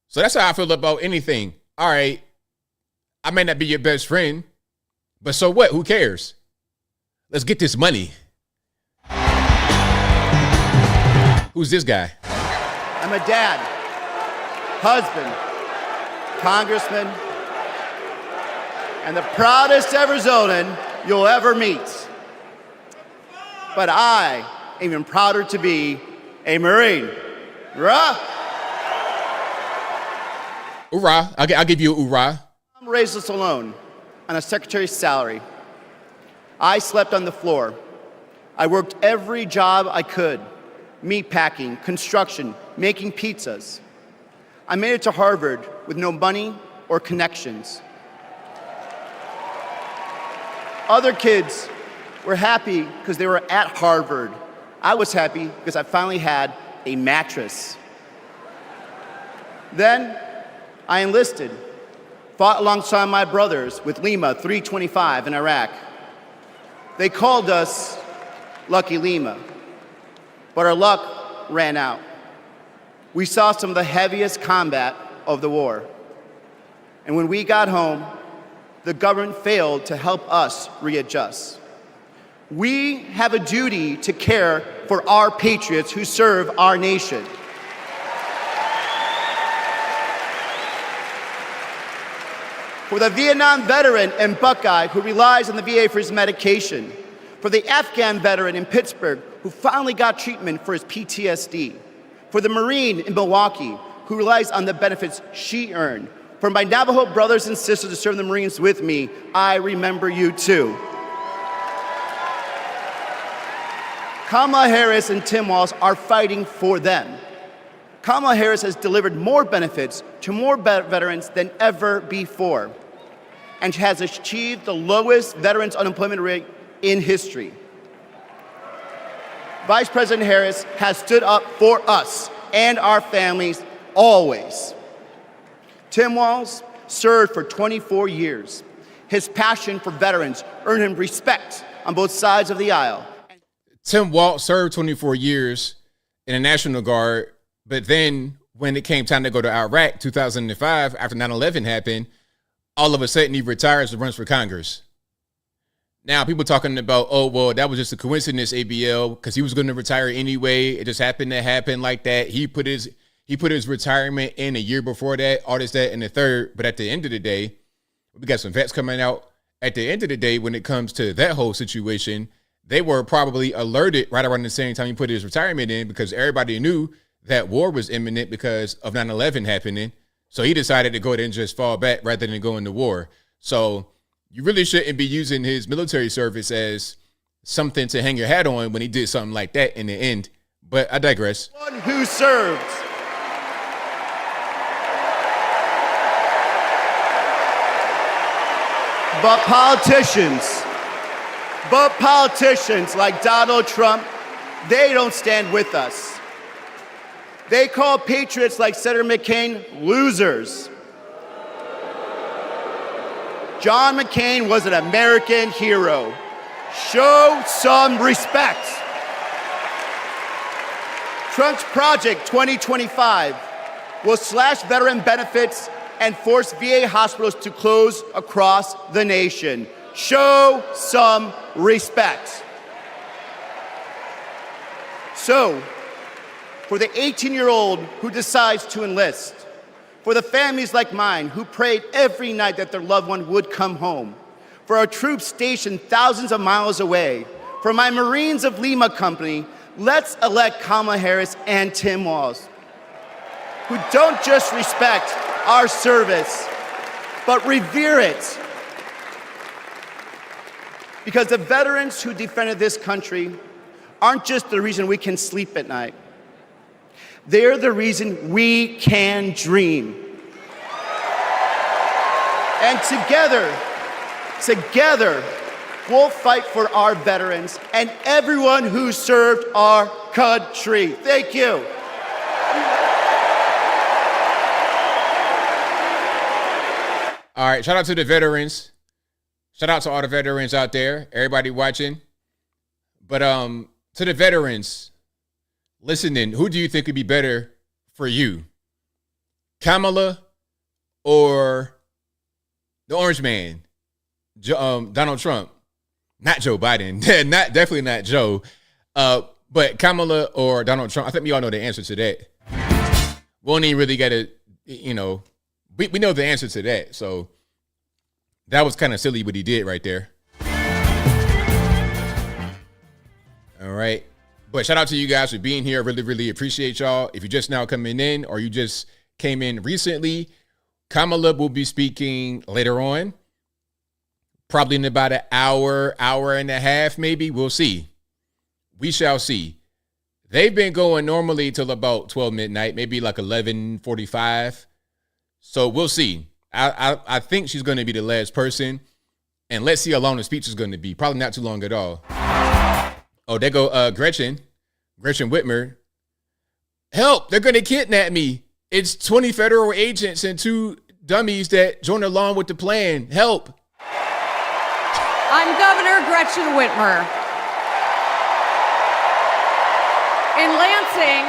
So that's how I feel about anything. All right, I may not be your best friend, but so what? Who cares? Let's get this money. Who's this guy? I'm a dad, husband, congressman, and the proudest Arizonan you'll ever meet. But I am even prouder to be a Marine. Hoorah! Hoorah. I'll give you a hoorah. I'm raised us alone on a secretary's salary. I slept on the floor. I worked every job I could. Meat packing, construction, making pizzas. I made it to Harvard with no money or connections. Other kids were happy because they were at Harvard. I was happy because I finally had a mattress. Then I enlisted, fought alongside my brothers with Lima 325 in Iraq. They called us Lucky Lima, but our luck ran out. We saw some of the heaviest combat of the war. And when we got home, the government failed to help us readjust. We have a duty to care for our patriots who serve our nation. For the Vietnam veteran and Buckeye who relies on the VA for his medication. For the Afghan veteran in Pittsburgh who finally got treatment for his PTSD. For the Marine in Milwaukee who relies on the benefits she earned. For my Navajo brothers and sisters who serve the Marines with me, I remember you too. Kamala Harris and Tim Walz are fighting for them. Kamala Harris has delivered more benefits to more veterans than ever before, and has achieved the lowest veterans unemployment rate in history. Vice President Harris has stood up for us and our families always. Tim Walz served for 24 years. His passion for veterans earned him respect on both sides of the aisle. Tim Walz served 24 years in the National Guard, but then when it came time to go to Iraq, 2005, after 9/11 happened, all of a sudden he retires and runs for Congress. Now, people talking about, oh, well, that was just a coincidence, ABL, because he was going to retire anyway. It just happened to happen like that. He put his retirement in a year before that, all this, that, and the third. But at the end of the day, we got some vets coming out. At the end of the day, when it comes to that whole situation, they were probably alerted right around the same time he put his retirement in, because everybody knew that war was imminent because of 9/11 happening. So he decided to go ahead and just fall back rather than go into war. So you really shouldn't be using his military service as something to hang your hat on when he did something like that in the end. But I digress. One who served. But politicians like Donald Trump, they don't stand with us. They call patriots like Senator McCain losers. John McCain was an American hero. Show some respect. Trump's Project 2025 will slash veteran benefits and force VA hospitals to close across the nation. Show some respect. So, for the 18-year-old who decides to enlist, for the families like mine who prayed every night that their loved one would come home, for our troops stationed thousands of miles away, for my Marines of Lima Company, let's elect Kamala Harris and Tim Walz, who don't just respect our service, but revere it. Because the veterans who defended this country aren't just the reason we can sleep at night. They're the reason we can dream. And together, we'll fight for our veterans and everyone who served our country. Thank you. All right, shout out to the veterans. Shout out to all the veterans out there, everybody watching. But to the veterans listening, who do you think would be better for you? Kamala or the Orange Man, Donald Trump? Not Joe Biden. Definitely not Joe. But Kamala or Donald Trump? I think we all know the answer to that. We don't even really got to, we know the answer to that. So that was kind of silly what he did right there. All right. But shout out to you guys for being here. I really, really appreciate y'all. If you're just now coming in or you just came in recently, Kamala will be speaking later on, probably in about an hour and a half, maybe. We'll see. We shall see. They've been going normally till about 12 midnight, maybe like 11:45. So we'll see. I think she's going to be the last person. And let's see how long the speech is going to be. Probably not too long at all. Oh, there go Gretchen Whitmer. Help, they're going to kidnap me. It's 20 federal agents and 2 dummies that joined along with the plan. Help. I'm Governor Gretchen Whitmer. In Lansing,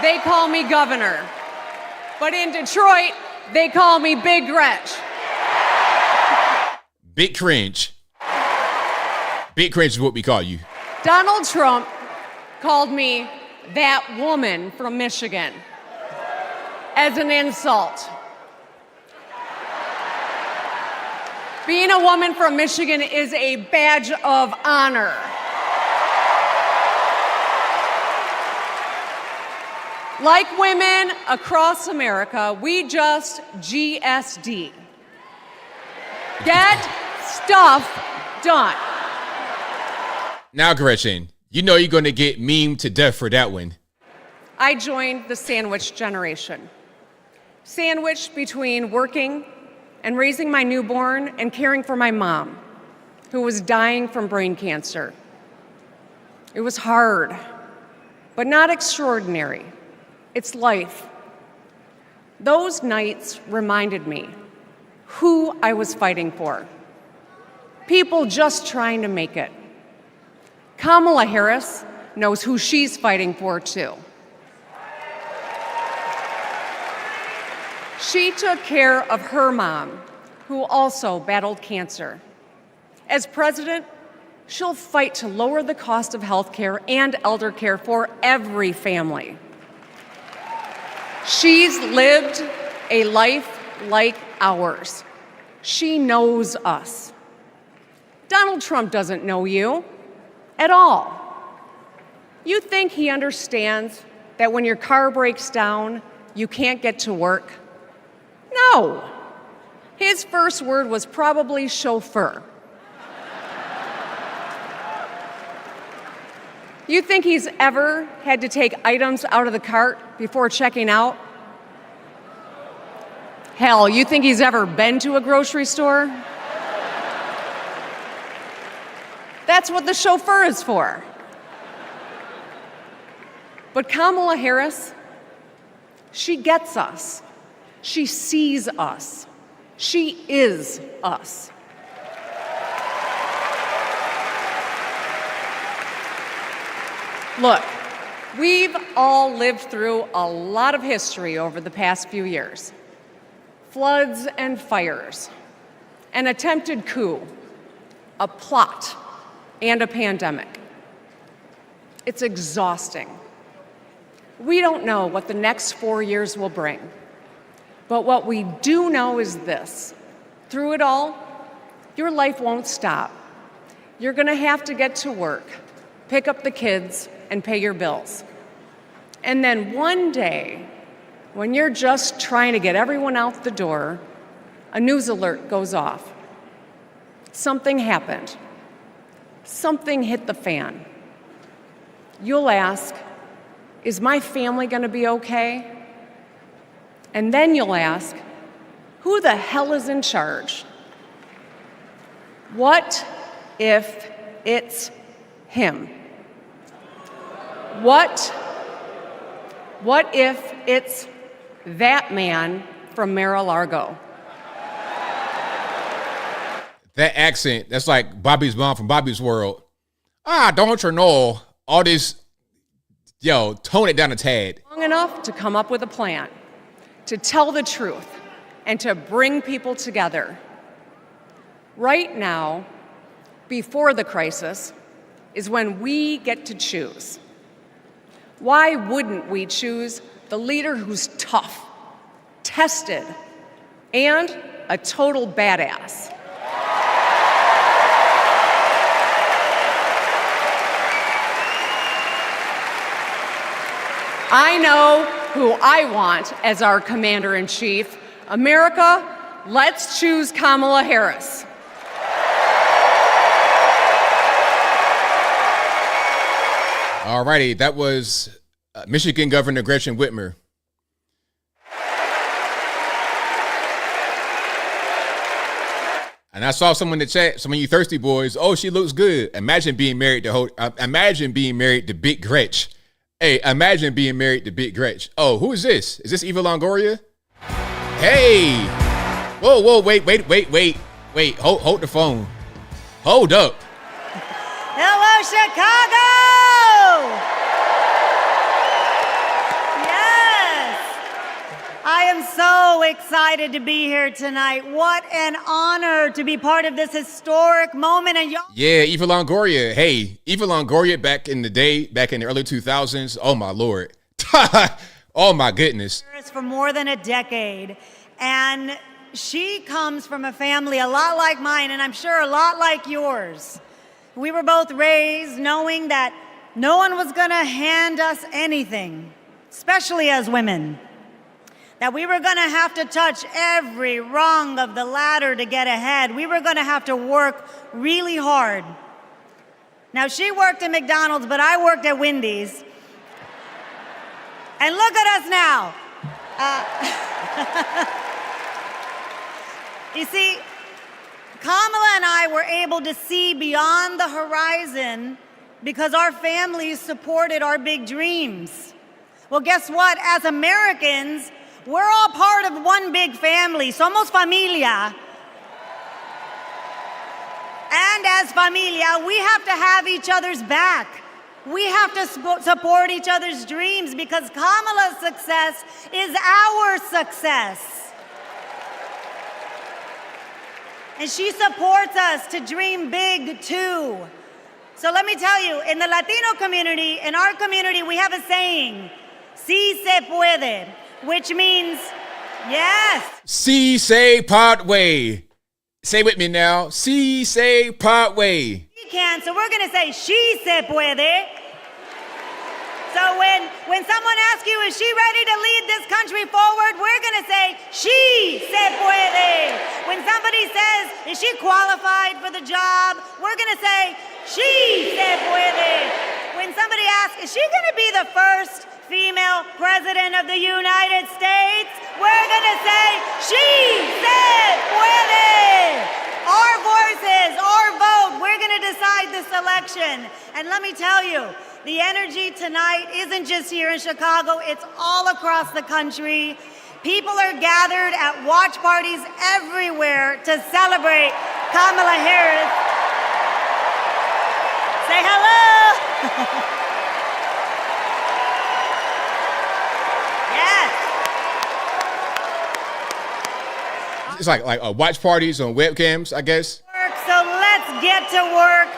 they call me governor. But in Detroit, they call me Big Gretch. Big cringe. Big cringe is what we call you. Donald Trump called me that woman from Michigan as an insult. Being a woman from Michigan is a badge of honor. Like women across America, we just GSD. Get stuff done. Now, Gretchen, you know you're going to get memed to death for that one. I joined the sandwich generation. Sandwiched between working and raising my newborn and caring for my mom, who was dying from brain cancer. It was hard, but not extraordinary. It's life. Those nights reminded me who I was fighting for. People just trying to make it. Kamala Harris knows who she's fighting for, too. She took care of her mom, who also battled cancer. As president, she'll fight to lower the cost of health care and elder care for every family. She's lived a life like ours. She knows us. Donald Trump doesn't know you at all. You think he understands that when your car breaks down, you can't get to work? No. His first word was probably chauffeur. You think he's ever had to take items out of the cart before checking out? Hell, you think he's ever been to a grocery store? That's what the chauffeur is for. But Kamala Harris, she gets us. She sees us. She is us. Look, we've all lived through a lot of history over the past few years. Floods and fires, an attempted coup, a plot, and a pandemic. It's exhausting. We don't know what the next 4 years will bring. But what we do know is this. Through it all, your life won't stop. You're going to have to get to work, pick up the kids, and pay your bills. And then one day, when you're just trying to get everyone out the door, a news alert goes off. Something happened. Something hit the fan. You'll ask, is my family going to be okay? And then you'll ask, who the hell is in charge? What if it's him? What if it's that man from Mar-a-Lago? That accent, that's like Bobby's mom from Bobby's World. Don't you know all this, tone it down a tad. Long enough to come up with a plan, to tell the truth, and to bring people together. Right now, before the crisis, is when we get to choose. Why wouldn't we choose the leader who's tough, tested, and a total badass? I know who I want as our commander-in-chief. America, let's choose Kamala Harris. All righty, that was Michigan Governor Gretchen Whitmer. And I saw someone in the chat, some of you thirsty boys, oh, she looks good. Imagine being married to Big Gretch. Hey, imagine being married to Big Gretch. Oh, who is this? Is this Eva Longoria? Hey. Whoa, wait. Hold the phone. Hold up. Hello, Chicago! Yes! I am so excited to be here tonight. What an honor to be part of this historic moment. And y'all. Yeah, Eva Longoria. Hey, Eva Longoria back in the day, back in the early 2000s. Oh, my Lord. Oh, my goodness. For more than a decade. And she comes from a family a lot like mine, and I'm sure a lot like yours. We were both raised knowing that no one was going to hand us anything, especially as women. That we were going to have to touch every rung of the ladder to get ahead. We were going to have to work really hard. Now, she worked at McDonald's, but I worked at Wendy's. And look at us now. You see, Kamala and I were able to see beyond the horizon because our families supported our big dreams. Well, guess what? As Americans, we're all part of one big family. Somos familia. And as familia, we have to have each other's back. We have to support each other's dreams because Kamala's success is our success. And she supports us to dream big too. So let me tell you, in the Latino community, in our community, we have a saying, "Sí se puede," which means yes. Sí se part way. Say with me now. Sí se part way. We can, so we're going to say, "Sí se puede." So when someone asks you, is she ready to lead this country forward, we're going to say, "Sí se puede." When somebody says, is she qualified for the job, we're going to say, "Sí se puede." When somebody asks, is she going to be the first female president of the United States, we're going to say, "Sí se puede." Our voices, our vote, we're going to decide this election. And let me tell you, the energy tonight isn't just here in Chicago, it's all across the country. People are gathered at watch parties everywhere to celebrate Kamala Harris. Say hello. Yes. It's like watch parties on webcams, I guess. So let's get to work.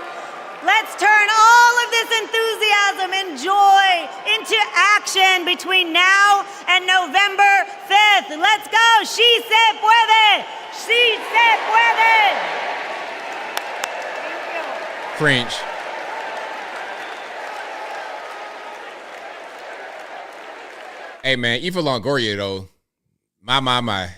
Let's turn all of this enthusiasm and joy into action between now and November 5th. Let's go. Sí se puede. Sí se puede. French. Hey, man, Eva Longoria, though. My.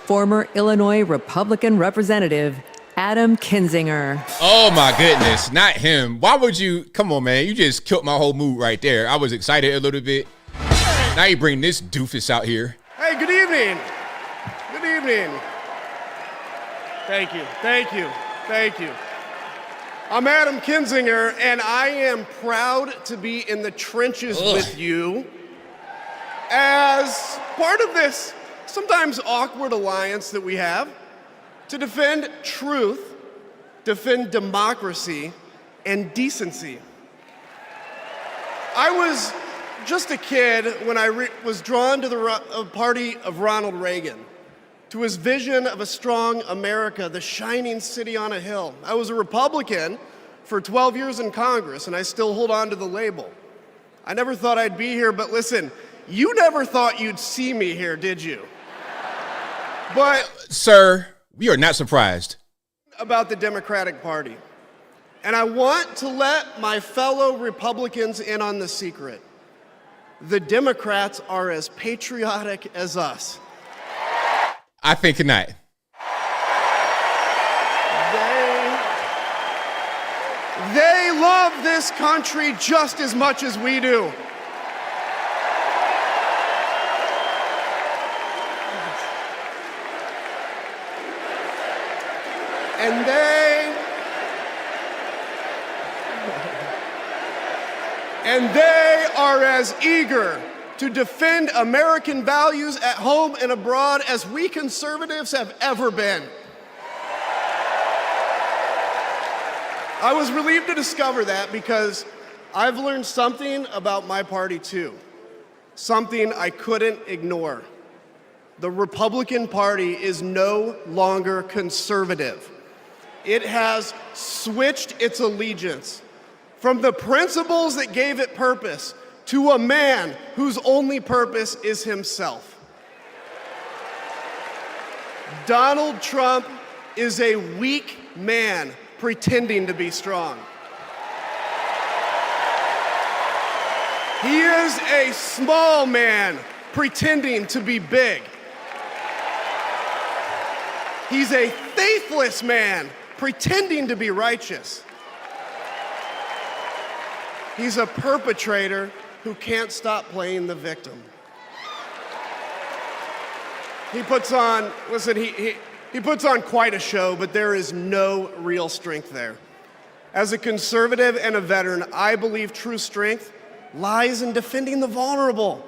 Former Illinois Republican Representative Adam Kinzinger. Oh my goodness, not him. Why would you? Come on, man. You just killed my whole mood right there. I was excited a little bit. Now you bring this doofus out here. Hey, good evening. Good evening. Thank you. I'm Adam Kinzinger, and I am proud to be in the trenches with you as part of this sometimes awkward alliance that we have to defend truth, defend democracy, and decency. I was just a kid when I was drawn to the party of Ronald Reagan, to his vision of a strong America, the shining city on a hill. I was a Republican for 12 years in Congress, and I still hold on to the label. I never thought I'd be here, but listen, you never thought you'd see me here, did you? But, sir, we are not surprised. About the Democratic Party. And I want to let my fellow Republicans in on the secret. The Democrats are as patriotic as us. I think not. They love this country just as much as we do. And they are as eager to defend American values at home and abroad as we conservatives have ever been. I was relieved to discover that because I've learned something about my party too, something I couldn't ignore. The Republican Party is no longer conservative. It has switched its allegiance from the principles that gave it purpose to a man whose only purpose is himself. Donald Trump is a weak man pretending to be strong. He is a small man pretending to be big. He's a faithless man pretending to be righteous. He's a perpetrator who can't stop playing the victim. He puts on quite a show, but there is no real strength there. As a conservative and a veteran, I believe true strength lies in defending the vulnerable.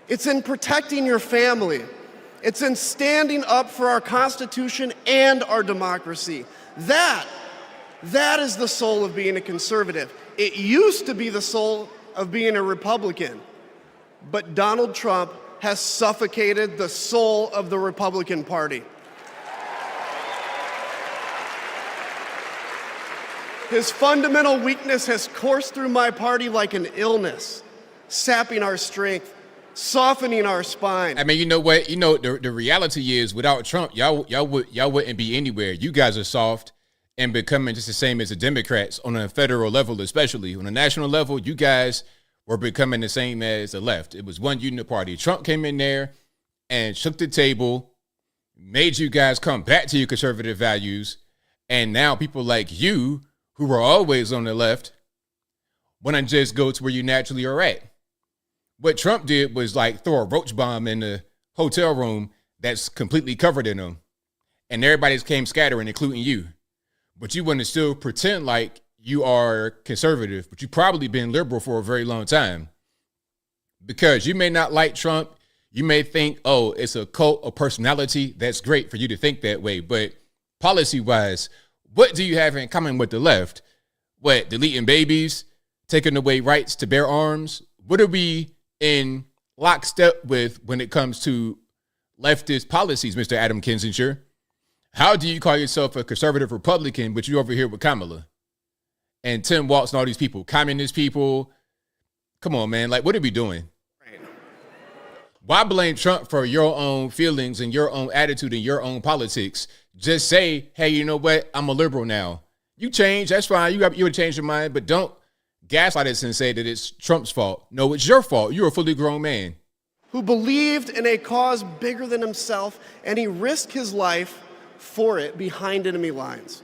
It's in protecting your family. It's in standing up for our Constitution and our democracy. That is the soul of being a conservative. It used to be the soul of being a Republican, but Donald Trump has suffocated the soul of the Republican Party. His fundamental weakness has coursed through my party like an illness, sapping our strength, softening our spine. I mean, you know what? You know, the reality is without Trump, y'all wouldn't be anywhere. You guys are soft and becoming just the same as the Democrats on a federal level, especially. On a national level, you guys were becoming the same as the left. It was one unit party. Trump came in there and shook the table, made you guys come back to your conservative values, and now people like you, who were always on the left, want to just go to where you naturally are at. What Trump did was like throw a roach bomb in the hotel room that's completely covered in them. And everybody's came scattering, including you. But you want to still pretend like you are conservative, but you've probably been liberal for a very long time. Because you may not like Trump. You may think, oh, it's a cult of personality. That's great for you to think that way. But policy-wise, what do you have in common with the left? What, deleting babies, taking away rights to bear arms? What are we in lockstep with when it comes to leftist policies, Mr. Adam Kinzinger? How do you call yourself a conservative Republican, but you're over here with Kamala and Tim Walz and all these people, communist people? Come on, man. Like, what are we doing? Why blame Trump for your own feelings and your own attitude and your own politics? Just say, hey, you know what? I'm a liberal now. You change. That's fine. You would change your mind, but don't gaslight us and say that it's Trump's fault. No, it's your fault. You're a fully grown man who believed in a cause bigger than himself, and he risked his life for it behind enemy lines.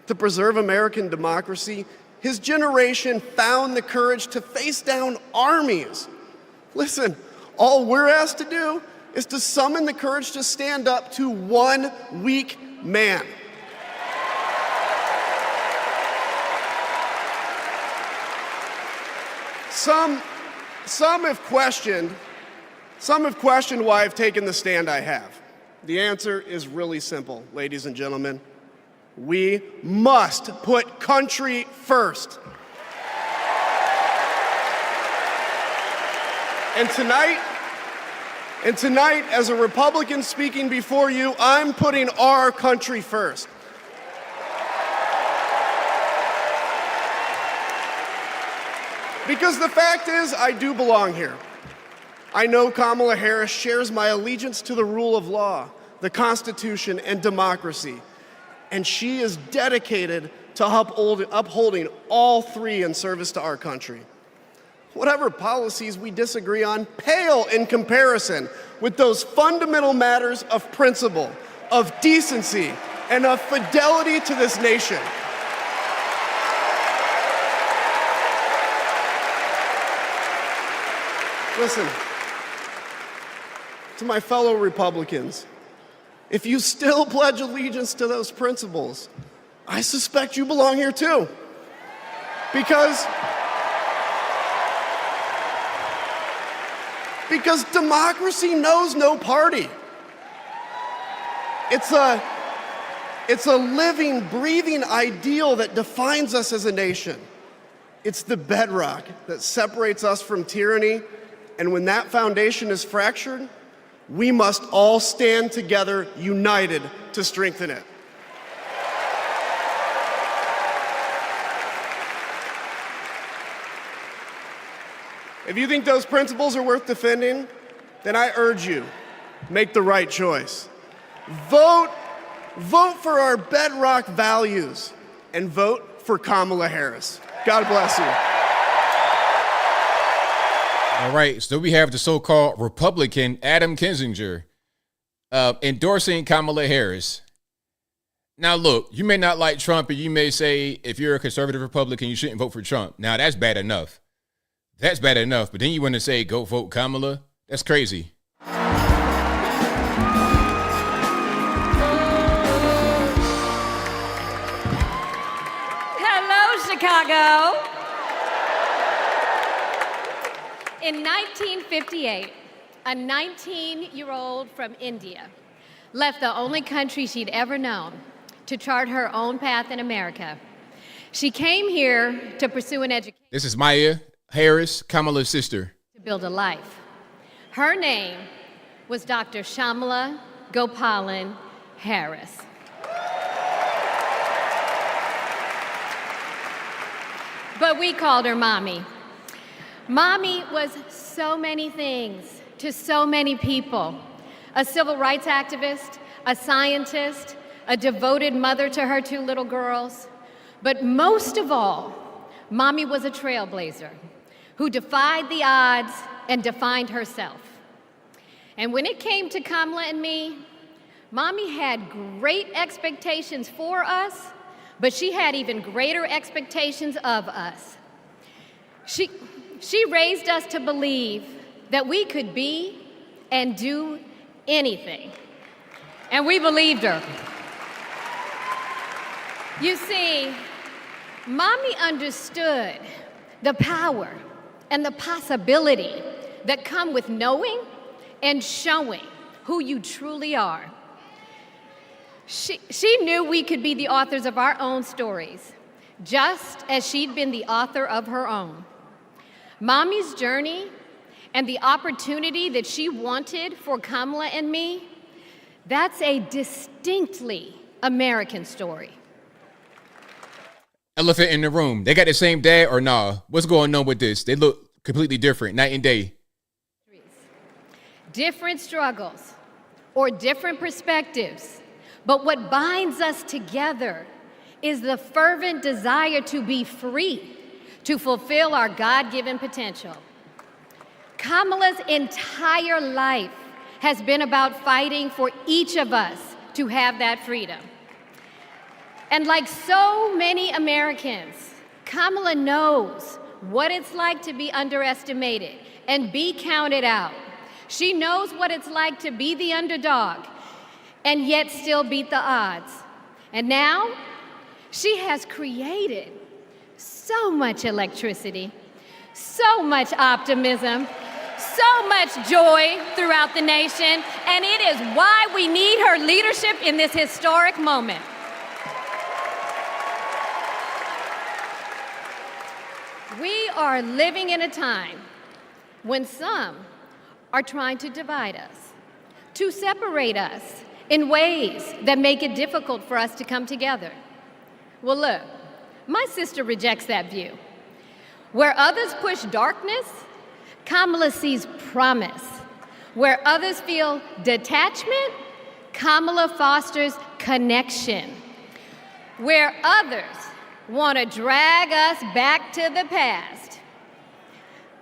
To preserve American democracy, his generation found the courage to face down armies. Listen, all we're asked to do is to summon the courage to stand up to one weak man. Some have questioned why I've taken the stand I have. The answer is really simple, ladies and gentlemen. We must put country first. And tonight, as a Republican speaking before you, I'm putting our country first. Because the fact is, I do belong here. I know Kamala Harris shares my allegiance to the rule of law, the Constitution, and democracy. And she is dedicated to upholding all three in service to our country. Whatever policies we disagree on pale in comparison with those fundamental matters of principle, of decency, and of fidelity to this nation. Listen, to my fellow Republicans, if you still pledge allegiance to those principles, I suspect you belong here too. Because democracy knows no party. It's a living, breathing ideal that defines us as a nation. It's the bedrock that separates us from tyranny, and when that foundation is fractured, we must all stand together, united, to strengthen it. If you think those principles are worth defending, then I urge you, make the right choice. Vote for our bedrock values and vote for Kamala Harris. God bless you. All right, so we have the so-called Republican Adam Kinzinger endorsing Kamala Harris. Now, look, you may not like Trump, and you may say if you're a conservative Republican, you shouldn't vote for Trump. Now, that's bad enough. That's bad enough. But then you want to say go vote Kamala? That's crazy. Hello, Chicago. In 1958, a 19-year-old from India left the only country she'd ever known to chart her own path in America. She came here to pursue an education. This is Maya Harris, Kamala's sister. To build a life. Her name was Dr. Shamala Gopalan Harris. But we called her Mommy. Mommy was so many things to so many people. A civil rights activist, a scientist, a devoted mother to her 2 little girls. But most of all, Mommy was a trailblazer who defied the odds and defined herself. And when it came to Kamala and me, Mommy had great expectations for us, but she had even greater expectations of us. She raised us to believe that we could be and do anything. And we believed her. You see, Mommy understood the power and the possibility that come with knowing and showing who you truly are. She knew we could be the authors of our own stories, just as she'd been the author of her own. Mommy's journey and the opportunity that she wanted for Kamala and me, that's a distinctly American story. Elephant in the room. They got the same dad or nah? What's going on with this? They look completely different, night and day. Different struggles or different perspectives, but what binds us together is the fervent desire to be free, to fulfill our God-given potential. Kamala's entire life has been about fighting for each of us to have that freedom. And like so many Americans, Kamala knows what it's like to be underestimated and be counted out. She knows what it's like to be the underdog and yet still beat the odds. And now, she has created so much electricity, so much optimism, so much joy throughout the nation, and it is why we need her leadership in this historic moment. We are living in a time when some are trying to divide us, to separate us in ways that make it difficult for us to come together. Well, look, my sister rejects that view. Where others push darkness, Kamala sees promise. Where others feel detachment, Kamala fosters connection. Where others want to drag us back to the past,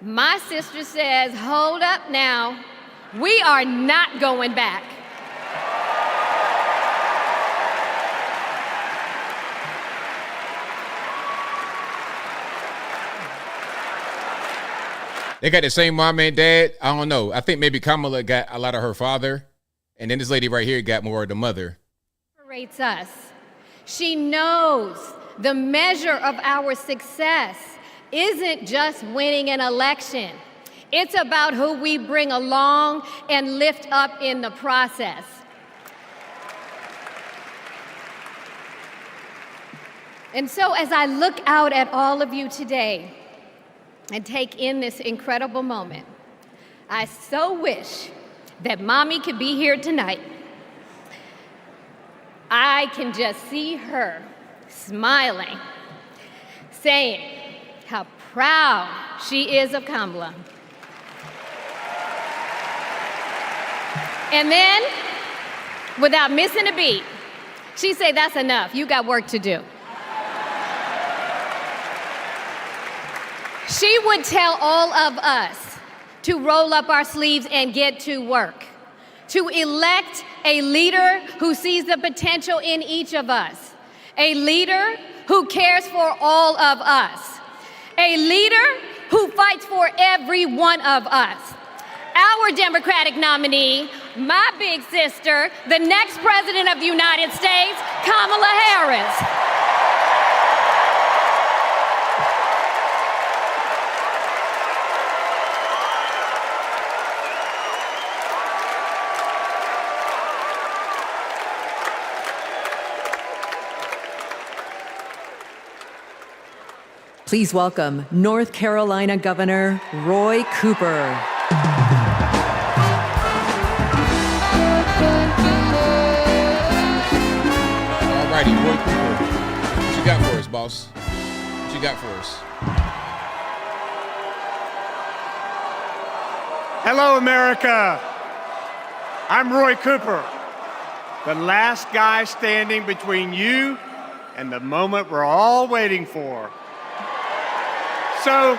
my sister says, hold up now, we are not going back. They got the same mom and dad. I don't know. I think maybe Kamala got a lot of her father. And then this lady right here got more of the mother. Separates us. She knows the measure of our success isn't just winning an election. It's about who we bring along and lift up in the process. And so as I look out at all of you today and take in this incredible moment, I so wish that Mommy could be here tonight. I can just see her smiling, saying how proud she is of Kamala. And then, without missing a beat, she say, "That's enough, you got work to do." She would tell all of us to roll up our sleeves and get to work, to elect a leader who sees the potential in each of us, a leader who cares for all of us, a leader who fights for every one of us. Our Democratic nominee, my big sister, the next President of the United States, Kamala Harris. Please welcome North Carolina Governor Roy Cooper. All righty, Roy Cooper. What you got for us, boss? What you got for us? Hello, America. I'm Roy Cooper, the last guy standing between you and the moment we're all waiting for. So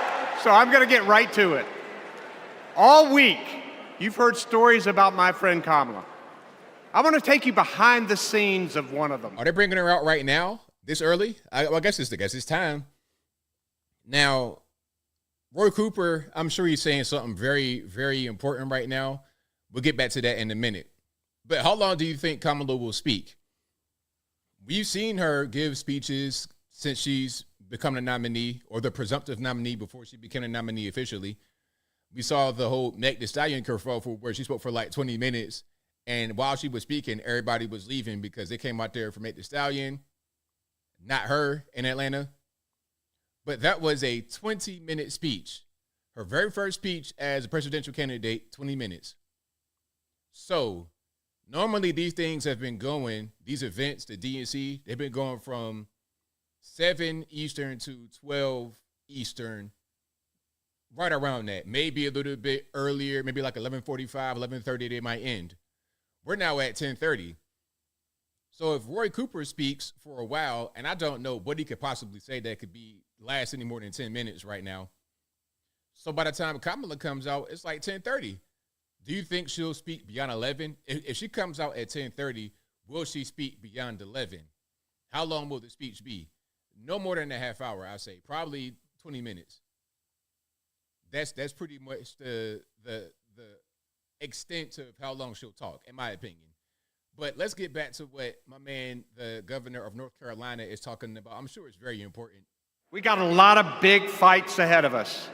I'm going to get right to it. All week, you've heard stories about my friend Kamala. I want to take you behind the scenes of one of them. Are they bringing her out right now, this early? I guess it's time. Now, Roy Cooper, I'm sure he's saying something very, very important right now. We'll get back to that in a minute. But how long do you think Kamala will speak? We've seen her give speeches since she's become a nominee, or the presumptive nominee before she became a nominee officially. We saw the whole Meg Thee Stallion kerfuffle where she spoke for like 20 minutes, and while she was speaking, everybody was leaving because they came out there for Meg Thee Stallion, not her in Atlanta. But that was a 20-minute speech. Her very first speech as a presidential candidate, 20 minutes. So normally these things have been going, these events, the DNC, they've been going from 7 Eastern to 12 Eastern, right around that. Maybe a little bit earlier, maybe like 11:45, 11:30, they might end. We're now at 10:30. So if Roy Cooper speaks for a while, and I don't know what he could possibly say that could last any more than 10 minutes right now. So by the time Kamala comes out, it's like 10:30. Do you think she'll speak beyond 11? If she comes out at 10:30, will she speak beyond 11? How long will the speech be? No more than a half hour, I say. Probably 20 minutes. That's pretty much the extent of how long she'll talk, in my opinion. But let's get back to what my man, the governor of North Carolina, is talking about. I'm sure it's very important. We got a lot of big fights ahead of us,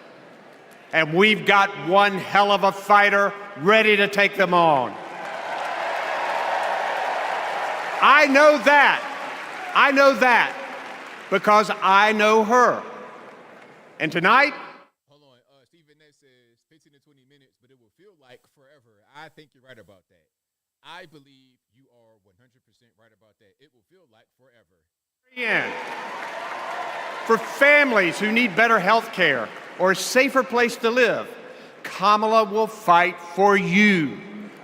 and we've got one hell of a fighter ready to take them on. I know that because I know her. And tonight, hold on, Stephen Ness says 15 to 20 minutes, but it will feel like forever. I think you're right about that. I believe you are 100% right about that. It will feel like forever. yeah. For families who need better health care or a safer place to live, Kamala will fight for you.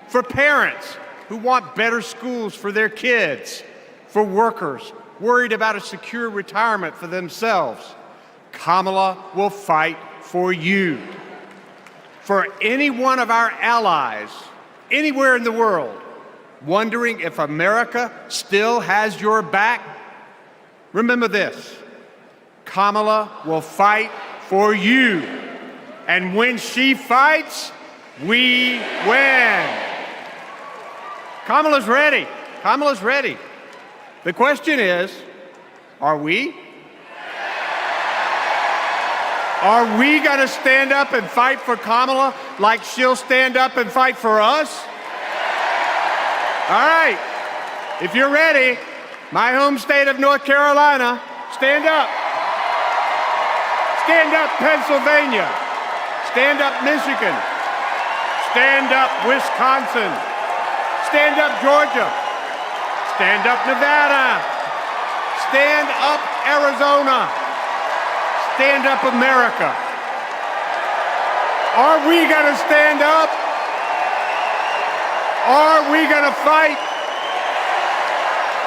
For parents who want better schools for their kids, for workers worried about a secure retirement for themselves, Kamala will fight for you. For any one of our allies, anywhere in the world, wondering if America still has your back, remember this: Kamala will fight for you. And when she fights, we win. Kamala's ready. Kamala's ready. The question is, are we? Are we going to stand up and fight for Kamala like she'll stand up and fight for us? All right. If you're ready, my home state of North Carolina, stand up. Stand up, Pennsylvania. Stand up, Michigan. Stand up, Wisconsin. Stand up, Georgia. Stand up, Nevada. Stand up, Arizona. Stand up, America. Are we going to stand up? Are we going to fight?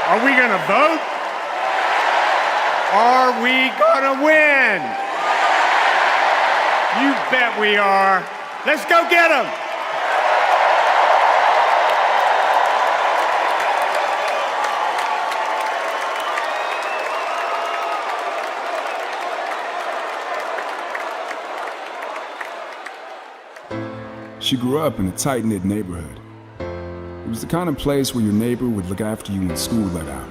Are we going to vote? Are we going to win? You bet we are. Let's go get them. She grew up in a tight-knit neighborhood. It was the kind of place where your neighbor would look after you when school let out,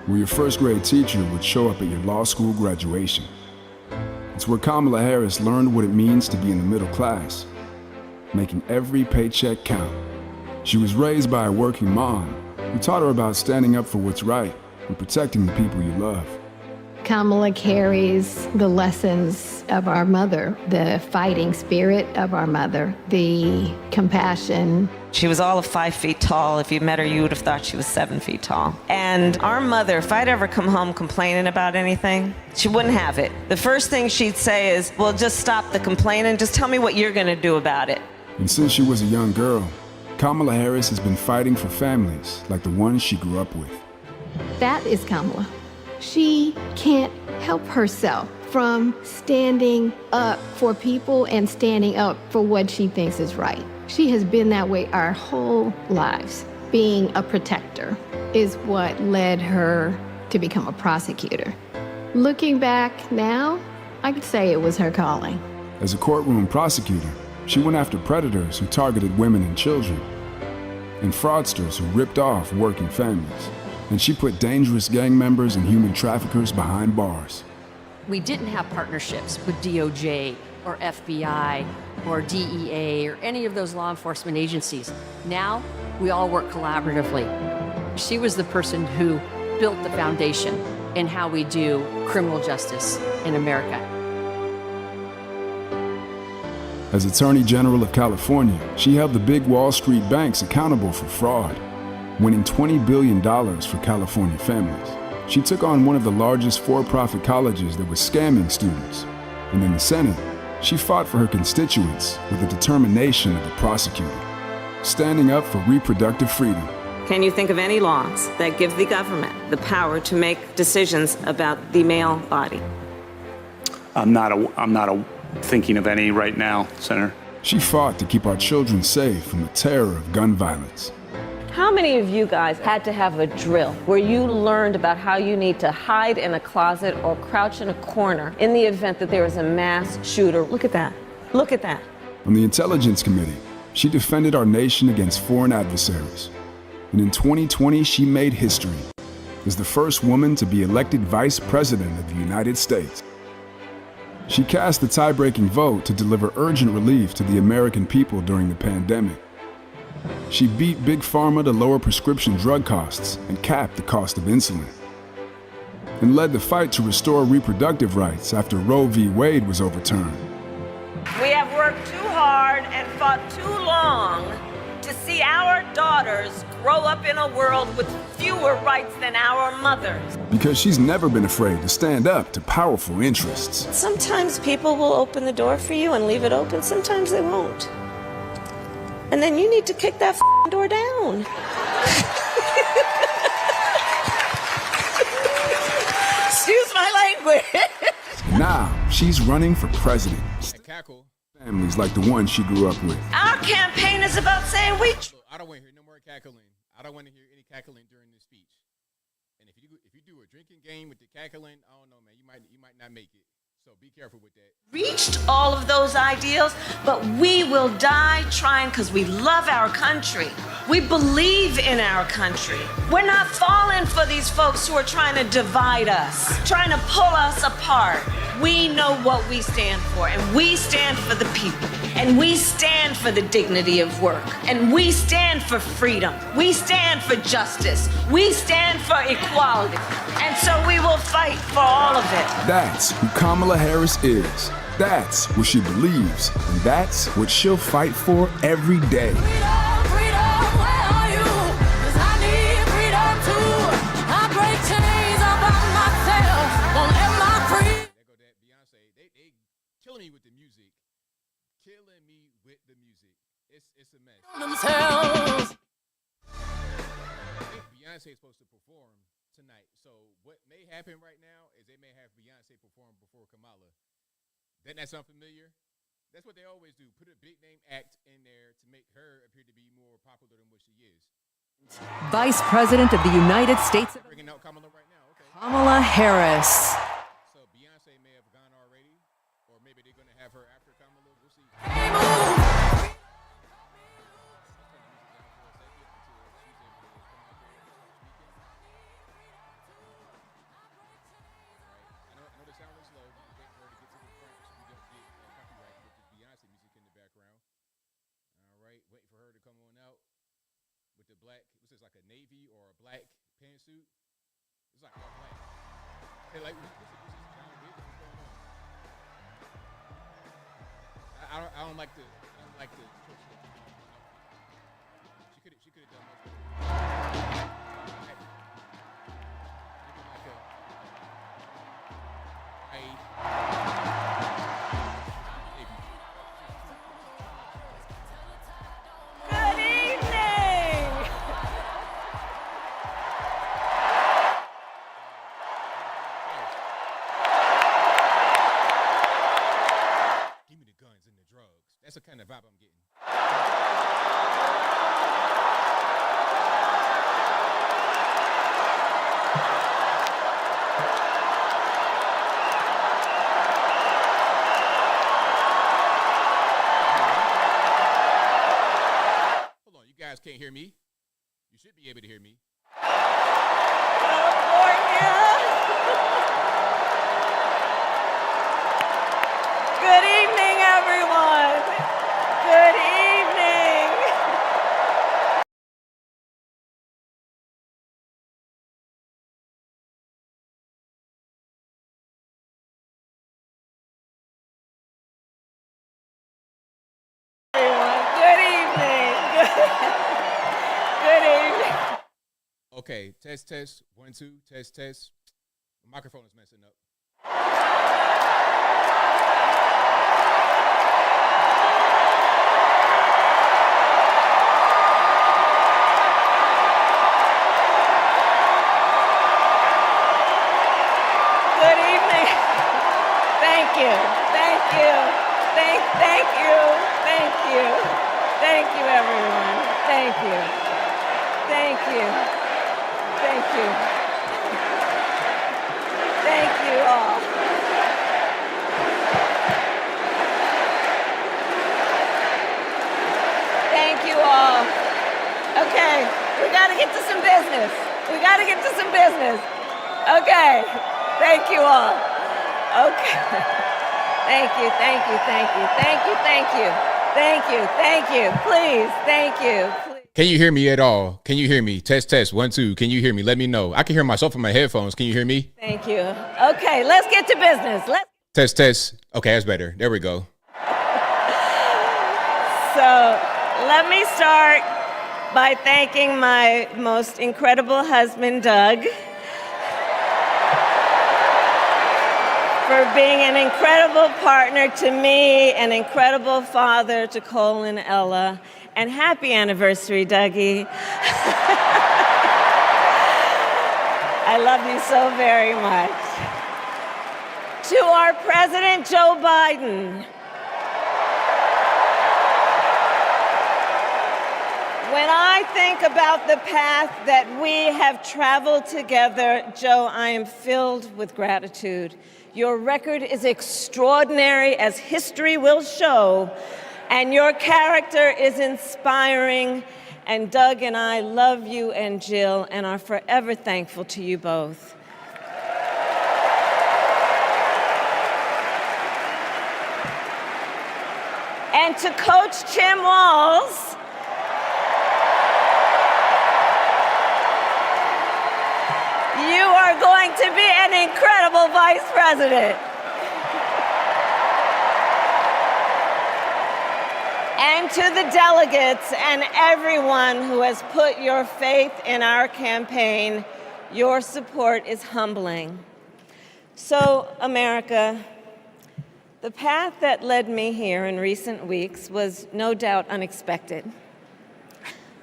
where your first grade teacher would show up at your law school graduation. It's where Kamala Harris learned what it means to be in the middle class, making every paycheck count. She was raised by a working mom who taught her about standing up for what's right and protecting the people you love. Kamala carries the lessons of our mother, the fighting spirit of our mother, the compassion. She was all of 5 feet tall. If you met her, you would have thought she was 7 feet tall. And our mother, if I'd ever come home complaining about anything, she wouldn't have it. The first thing she'd say is, well, just stop the complaining. Just tell me what you're going to do about it. And since she was a young girl, Kamala Harris has been fighting for families like the ones she grew up with. That is Kamala. She can't help herself from standing up for people and standing up for what she thinks is right. She has been that way our whole lives. Being a protector is what led her to become a prosecutor. Looking back now, I could say it was her calling. As a courtroom prosecutor, she went after predators who targeted women and children, and fraudsters who ripped off working families. And she put dangerous gang members and human traffickers behind bars. We didn't have partnerships with DOJ or FBI or DEA or any of those law enforcement agencies. Now, we all work collaboratively. She was the person who built the foundation in how we do criminal justice in America. As Attorney General of California, she held the big Wall Street banks accountable for fraud, winning $20 billion for California families. She took on one of the largest for-profit colleges that was scamming students. And in the Senate, she fought for her constituents with the determination of the prosecutor, standing up for reproductive freedom. Can you think of any laws that give the government the power to make decisions about the male body? I'm not thinking of any right now, Senator. She fought to keep our children safe from the terror of gun violence. How many of you guys had to have a drill where you learned about how you need to hide in a closet or crouch in a corner in the event that there is a mass shooter? Look at that. Look at that. On the Intelligence Committee, she defended our nation against foreign adversaries. And in 2020, she made history as the first woman to be elected Vice President of the United States. She cast the tie-breaking vote to deliver urgent relief to the American people during the pandemic. She beat Big Pharma to lower prescription drug costs and cap the cost of insulin, and led the fight to restore reproductive rights after Roe v. Wade was overturned. We have worked too hard and fought too long to see our daughters grow up in a world with fewer rights than our mothers. Because she's never been afraid to stand up to powerful interests. Sometimes people will open the door for you and leave it open, sometimes they won't. And then you need to kick that door down. Excuse my language. Now, she's running for president. Families like the one she grew up with. Our campaign is about saying we... I don't want to hear no more cackling. I don't want to hear any cackling during this speech. And if you do a drinking game with the cackling, I don't know, man, you might not make it. So be careful with that. Reached all of those ideals, but we will die trying because we love our country. We believe in our country. We're not falling for these folks who are trying to divide us, trying to pull us apart. We know what we stand for, and we stand for the people, and we stand for the dignity of work, and we stand for freedom. We stand for justice. We stand for equality. And so we will fight for all of it. That's who Kamala Harris is. That's what she believes, and that's what she'll fight for every day. Killing me with the music. Killing me with the music. It's a mess. I think Beyonce is supposed to perform tonight. So what may happen right now is they may have Beyonce perform before Kamala. Doesn't that sound familiar? That's what they always do. Put a big name act in there to make her appear to be more popular than what she is. Vice President of the United States, Bringing out Kamala right now. Okay. Kamala Harris. So Beyonce may have gone already, or maybe they're going to have her after Kamala. We'll see. I know the sound is low. We're waiting for her to get to the front so we don't get copyrighted with the Beyonce music in the background. All right, waiting for her to come on out with the black. What's this, like a navy or a black pantsuit? It's like all black. Hey, like this is John Wick. What's going on? I don't like the. She could have done much better. Good evening. Give me the guns and the drugs. That's the kind of vibe I'm getting. Hold on, you guys can't hear me? You should be able to hear me. Good evening, everyone. Good evening. Everyone, good evening. Good evening. Okay, test. 1, 2, test. My microphone is messing up. Good evening. Thank you. Thank you, everyone. Thank you. Thank you all. Thank you all. Okay, we got to get to some business. Okay, thank you all. Okay. Thank you. Please, thank you. Can you hear me at all? Can you hear me? Test. 1, 2. Can you hear me? Let me know. I can hear myself in my headphones. Can you hear me? Thank you. Okay, let's get to business. Test. Okay, that's better. There we go. So let me start by thanking my most incredible husband, Doug, for being an incredible partner to me, an incredible father to Cole and Ella, and happy anniversary, Dougie. I love you so very much. To our President Joe Biden, when I think about the path that we have traveled together, Joe, I am filled with gratitude. Your record is extraordinary, as history will show. And your character is inspiring. And Doug and I love you and Jill and are forever thankful to you both. And to Coach Tim Walz, you are going to be an incredible vice president. And to the delegates and everyone who has put your faith in our campaign, your support is humbling. So, America, the path that led me here in recent weeks was no doubt unexpected.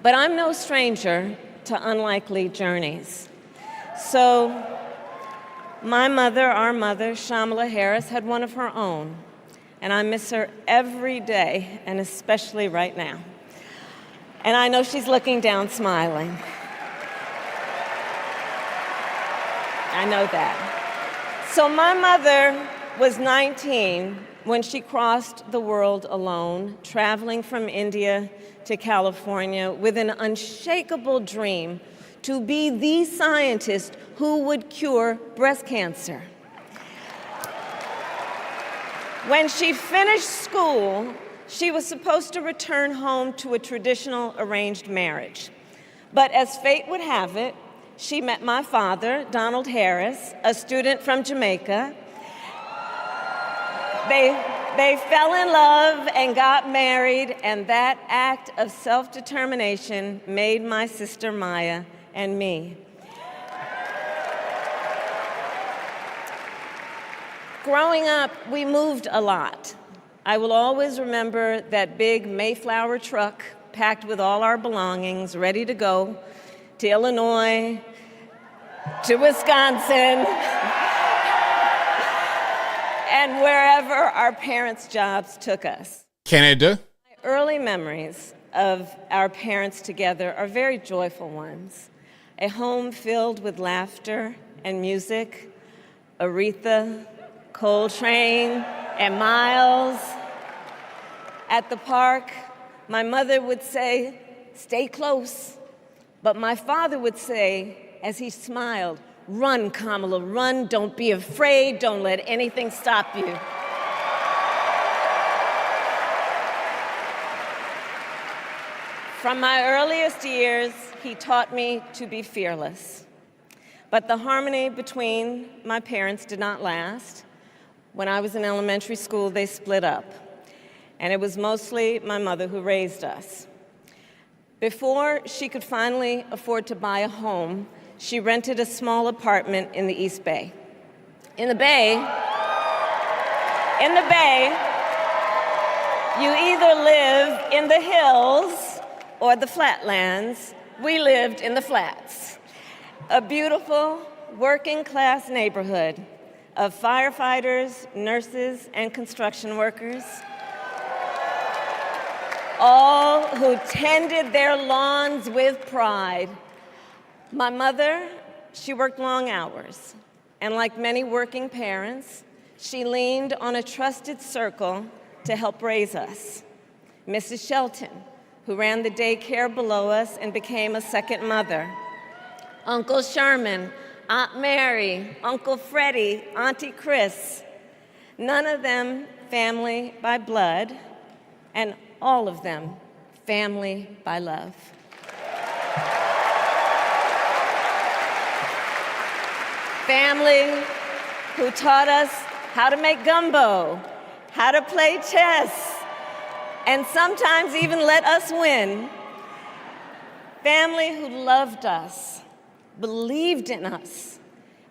But I'm no stranger to unlikely journeys. So, my mother, our mother, Kamala Harris, had one of her own. And I miss her every day, and especially right now. And I know she's looking down smiling. I know that. So my mother was 19 when she crossed the world alone, traveling from India to California with an unshakable dream to be the scientist who would cure breast cancer. When she finished school, she was supposed to return home to a traditional arranged marriage. But as fate would have it, she met my father, Donald Harris, a student from Jamaica. They fell in love and got married, and that act of self-determination made my sister Maya and me. Growing up, we moved a lot. I will always remember that big Mayflower truck packed with all our belongings, ready to go to Illinois, to Wisconsin, and wherever our parents' jobs took us. Canada. My early memories of our parents together are very joyful ones. A home filled with laughter and music, Aretha, Coltrane, and Miles. At the park, my mother would say, "Stay close." But my father would say, as he smiled, "Run, Kamala, run. Don't be afraid. Don't let anything stop you." From my earliest years, he taught me to be fearless. But the harmony between my parents did not last. When I was in elementary school, they split up. And it was mostly my mother who raised us. Before she could finally afford to buy a home, she rented a small apartment in the East Bay. In the Bay, you either live in the hills or the flatlands. We lived in the flats. A beautiful working-class neighborhood of firefighters, nurses, and construction workers, all who tended their lawns with pride. My mother, she worked long hours, and like many working parents, she leaned on a trusted circle to help raise us. Mrs. Shelton, who ran the daycare below us and became a second mother. Uncle Sherman, Aunt Mary, Uncle Freddie, Auntie Chris. None of them family by blood, and all of them family by love. Family who taught us how to make gumbo, how to play chess, and sometimes even let us win. Family who loved us, believed in us,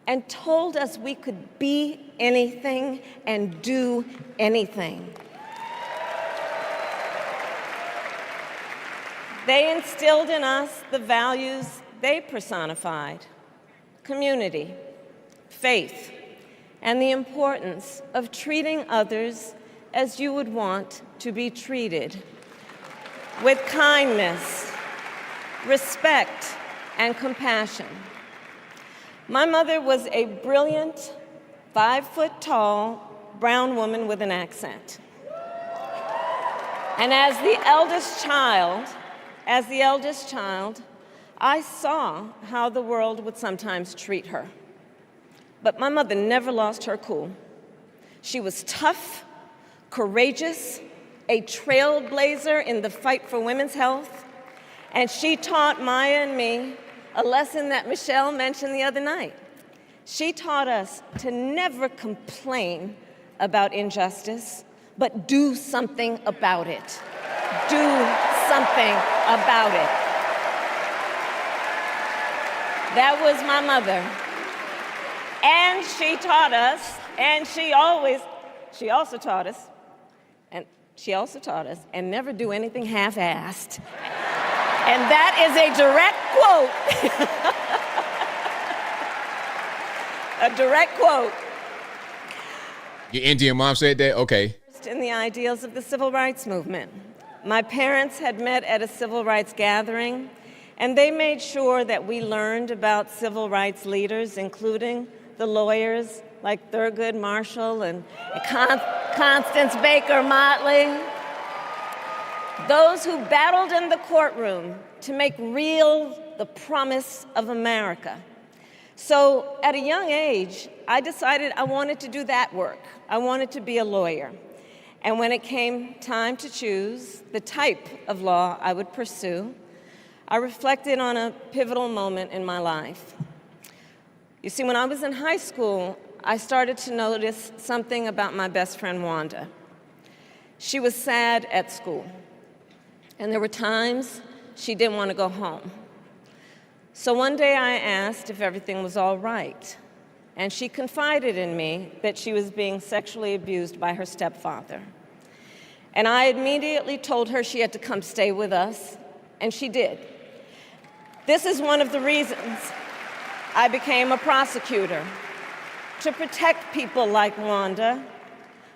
and told us we could be anything and do anything. They instilled in us the values they personified: community, faith, and the importance of treating others as you would want to be treated, with kindness, respect, and compassion. My mother was a brilliant, 5-foot-tall brown woman with an accent. And as the eldest child, I saw how the world would sometimes treat her. But my mother never lost her cool. She was tough, courageous, a trailblazer in the fight for women's health, and she taught Maya and me a lesson that Michelle mentioned the other night. She taught us to never complain about injustice, but do something about it. Do something about it. That was my mother. And she taught us, and she also taught us, and never do anything half-assed. And that is a direct quote. A direct quote. Your Indian mom said that? Okay. In the ideals of the civil rights movement. My parents had met at a civil rights gathering, and they made sure that we learned about civil rights leaders, including the lawyers like Thurgood Marshall and Constance Baker Motley. Those who battled in the courtroom to make real the promise of America. So at a young age, I decided I wanted to do that work. I wanted to be a lawyer. And when it came time to choose the type of law I would pursue, I reflected on a pivotal moment in my life. You see, when I was in high school, I started to notice something about my best friend, Wanda. She was sad at school, and there were times she didn't want to go home. So one day I asked if everything was all right, and she confided in me that she was being sexually abused by her stepfather. And I immediately told her she had to come stay with us, and she did. This is one of the reasons I became a prosecutor, to protect people like Wanda,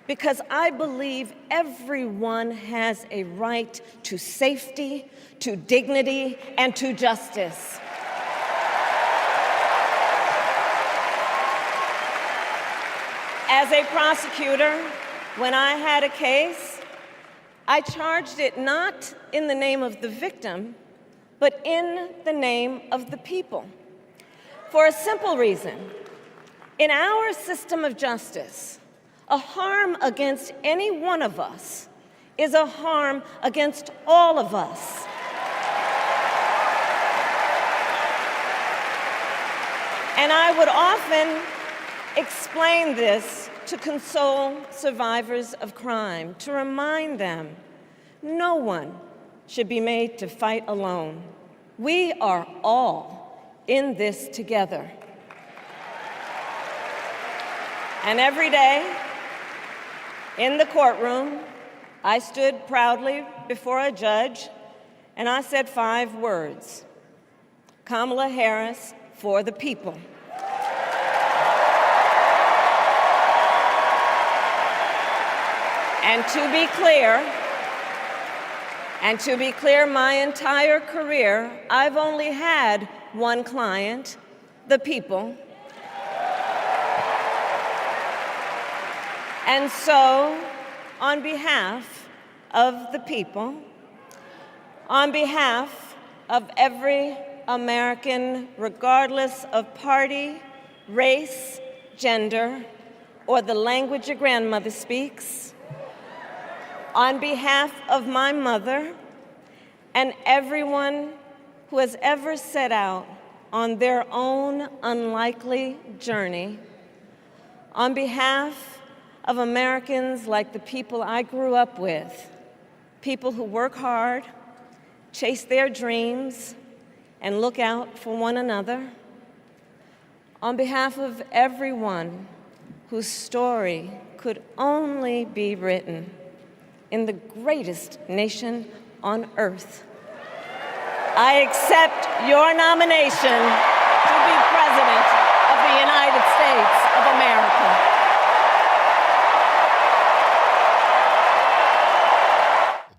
because I believe everyone has a right to safety, to dignity, and to justice. As a prosecutor, when I had a case, I charged it not in the name of the victim, but in the name of the people. For a simple reason. In our system of justice, a harm against any one of us is a harm against all of us. And I would often explain this to console survivors of crime, to remind them no one should be made to fight alone. We are all in this together. And every day in the courtroom, I stood proudly before a judge and I said 5 words: Kamala Harris for the people. And to be clear, my entire career, I've only had one client, the people. And so, on behalf of the people, on behalf of every American, regardless of party, race, gender, or the language your grandmother speaks, on behalf of my mother and everyone who has ever set out on their own unlikely journey, on behalf of Americans like the people I grew up with, people who work hard, chase their dreams, and look out for one another, on behalf of everyone whose story could only be written in the greatest nation on earth, I accept your nomination to be President of the United States of America.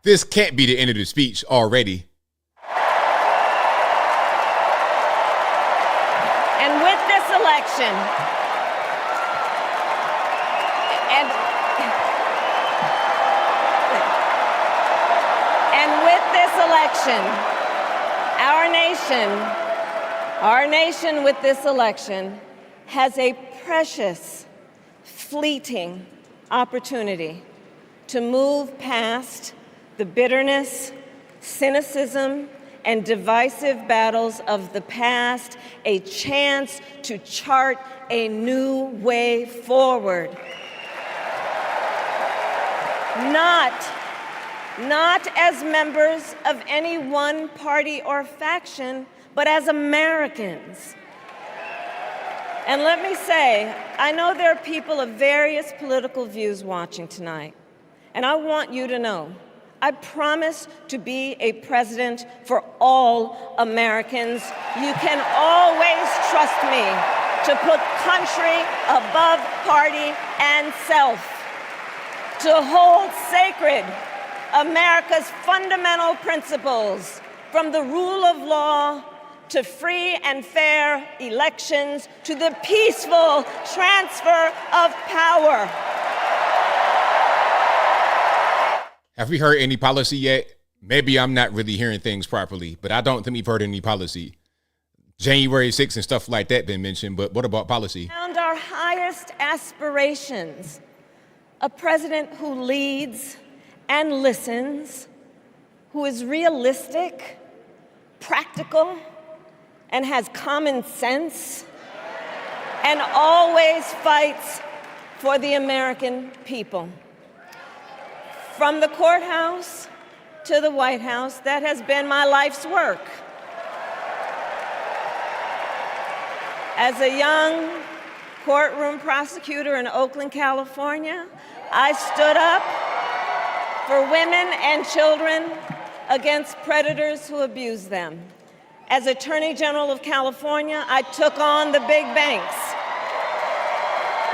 This can't be the end of the speech already. And with this election, with this election has a precious, fleeting opportunity to move past the bitterness, cynicism, and divisive battles of the past, a chance to chart a new way forward. Not as members of any one party or faction, but as Americans. And let me say, I know there are people of various political views watching tonight, and I want you to know, I promise to be a president for all Americans. You can always trust me to put country above party and self, to hold sacred America's fundamental principles, from the rule of law to free and fair elections to the peaceful transfer of power. Have we heard any policy yet? Maybe I'm not really hearing things properly, but I don't think we've heard any policy. January 6th and stuff like that been mentioned, but what about policy? And our highest aspirations, a president who leads and listens, who is realistic, practical, and has common sense, and always fights for the American people. From the courthouse to the White House, that has been my life's work. As a young courtroom prosecutor in Oakland, California, I stood up for women and children against predators who abuse them. As Attorney General of California, I took on the big banks,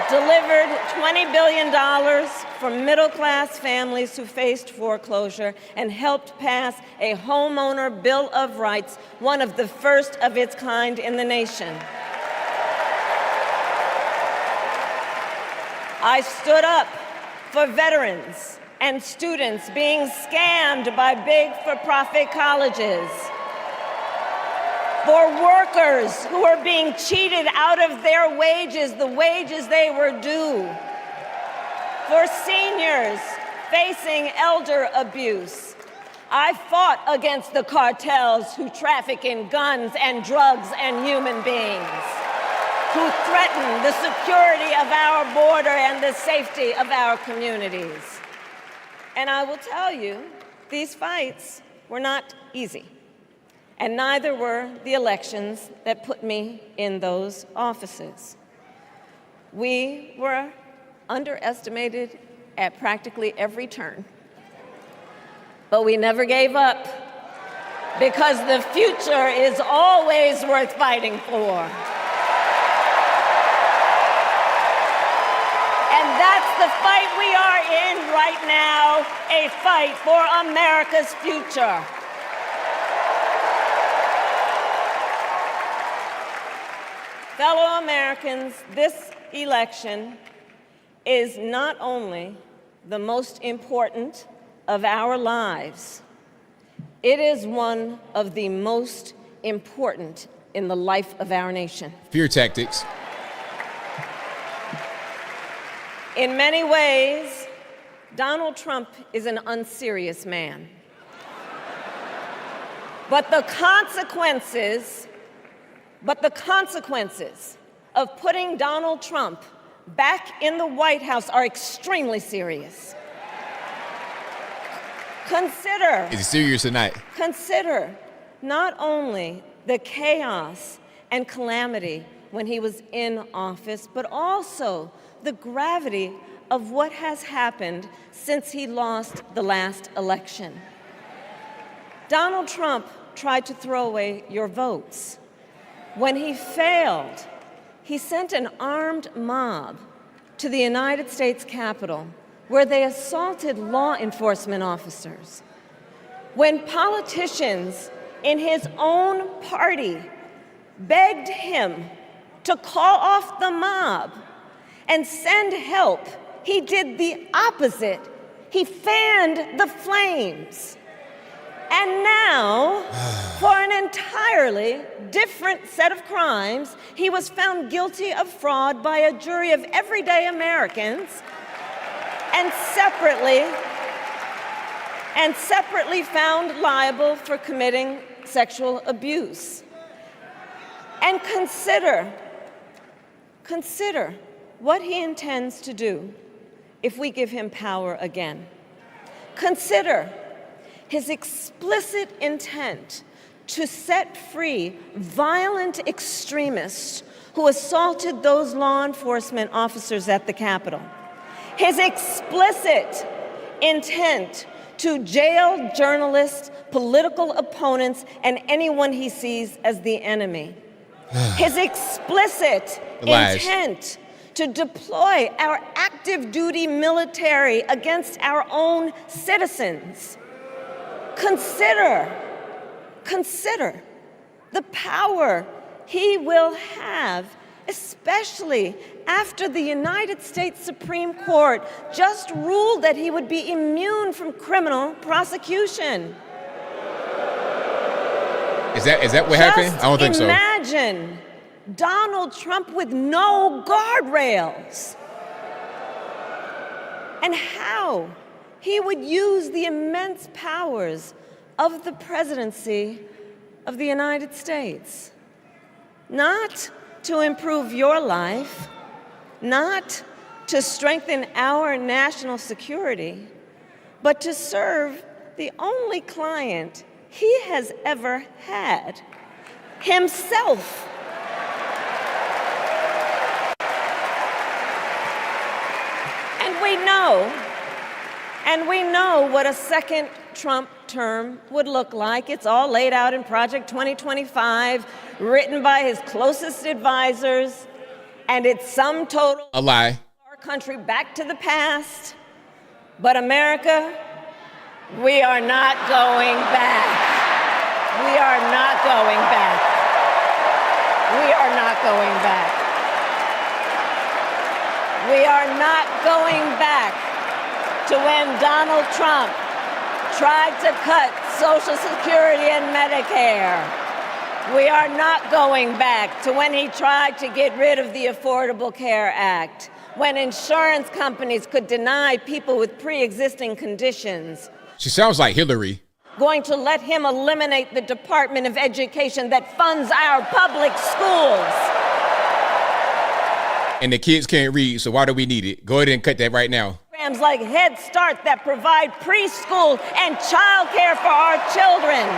delivered $20 billion for middle-class families who faced foreclosure, and helped pass a homeowner bill of rights, one of the first of its kind in the nation. I stood up for veterans and students being scammed by big for-profit colleges, for workers who are being cheated out of their wages, the wages they were due, for seniors facing elder abuse. I fought against the cartels who traffic in guns and drugs and human beings, who threaten the security of our border and the safety of our communities. And I will tell you, these fights were not easy. And neither were the elections that put me in those offices. We were underestimated at practically every turn. But we never gave up, because the future is always worth fighting for. And that's the fight we are in right now, a fight for America's future. Fellow Americans, this election is not only the most important of our lives, it is one of the most important in the life of our nation. Fear tactics. In many ways, Donald Trump is an unserious man. But the consequences of putting Donald Trump back in the White House are extremely serious. Consider. Is it serious or not? Consider not only the chaos and calamity when he was in office, but also the gravity of what has happened since he lost the last election. Donald Trump tried to throw away your votes. When he failed, he sent an armed mob to the United States Capitol, where they assaulted law enforcement officers. When politicians in his own party begged him to call off the mob and send help, he did the opposite. He fanned the flames. And now, for an entirely different set of crimes, he was found guilty of fraud by a jury of everyday Americans and separately found liable for committing sexual abuse. And consider what he intends to do if we give him power again. Consider his explicit intent to set free violent extremists who assaulted those law enforcement officers at the Capitol. His explicit intent to jail journalists, political opponents, and anyone he sees as the enemy. His explicit intent to deploy our active duty military against our own citizens. Consider the power he will have, especially after the United States Supreme Court just ruled that he would be immune from criminal prosecution. Is that what happened? I don't think so. Imagine Donald Trump with no guardrails, and how he would use the immense powers of the presidency of the United States, not to improve your life, not to strengthen our national security, but to serve the only client he has ever had, himself. And we know what a second Trump term would look like. It's all laid out in Project 2025, written by his closest advisors, and it's sum total a lie. Our country back to the past. But America, we are not going back. We are not going back. We are not going back. We are not going back to when Donald Trump tried to cut Social Security and Medicare. We are not going back to when he tried to get rid of the Affordable Care Act, when insurance companies could deny people with pre-existing conditions. She sounds like Hillary. Going to let him eliminate the Department of Education that funds our public schools. And the kids can't read, so why do we need it? Go ahead and cut that right now. Programs like Head Start that provide preschool and childcare for our children.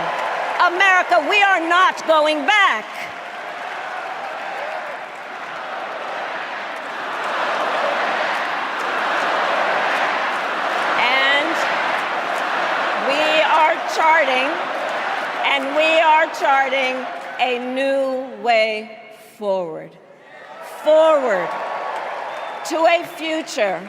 America, we are not going back. And we are charting a new way forward. Forward to a future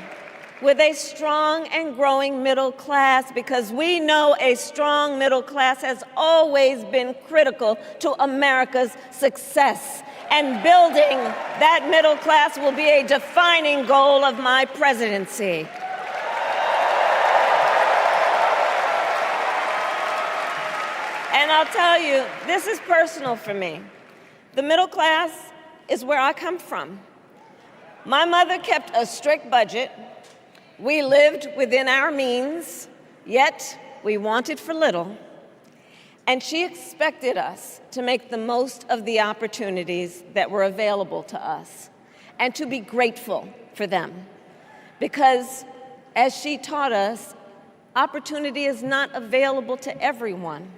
with a strong and growing middle class, because we know a strong middle class has always been critical to America's success. And building that middle class will be a defining goal of my presidency. And I'll tell you, this is personal for me. The middle class is where I come from. My mother kept a strict budget. We lived within our means, yet we wanted for little. And she expected us to make the most of the opportunities that were available to us and to be grateful for them. Because, as she taught us, opportunity is not available to everyone.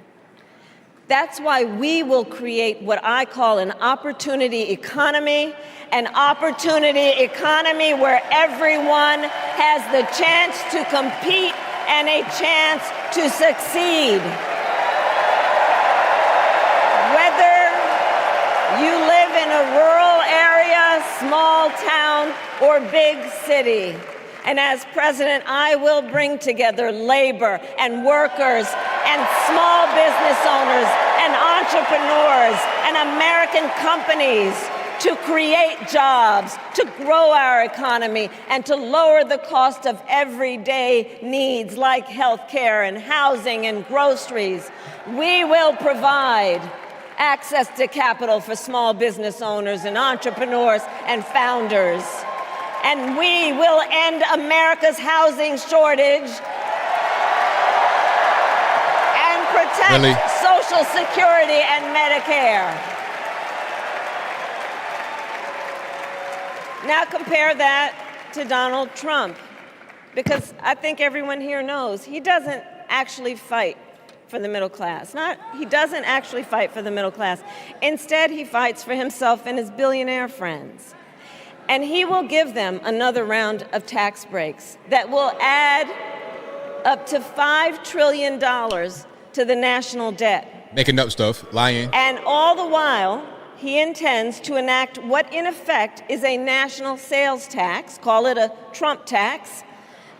That's why we will create what I call an opportunity economy where everyone has the chance to compete and a chance to succeed. Whether you live in a rural area, small town, or big city. And as president, I will bring together labor and workers and small business owners and entrepreneurs and American companies to create jobs, to grow our economy, and to lower the cost of everyday needs like health care and housing and groceries. We will provide access to capital for small business owners and entrepreneurs and founders. And we will end America's housing shortage and protect Social Security and Medicare. Now compare that to Donald Trump, because I think everyone here knows he doesn't actually fight for the middle class. He doesn't actually fight for the middle class. Instead, he fights for himself and his billionaire friends. And he will give them another round of tax breaks that will add up to $5 trillion to the national debt. Making up stuff, lying. And all the while, he intends to enact what in effect is a national sales tax, call it a Trump tax,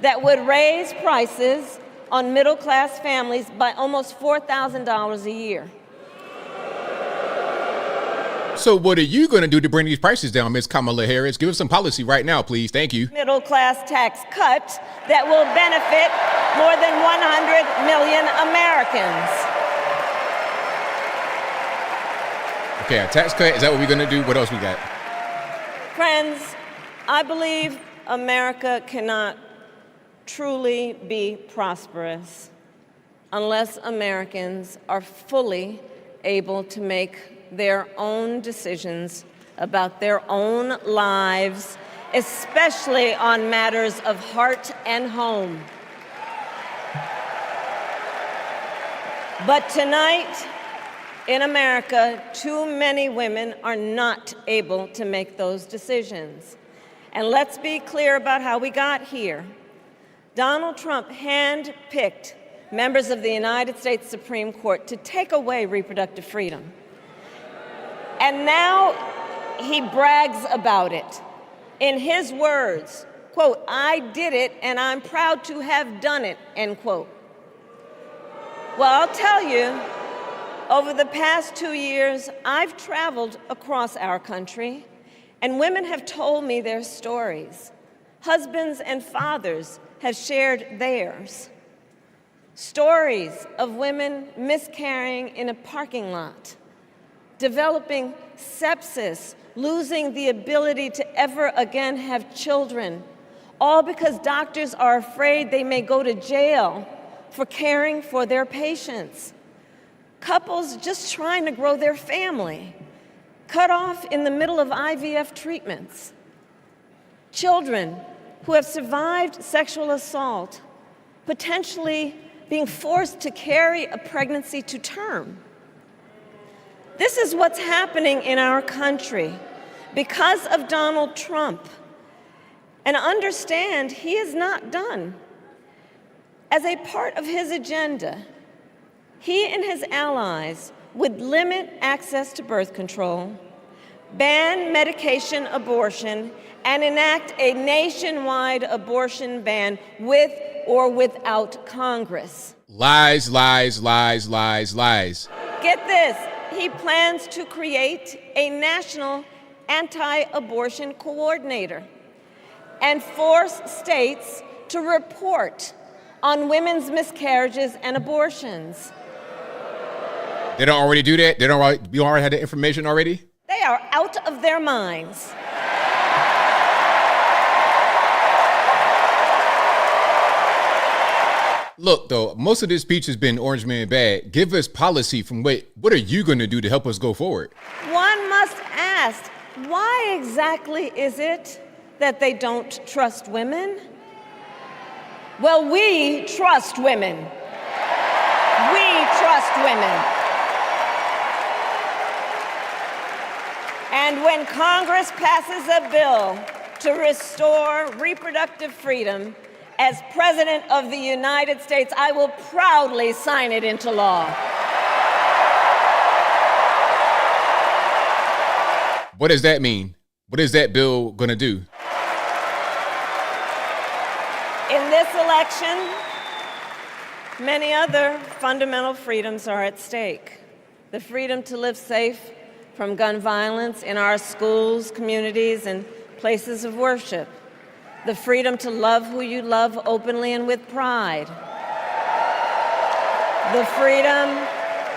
that would raise prices on middle-class families by almost $4,000 a year. So what are you going to do to bring these prices down, Ms. Kamala Harris? Give us some policy right now, please. Thank you. Middle-class tax cut that will benefit more than 100 million Americans. Okay, a tax cut, is that what we're going to do? What else we got? Friends, I believe America cannot truly be prosperous unless Americans are fully able to make their own decisions about their own lives, especially on matters of heart and home. But tonight, in America, too many women are not able to make those decisions. And let's be clear about how we got here. Donald Trump handpicked members of the United States Supreme Court to take away reproductive freedom. And now he brags about it. In his words, quote, "I did it and I'm proud to have done it," end quote. Well, I'll tell you, over the past 2 years, I've traveled across our country, and women have told me their stories. Husbands and fathers have shared theirs. Stories of women miscarrying in a parking lot, developing sepsis, losing the ability to ever again have children, all because doctors are afraid they may go to jail for caring for their patients. Couples just trying to grow their family, cut off in the middle of IVF treatments. Children who have survived sexual assault, potentially being forced to carry a pregnancy to term. This is what's happening in our country because of Donald Trump. And understand, he is not done. As a part of his agenda, he and his allies would limit access to birth control, ban medication abortion, and enact a nationwide abortion ban with or without Congress. Lies, lies, lies, lies, lies. Get this, he plans to create a national anti-abortion coordinator and force states to report on women's miscarriages and abortions. They don't already do that? You already had the information already? They are out of their minds. Look, though, most of this speech has been Orange Man bad. Give us policy from what are you going to do to help us go forward? One must ask, why exactly is it that they don't trust women? Well, we trust women. We trust women. And when Congress passes a bill to restore reproductive freedom, as President of the United States, I will proudly sign it into law. What does that mean? What is that bill going to do? In this election, many other fundamental freedoms are at stake. The freedom to live safe from gun violence in our schools, communities, and places of worship. The freedom to love who you love openly and with pride. The freedom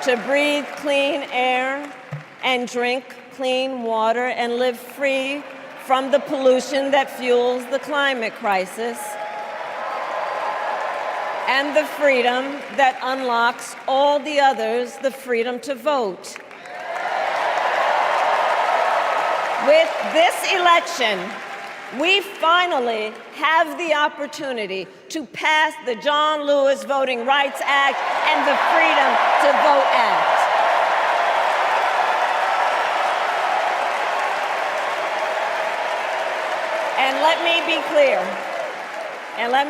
to breathe clean air and drink clean water and live free from the pollution that fuels the climate crisis. And the freedom that unlocks all the others, the freedom to vote. With this election, we finally have the opportunity to pass the John Lewis Voting Rights Act and the Freedom to Vote Act. And let me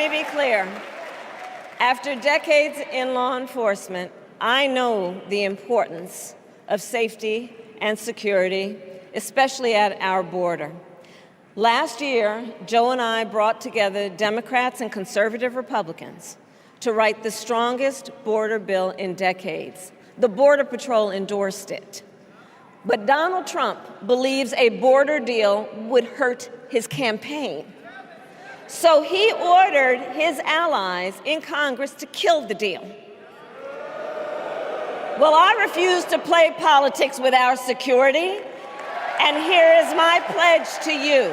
be clear, after decades in law enforcement, I know the importance of safety and security, especially at our border. Last year, Joe and I brought together Democrats and conservative Republicans to write the strongest border bill in decades. The Border Patrol endorsed it. But Donald Trump believes a border deal would hurt his campaign. So he ordered his allies in Congress to kill the deal. Well, I refuse to play politics with our security, and here is my pledge to you.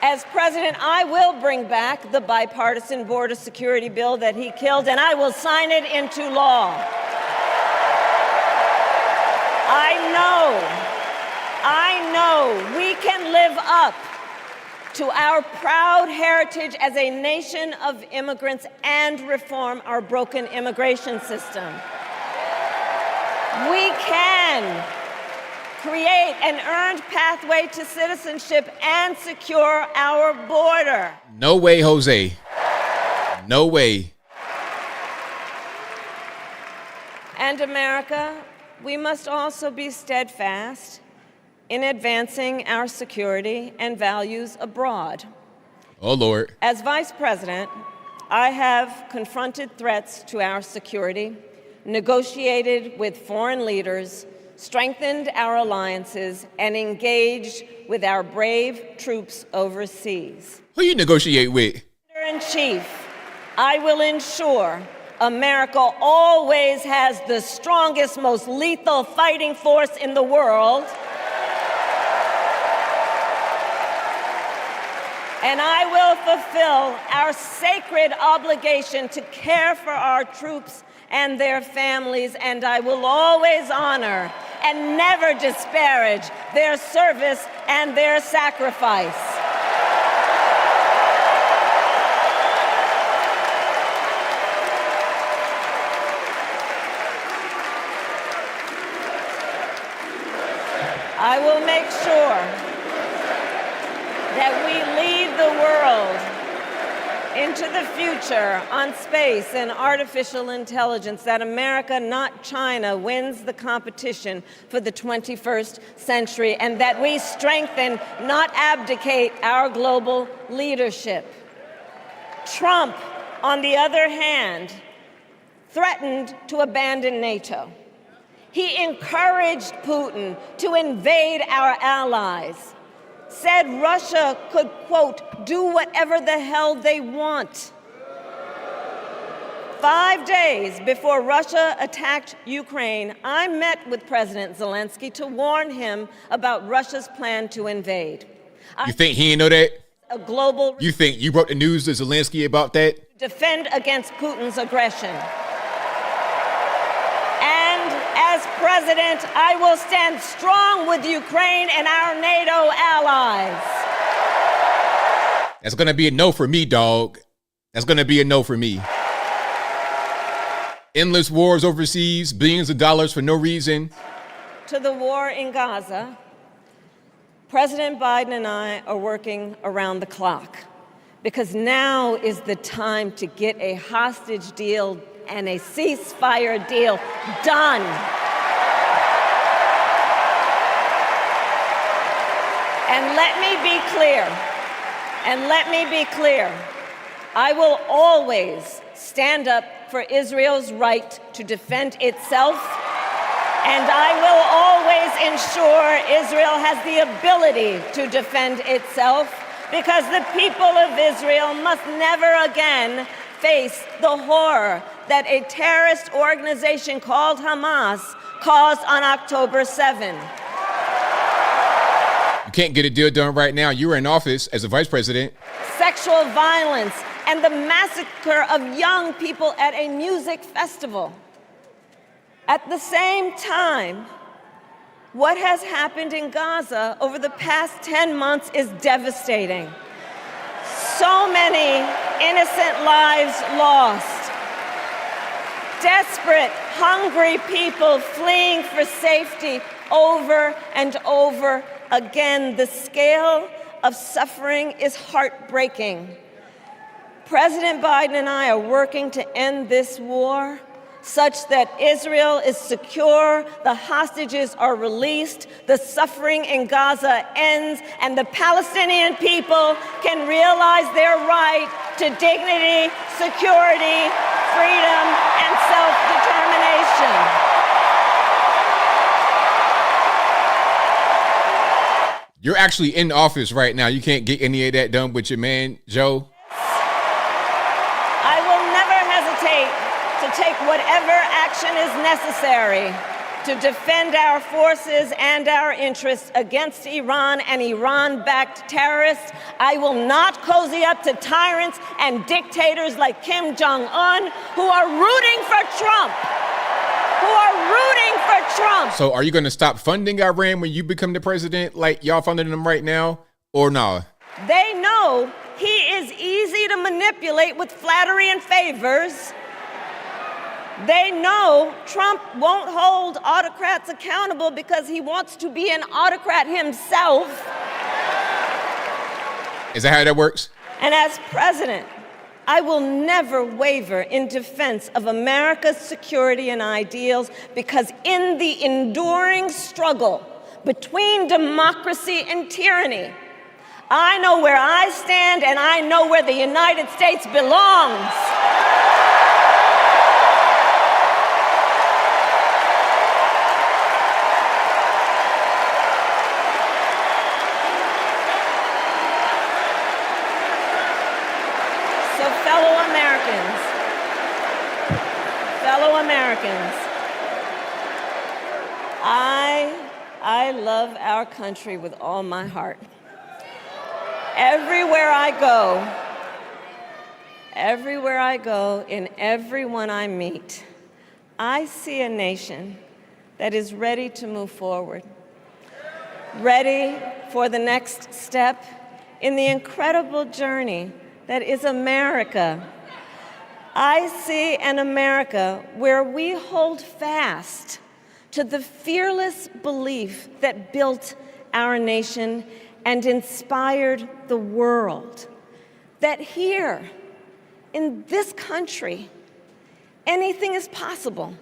As president, I will bring back the bipartisan border security bill that he killed, and I will sign it into law. I know we can live up to our proud heritage as a nation of immigrants and reform our broken immigration system. We can create an earned pathway to citizenship and secure our border. No way, Jose. No way. And America, we must also be steadfast in advancing our security and values abroad. Oh, Lord. As Vice President, I have confronted threats to our security, negotiated with foreign leaders, strengthened our alliances, and engaged with our brave troops overseas. Who you negotiate with? Commander-in-Chief, I will ensure America always has the strongest, most lethal fighting force in the world. And I will fulfill our sacred obligation to care for our troops and their families, and I will always honor and never disparage their service and their sacrifice. I will make sure that we lead the world into the future on space and artificial intelligence, that America, not China, wins the competition for the 21st century, and that we strengthen, not abdicate, our global leadership. Trump, on the other hand, threatened to abandon NATO. He encouraged Putin to invade our allies, said Russia could, quote, do whatever the hell they want. 5 days before Russia attacked Ukraine, I met with President Zelensky to warn him about Russia's plan to invade. You think he didn't know that? A global. You think you brought the news to Zelensky about that? Defend against Putin's aggression. And as president, I will stand strong with Ukraine and our NATO allies. That's going to be a no for me, dog. That's going to be a no for me. Endless wars overseas, billions of dollars for no reason. To the war in Gaza, President Biden and I are working around the clock because now is the time to get a hostage deal and a ceasefire deal done. And let me be clear, I will always stand up for Israel's right to defend itself And I will always ensure Israel has the ability to defend itself, because the people of Israel must never again face the horror that a terrorist organization called Hamas caused on October 7. You can't get a deal done right now. You were in office as a vice president. Sexual violence and the massacre of young people at a music festival. At the same time, what has happened in Gaza over the past 10 months is devastating. So many innocent lives lost. Desperate, hungry people fleeing for safety over and over again. The scale of suffering is heartbreaking. President Biden and I are working to end this war such that Israel is secure, the hostages are released, the suffering in Gaza ends, and the Palestinian people can realize their right to dignity, security, freedom, and self-determination. You're actually in office right now. You can't get any of that done with your man, Joe. I will never hesitate to take whatever action is necessary to defend our forces and our interests against Iran and Iran-backed terrorists. I will not cozy up to tyrants and dictators like Kim Jong-un who are rooting for Trump. So are you going to stop funding Iran when you become the president, like y'all funding them right now, or no? They know he is easy to manipulate with flattery and favors. They know Trump won't hold autocrats accountable because he wants to be an autocrat himself. Is that how that works? And as president, I will never waver in defense of America's security and ideals, because in the enduring struggle between democracy and tyranny, I know where I stand and I know where the United States belongs. Fellow Americans, I love our country with all my heart. Everywhere I go, in everyone I meet, I see a nation that is ready to move forward, ready for the next step in the incredible journey that is America. I see an America where we hold fast to the fearless belief that built our nation and inspired the world, that here in this country, anything is possible,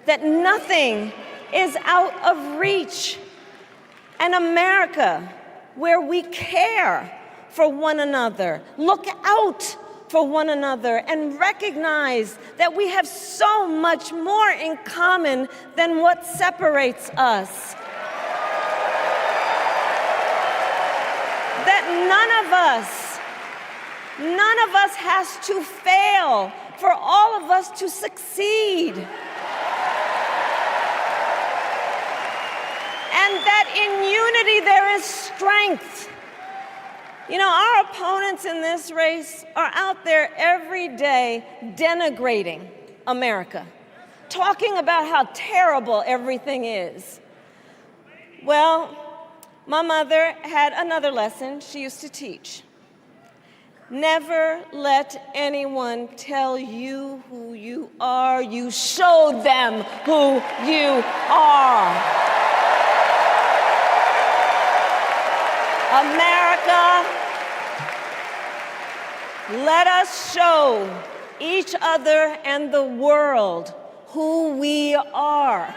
that nothing is out of reach. An America where we care for one another, look out for one another, and recognize that we have so much more in common than what separates us. That none of us has to fail for all of us to succeed. And that in unity there is strength. You know, our opponents in this race are out there every day denigrating America, talking about how terrible everything is. Well, my mother had another lesson she used to teach. Never let anyone tell you who you are. You show them who you are. America, let us show each other and the world who we are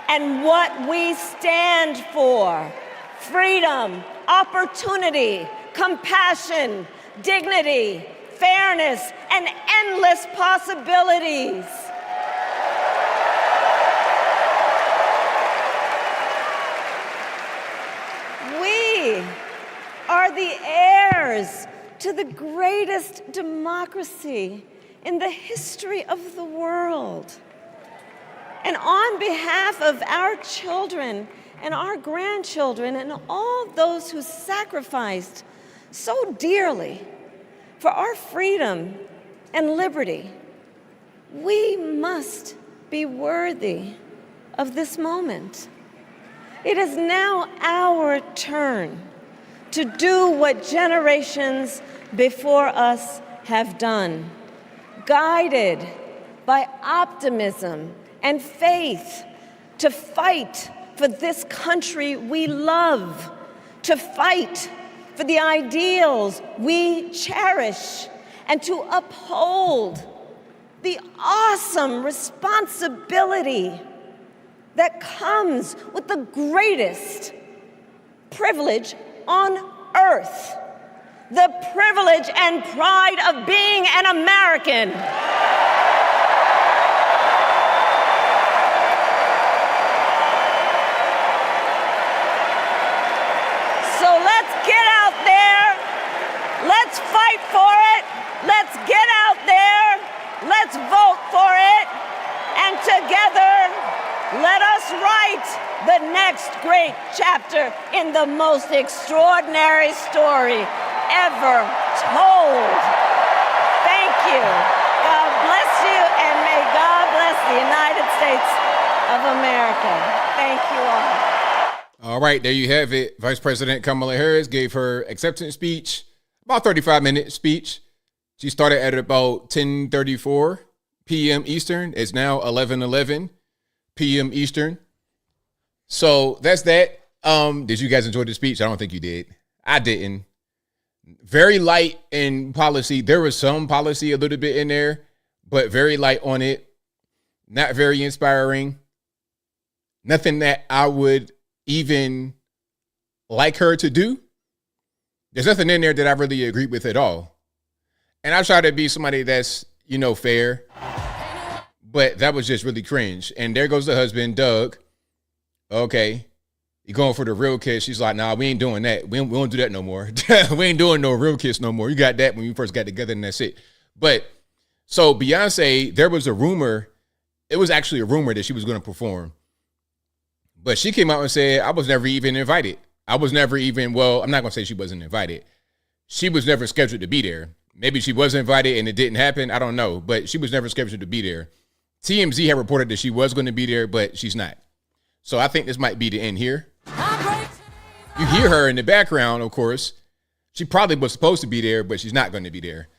and what we stand for. Freedom, opportunity, compassion, dignity, fairness, and endless possibilities. heirs to the greatest democracy in the history of the world. And on behalf of our children and our grandchildren and all those who sacrificed so dearly for our freedom and liberty, we must be worthy of this moment. It is now our turn to do what generations before us have done, guided by optimism and faith, to fight for this country we love, to fight for the ideals we cherish, and to uphold the awesome responsibility that comes with the greatest privilege on earth, the privilege and pride of being an American. So let's get out there, let's fight for it, let's get out there, let's vote for it, and together, let us write the next great chapter in the most extraordinary story ever told. Thank you. God bless you, and may God bless the United States of America. Thank you all. All right, there you have it. Vice President Kamala Harris gave her acceptance speech, about 35-minute speech. She started at about 10:34 p.m. Eastern. It's now 11:11 p.m. Eastern. So that's that. Did you guys enjoy the speech? I don't think you did. I didn't. Very light in policy. There was some policy a little bit in there, but very light on it. Not very inspiring. Nothing that I would even like her to do. There's nothing in there that I really agree with at all. And I try to be somebody that's, fair. But that was just really cringe. And there goes the husband, Doug. Okay. You going for the real kiss. She's like, nah, we ain't doing that. We don't do that no more. We ain't doing no real kiss no more. You got that when you first got together and that's it. But so Beyonce, there was a rumor. It was actually a rumor that she was going to perform. But she came out and said, I was never even invited. I was never even, I'm not going to say she wasn't invited. She was never scheduled to be there. Maybe she was invited and it didn't happen. I don't know. But she was never scheduled to be there. TMZ had reported that she was going to be there, but she's not. So I think this might be the end here. You hear her in the background, of course. She probably was supposed to be there, but she's not going to be there.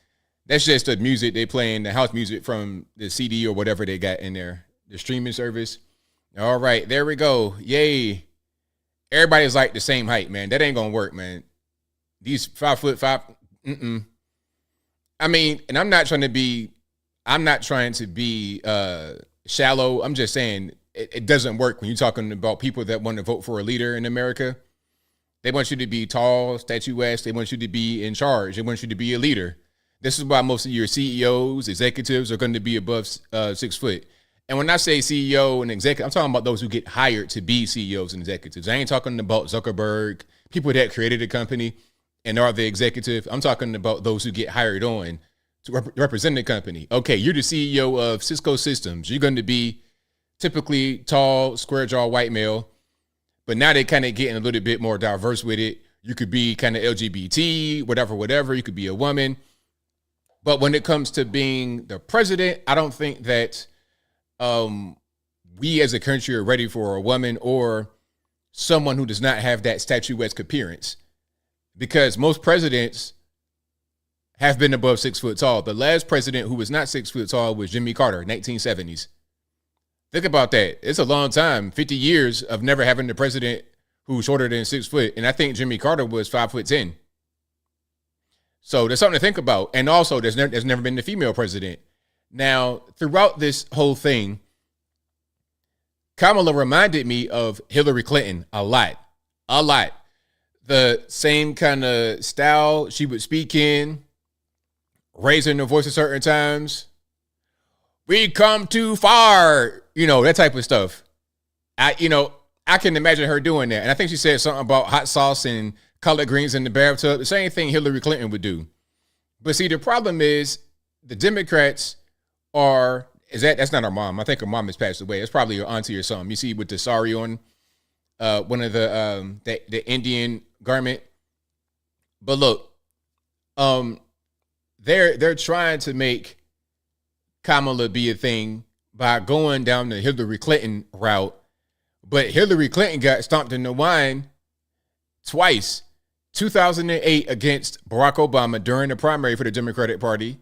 That's just the music they playing, the house music from the CD or whatever they got in there, the streaming service. All right, there we go. Yay. Everybody's like the same height, man. That ain't going to work, man. These 5'5". I mean, and I'm not trying to be shallow. I'm just saying it doesn't work when you're talking about people that want to vote for a leader in America. They want you to be tall, statuesque. They want you to be in charge. They want you to be a leader. This is why most of your CEOs, executives are going to be above 6 foot. And when I say CEO and executive, I'm talking about those who get hired to be CEOs and executives. I ain't talking about Zuckerberg, people that created a company and are the executive. I'm talking about those who get hired on to represent the company. Okay, you're the CEO of Cisco Systems. You're going to be typically tall, square jaw, white male. But now they kind of getting a little bit more diverse with it. You could be kind of LGBT, whatever. You could be a woman. But when it comes to being the president, I don't think that we as a country are ready for a woman or someone who does not have that statuesque appearance. Because most presidents have been above 6 foot tall. The last president who was not 6 foot tall was Jimmy Carter, 1970s. Think about that. It's a long time, 50 years of never having the president who's shorter than 6 foot. And I think Jimmy Carter was 5'10". So there's something to think about. And also, there's never been a female president. Now, throughout this whole thing, Kamala reminded me of Hillary Clinton a lot. The same kind of style she would speak in, raising her voice at certain times. We come too far, that type of stuff. I can imagine her doing that. And I think she said something about hot sauce and collard greens in the bathtub. The same thing Hillary Clinton would do. But see, the problem is the Democrats that's not her mom. I think her mom has passed away. It's probably her auntie or something. You see with the sari on one of the Indian garment. But look, they're trying to make Kamala be a thing by going down the Hillary Clinton route. But Hillary Clinton got stomped in the wine twice. 2008 against Barack Obama during the primary for the Democratic Party.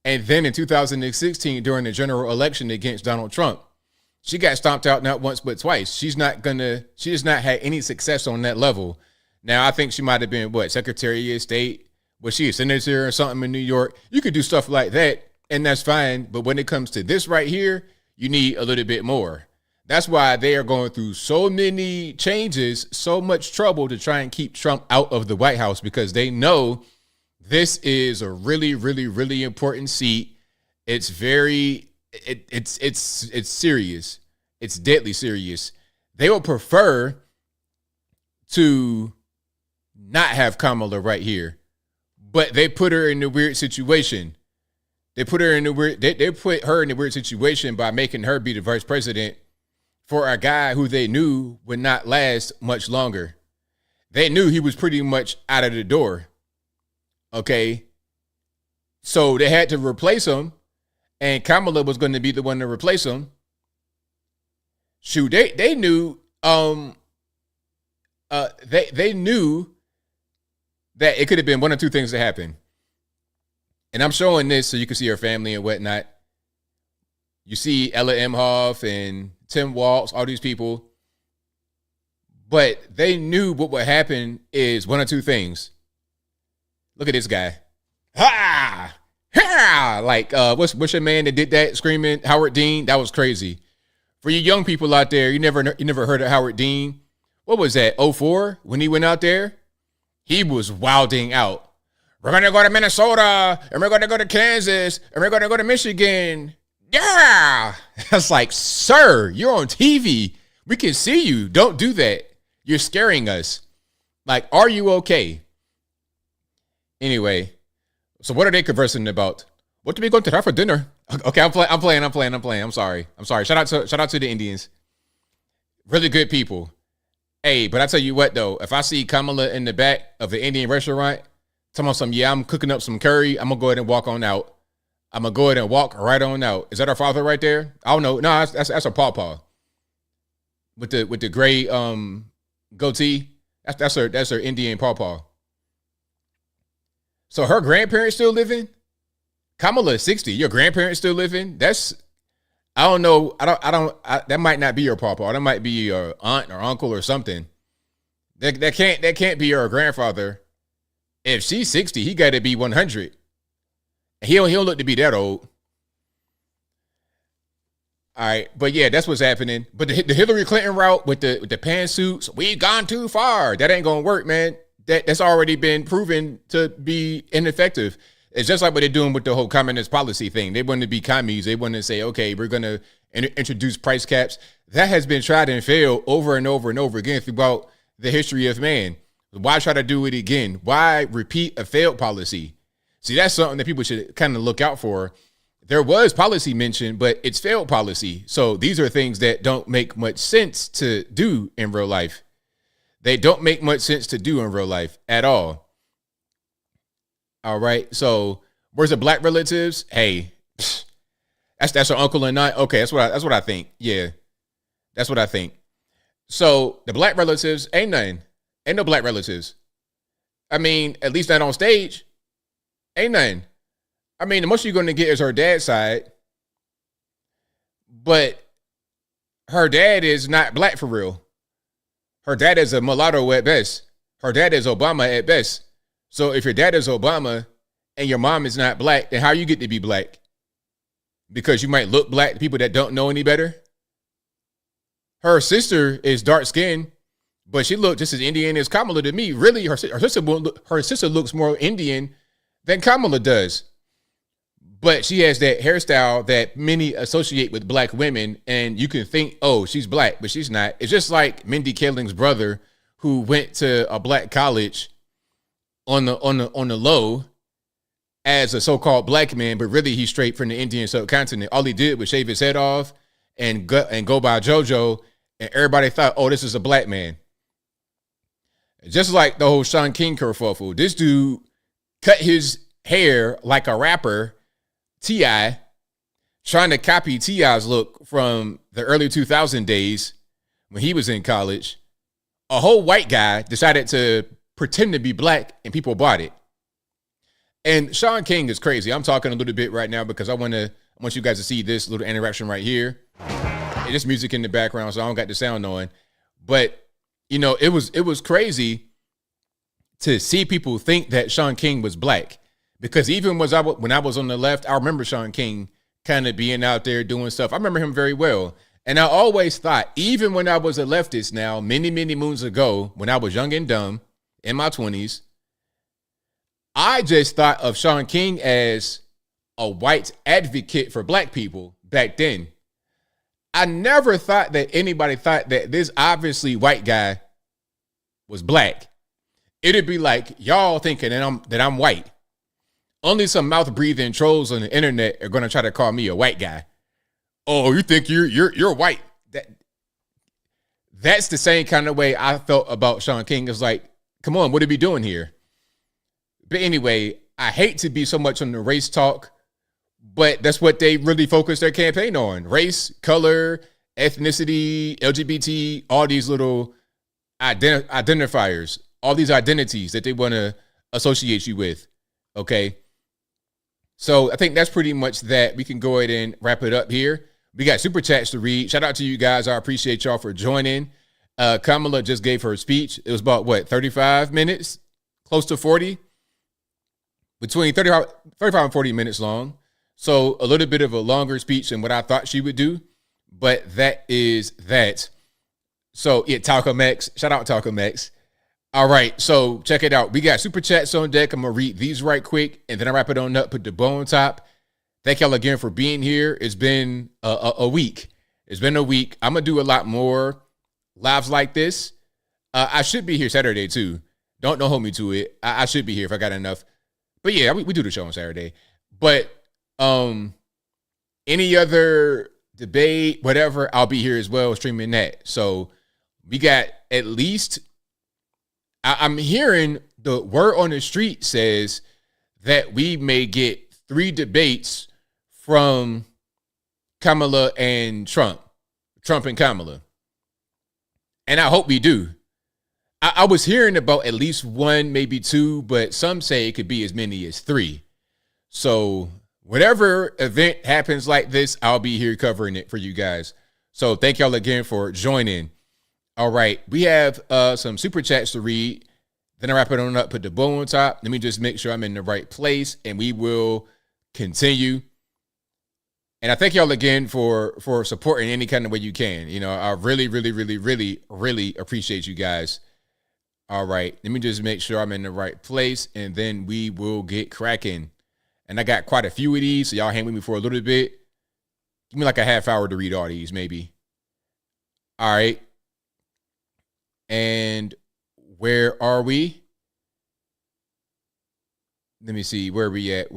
And then in 2016 during the general election against Donald Trump. She got stomped out not once but twice. She has not had any success on that level. Now, I think she might have been, Secretary of State? Was she a senator or something in New York? You could do stuff like that, and that's fine. But when it comes to this right here, you need a little bit more. That's why they are going through so many changes, so much trouble to try and keep Trump out of the White House, because they know this is a really, really, really important seat. It's serious. It's deadly serious. They would prefer to not have Kamala right here, but they put her in a weird situation. They put her in a weird situation by making her be the vice president for a guy who they knew would not last much longer. They knew he was pretty much out of the door. Okay. So they had to replace him, and Kamala was going to be the one to replace him. Shoot, they knew they knew that it could have been one or two things that happened. And I'm showing this so you can see her family and whatnot. You see Ella Emhoff and Tim Walz, all these people. But they knew what would happen is one or two things. Look at this guy. Ha! Ha! Like, what's your man that did that screaming? Howard Dean? That was crazy. For you young people out there, you never heard of Howard Dean. What was that, 2004? When he went out there? He was wilding out. We're going to go to Minnesota, and we're going to go to Kansas, and we're going to go to Michigan. Yeah. I was like, sir, you're on TV. We can see you. Don't do that. You're scaring us. Like, are you okay? Anyway, so what are they conversing about? What do we going to have for dinner? Okay, I'm playing. I'm sorry. Shout out to the Indians. Really good people. Hey, but I tell you what though, if I see Kamala in the back of an Indian restaurant, talking about I'm cooking up some curry, I'm gonna go ahead and walk on out. I'm gonna go ahead and walk right on out. Is that our father right there? I don't know. No, that's our pawpaw. With the gray goatee. That's her Indian pawpaw. So her grandparents still living? Kamala is 60. Your grandparents still living? I don't know. That might not be your pawpaw. That might be your aunt or uncle or something. That can't be your grandfather. If she's 60, he got to be 100. He don't look to be that old. All right, but yeah, that's what's happening. But the Hillary Clinton route with the pantsuits, we've gone too far. That ain't gonna work, man. That's already been proven to be ineffective. It's just like what they're doing with the whole communist policy thing. They want to be commies. They want to say, okay, we're going to introduce price caps. That has been tried and failed over and over and over again throughout the history of man. Why try to do it again? Why repeat a failed policy? See, that's something that people should kind of look out for. There was policy mentioned, but it's failed policy. So these are things that don't make much sense to do in real life. They don't make much sense to do in real life at all. All right. So where's the black relatives? Hey, that's her uncle and aunt. Okay, that's what I think. Yeah, that's what I think. So the black relatives ain't nothing. Ain't no black relatives. I mean, at least not on stage. Ain't nothing. I mean, the most you're going to get is her dad's side. But her dad is not black for real. Her dad is a mulatto at best. Her dad is Obama at best. So if your dad is Obama and your mom is not black, then how you get to be black? Because you might look black to people that don't know any better. Her sister is dark skinned, but she looked just as Indian as Kamala to me. Really, her sister looks more Indian than Kamala does. But she has that hairstyle that many associate with black women, and you can think, oh, she's black, but she's not. It's just like Mindy Kaling's brother, who went to a black college on the low as a so-called black man, but really he's straight from the Indian subcontinent. All he did was shave his head off and go by JoJo, and everybody thought, oh, this is a black man. Just like the whole Shaun King kerfuffle, this dude cut his hair like a rapper, T.I., trying to copy T.I.'s look from the early 2000 days when he was in college. A whole white guy decided to pretend to be black, and people bought it. And Shaun King is crazy. I'm talking a little bit right now because I want you guys to see this little interaction right here. And there's music in the background, so I don't got the sound on. But you know, it was crazy to see people think that Shaun King was black, because even when I was on the left, I remember Shaun King kind of being out there doing stuff. I remember him very well. And I always thought, even when I was a leftist now, many, many moons ago, when I was young and dumb in my 20s, I just thought of Shaun King as a white advocate for black people back then. I never thought that anybody thought that this obviously white guy was black. It'd be like y'all thinking that I'm white. Only some mouth-breathing trolls on the internet are gonna try to call me a white guy. Oh, you think you're white? That's the same kind of way I felt about Shaun King. It's like, come on, what are we doing here? But anyway, I hate to be so much on the race talk, but that's what they really focus their campaign on. Race, color, ethnicity, LGBT, all these little identifiers, all these identities that they want to associate you with. Okay. So I think that's pretty much that. We can go ahead and wrap it up here. We got super chats to read. Shout out to you guys. I appreciate y'all for joining. Kamala just gave her speech. It was about 35 minutes, close to 40, between 35 and 40 minutes long. So a little bit of a longer speech than what I thought she would do, but that is that. So yeah, Talcum X, shout out Talcum X. All right, so check it out. We got super chats on deck. I'm gonna read these right quick, and then I wrap it on up, put the bow on top. Thank y'all again for being here. It's been a week. It's been a week. I'm gonna do a lot more lives like this. I should be here Saturday too. Don't hold me to it. I should be here if I got enough. But yeah, we do the show on Saturday. But any other debate, whatever, I'll be here as well streaming that. So we got at least, I'm hearing the word on the street says that we may get 3 debates from Kamala and Trump and Kamala. And I hope we do. I was hearing about at least 1, maybe 2, but some say it could be as many as 3. So whatever event happens like this, I'll be here covering it for you guys. So thank y'all again for joining. All right, we have some super chats to read. Then I wrap it on up, put the bow on top. Let me just make sure I'm in the right place, and we will continue. And I thank y'all again for supporting any kind of way you can. You know, I really, really, really, really, really appreciate you guys. All right, let me just make sure I'm in the right place, and then we will get cracking. And I got quite a few of these, so y'all hang with me for a little bit. Give me like a half hour to read all these, maybe. All right. And where are we? Let me see. Where we at?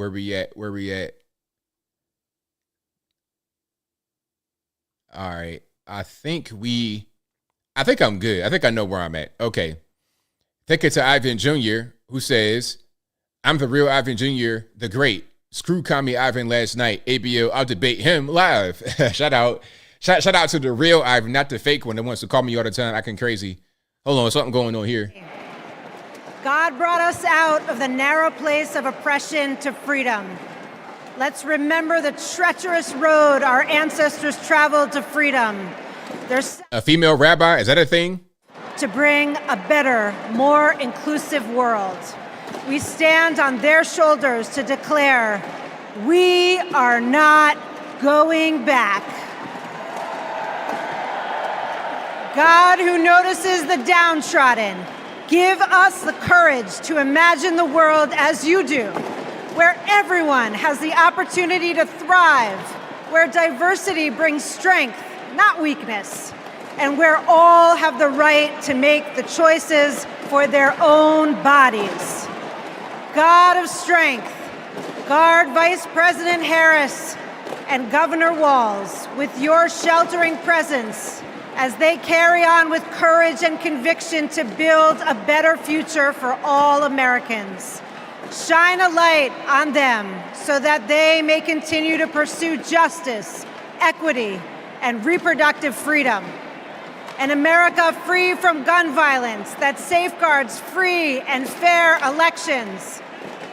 All right. I think I'm good. I think I know where I'm at. Okay. Take it to Ivan Jr., who says, I'm the real Ivan Jr., the great. Screw Commie Ivan last night. ABL, I'll debate him live. Shout out to the real Ivan, not the fake one that wants to call me all the time acting crazy. Hold on, something going on here. God brought us out of the narrow place of oppression to freedom. Let's remember the treacherous road our ancestors traveled to freedom. There's a female rabbi, is that a thing? To bring a better, more inclusive world. We stand on their shoulders to declare, we are not going back. God who notices the downtrodden, give us the courage to imagine the world as you do, where everyone has the opportunity to thrive, where diversity brings strength, not weakness, and where all have the right to make the choices for their own bodies. God of strength, guard Vice President Harris and Governor Walz with your sheltering presence as they carry on with courage and conviction to build a better future for all Americans. Shine a light on them so that they may continue to pursue justice, equity, and reproductive freedom. An America free from gun violence that safeguards free and fair elections,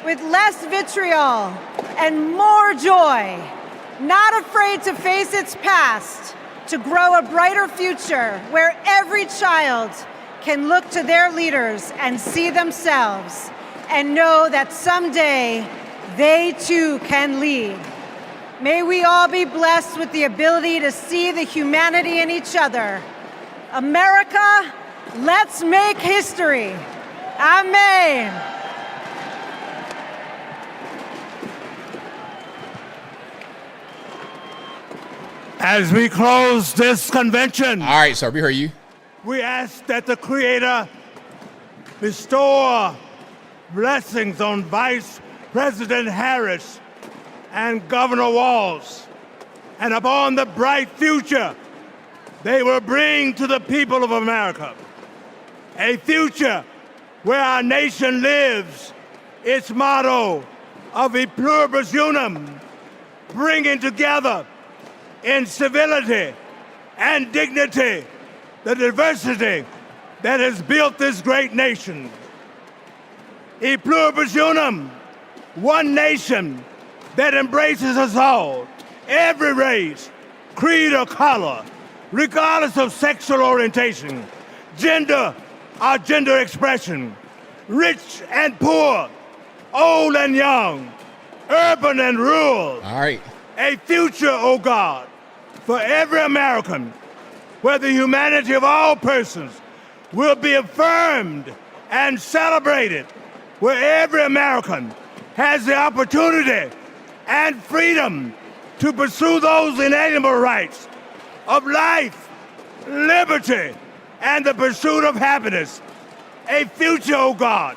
with less vitriol and more joy, not afraid to face its past, to grow a brighter future where every child can look to their leaders and see themselves and know that someday they too can lead. May we all be blessed with the ability to see the humanity in each other. America, let's make history. Amen. As we close this convention, all right, sir, we heard you. We ask that the Creator bestow blessings on Vice President Harris and Governor Walz, and upon the bright future they will bring to the people of America. A future where our nation lives its motto of e pluribus unum, bringing together in civility and dignity the diversity that has built this great nation. E pluribus unum, one nation that embraces us all, every race, creed, or color, regardless of sexual orientation, gender or gender expression, rich and poor, old and young, urban and rural. All right. A future, oh God, for every American, where the humanity of all persons will be affirmed and celebrated, where every American has the opportunity and freedom to pursue those inalienable rights of life, liberty, and the pursuit of happiness. A future, oh God,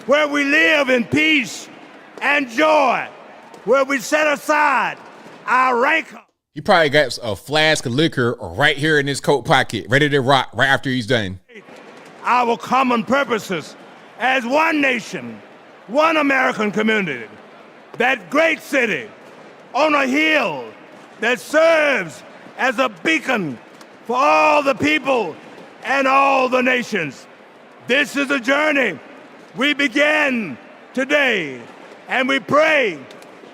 where we live in peace and joy, where we set aside our rank. He probably got a flask of liquor right here in his coat pocket, ready to rock right after he's done. Our common purposes as one nation, one American community, that great city on a hill that serves as a beacon for all the people and all the nations. This is a journey we begin today, and we pray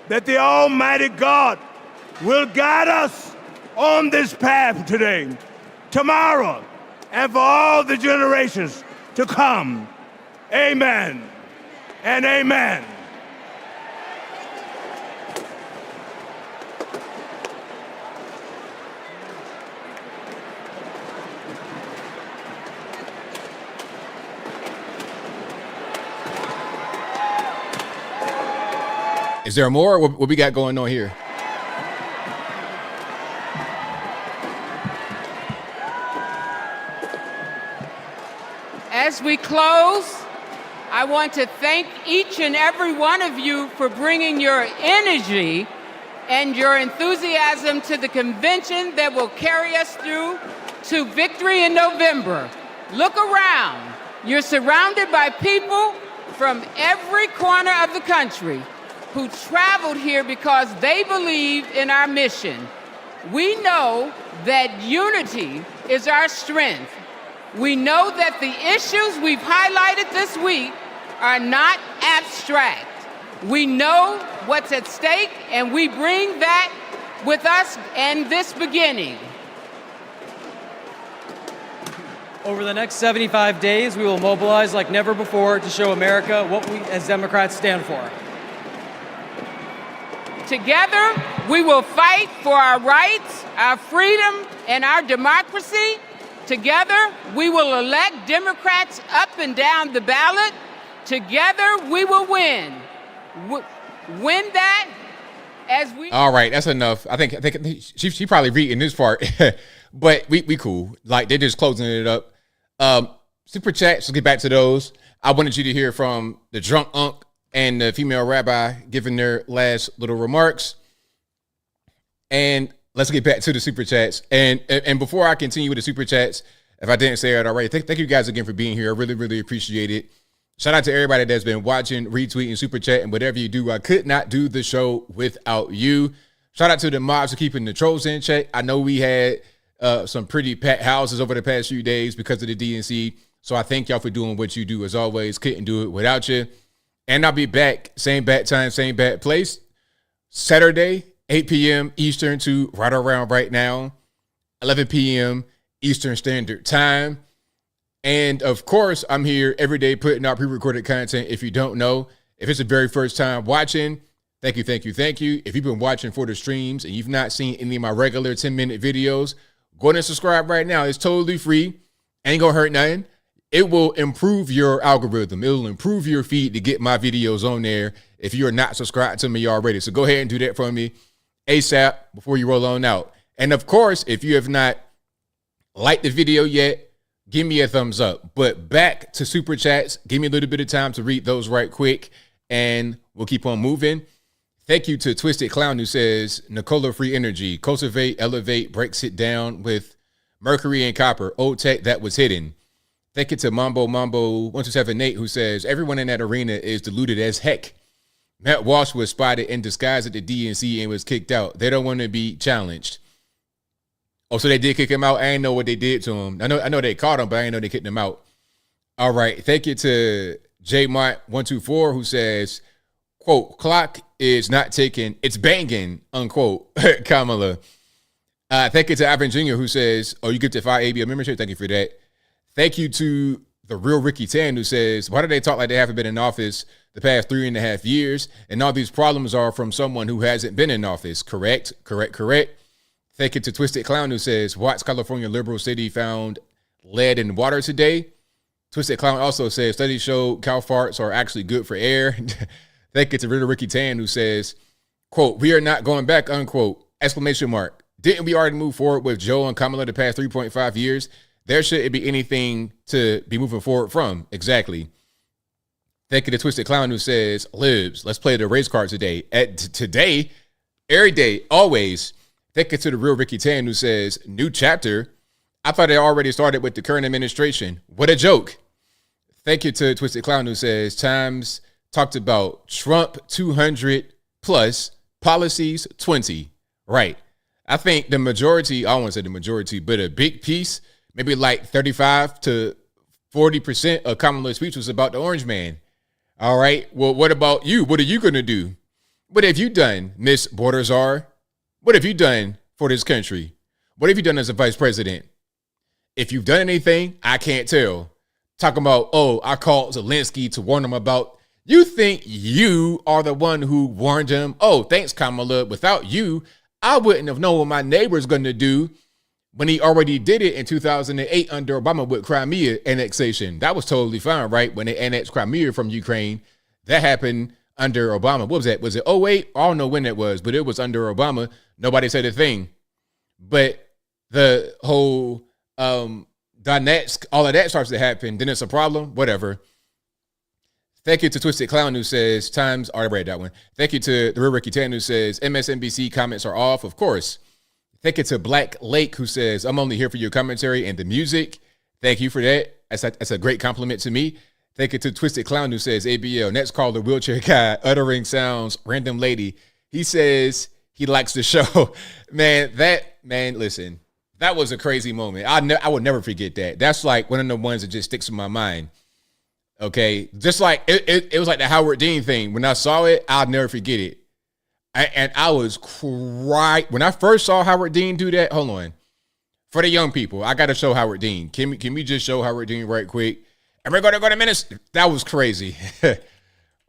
that the Almighty God will guide us on this path today, tomorrow, and for all the generations to come. Amen and amen. Is there more? What we got going on here? As we close, I want to thank each and every one of you for bringing your energy and your enthusiasm to the convention that will carry us through to victory in November. Look around. You're surrounded by people from every corner of the country who traveled here because they believe in our mission. We know that unity is our strength. We know that the issues we've highlighted this week are not abstract. We know what's at stake, and we bring that with us and this beginning. Over the next 75 days, we will mobilize like never before to show America what we as Democrats stand for. Together, we will fight for our rights, our freedom, and our democracy. Together, we will elect Democrats up and down the ballot. Together, we will win. Win that as we... All right, that's enough. I think she probably reading this part. But we cool. Like, they're just closing it up. Super chats, let's get back to those. I wanted you to hear from the drunk unk and the female rabbi giving their last little remarks. And let's get back to the super chats. And before I continue with the super chats, if I didn't say it already, thank you guys again for being here. I really, really appreciate it. Shout out to everybody that's been watching, retweeting, super chat, and whatever you do. I could not do the show without you. Shout out to the mobs for keeping the trolls in check. I know we had some pretty packed houses over the past few days because of the DNC. So I thank y'all for doing what you do as always. Couldn't do it without you. And I'll be back, same bat time, same bat place, Saturday, 8 p.m. Eastern to right around right now, 11 p.m. Eastern Standard Time. And of course, I'm here every day putting out pre-recorded content. If you don't know, if it's the very first time watching, thank you, thank you, thank you. If you've been watching for the streams and you've not seen any of my regular 10-minute videos, go ahead and subscribe right now. It's totally free. Ain't gonna hurt nothing. It will improve your algorithm. It will improve your feed to get my videos on there if you're not subscribed to me already. So go ahead and do that for me ASAP before you roll on out. And of course, if you have not liked the video yet, give me a thumbs up. But back to super chats. Give me a little bit of time to read those right quick, and we'll keep on moving. Thank you to Twisted Clown, who says, Nicola Free Energy, cultivate, elevate, breaks it down with mercury and copper, old tech that was hidden. Thank you to Mambo 1278, who says, everyone in that arena is deluded as heck. Matt Walsh was spotted in disguise at the DNC and was kicked out. They don't want to be challenged. Oh, so they did kick him out? I didn't know what they did to him. I know they caught him, but I didn't know they kicked him out. All right. Thank you to JMont124, who says, quote, clock is not ticking, it's banging, unquote, Kamala. Thank you to Ivan Jr., who says, oh, you get to 5 ABL membership. Thank you for that. Thank you to the real Ricky Tan, who says, why do they talk like they haven't been in office the past 3.5 years? And all these problems are from someone who hasn't been in office. Correct. Thank you to Twisted Clown, who says, Watts, California liberal city found lead in water today. Twisted Clown also says, studies show cow farts are actually good for air. Thank you to real Ricky Tan, who says, quote, we are not going back, unquote, exclamation mark. Didn't we already move forward with Joe and Kamala the past 3.5 years? There shouldn't be anything to be moving forward from. Exactly. Thank you to Twisted Clown, who says, Libs, let's play the race card today. Today, every day, always. Thank you to the real Ricky Tan, who says, new chapter. I thought it already started with the current administration. What a joke. Thank you to Twisted Clown, who says, Times talked about Trump 200 plus policies 20. Right. I think the majority, I don't want to say the majority, but a big piece, maybe like 35 to 40% of Kamala's speech was about the orange man. All right. Well, what about you? What are you going to do? What have you done, Miss Bordazar? What have you done for this country? What have you done as a vice president? If you've done anything, I can't tell. Talking about, oh, I called Zelensky to warn him about. You think you are the one who warned him? Oh, thanks, Kamala. Without you, I wouldn't have known what my neighbor's going to do when he already did it in 2008 under Obama with Crimea annexation. That was totally fine, right? When they annexed Crimea from Ukraine, that happened under Obama. What was that? Was it 08? I don't know when that was, but it was under Obama. Nobody said a thing. But the whole Donetsk, all of that starts to happen. Then it's a problem. Whatever. Thank you to Twisted Clown, who says, Times, I already read that one. Thank you to the real Ricky Tan, who says, MSNBC comments are off. Of course. Thank you to Black Lake, who says, I'm only here for your commentary and the music. Thank you for that. That's a great compliment to me. Thank you to Twisted Clown, who says, ABL, next call the wheelchair guy, uttering sounds, random lady. He says he likes the show. Man, listen, that was a crazy moment. I would never forget that. That's like one of the ones that just sticks in my mind. Okay, just like it was like the Howard Dean thing. When I saw it, I'll never forget it. And I was crying. When I first saw Howard Dean do that, hold on. For the young people, I got to show Howard Dean. Can we just show Howard Dean right quick? And we're going to go to minutes. That was crazy.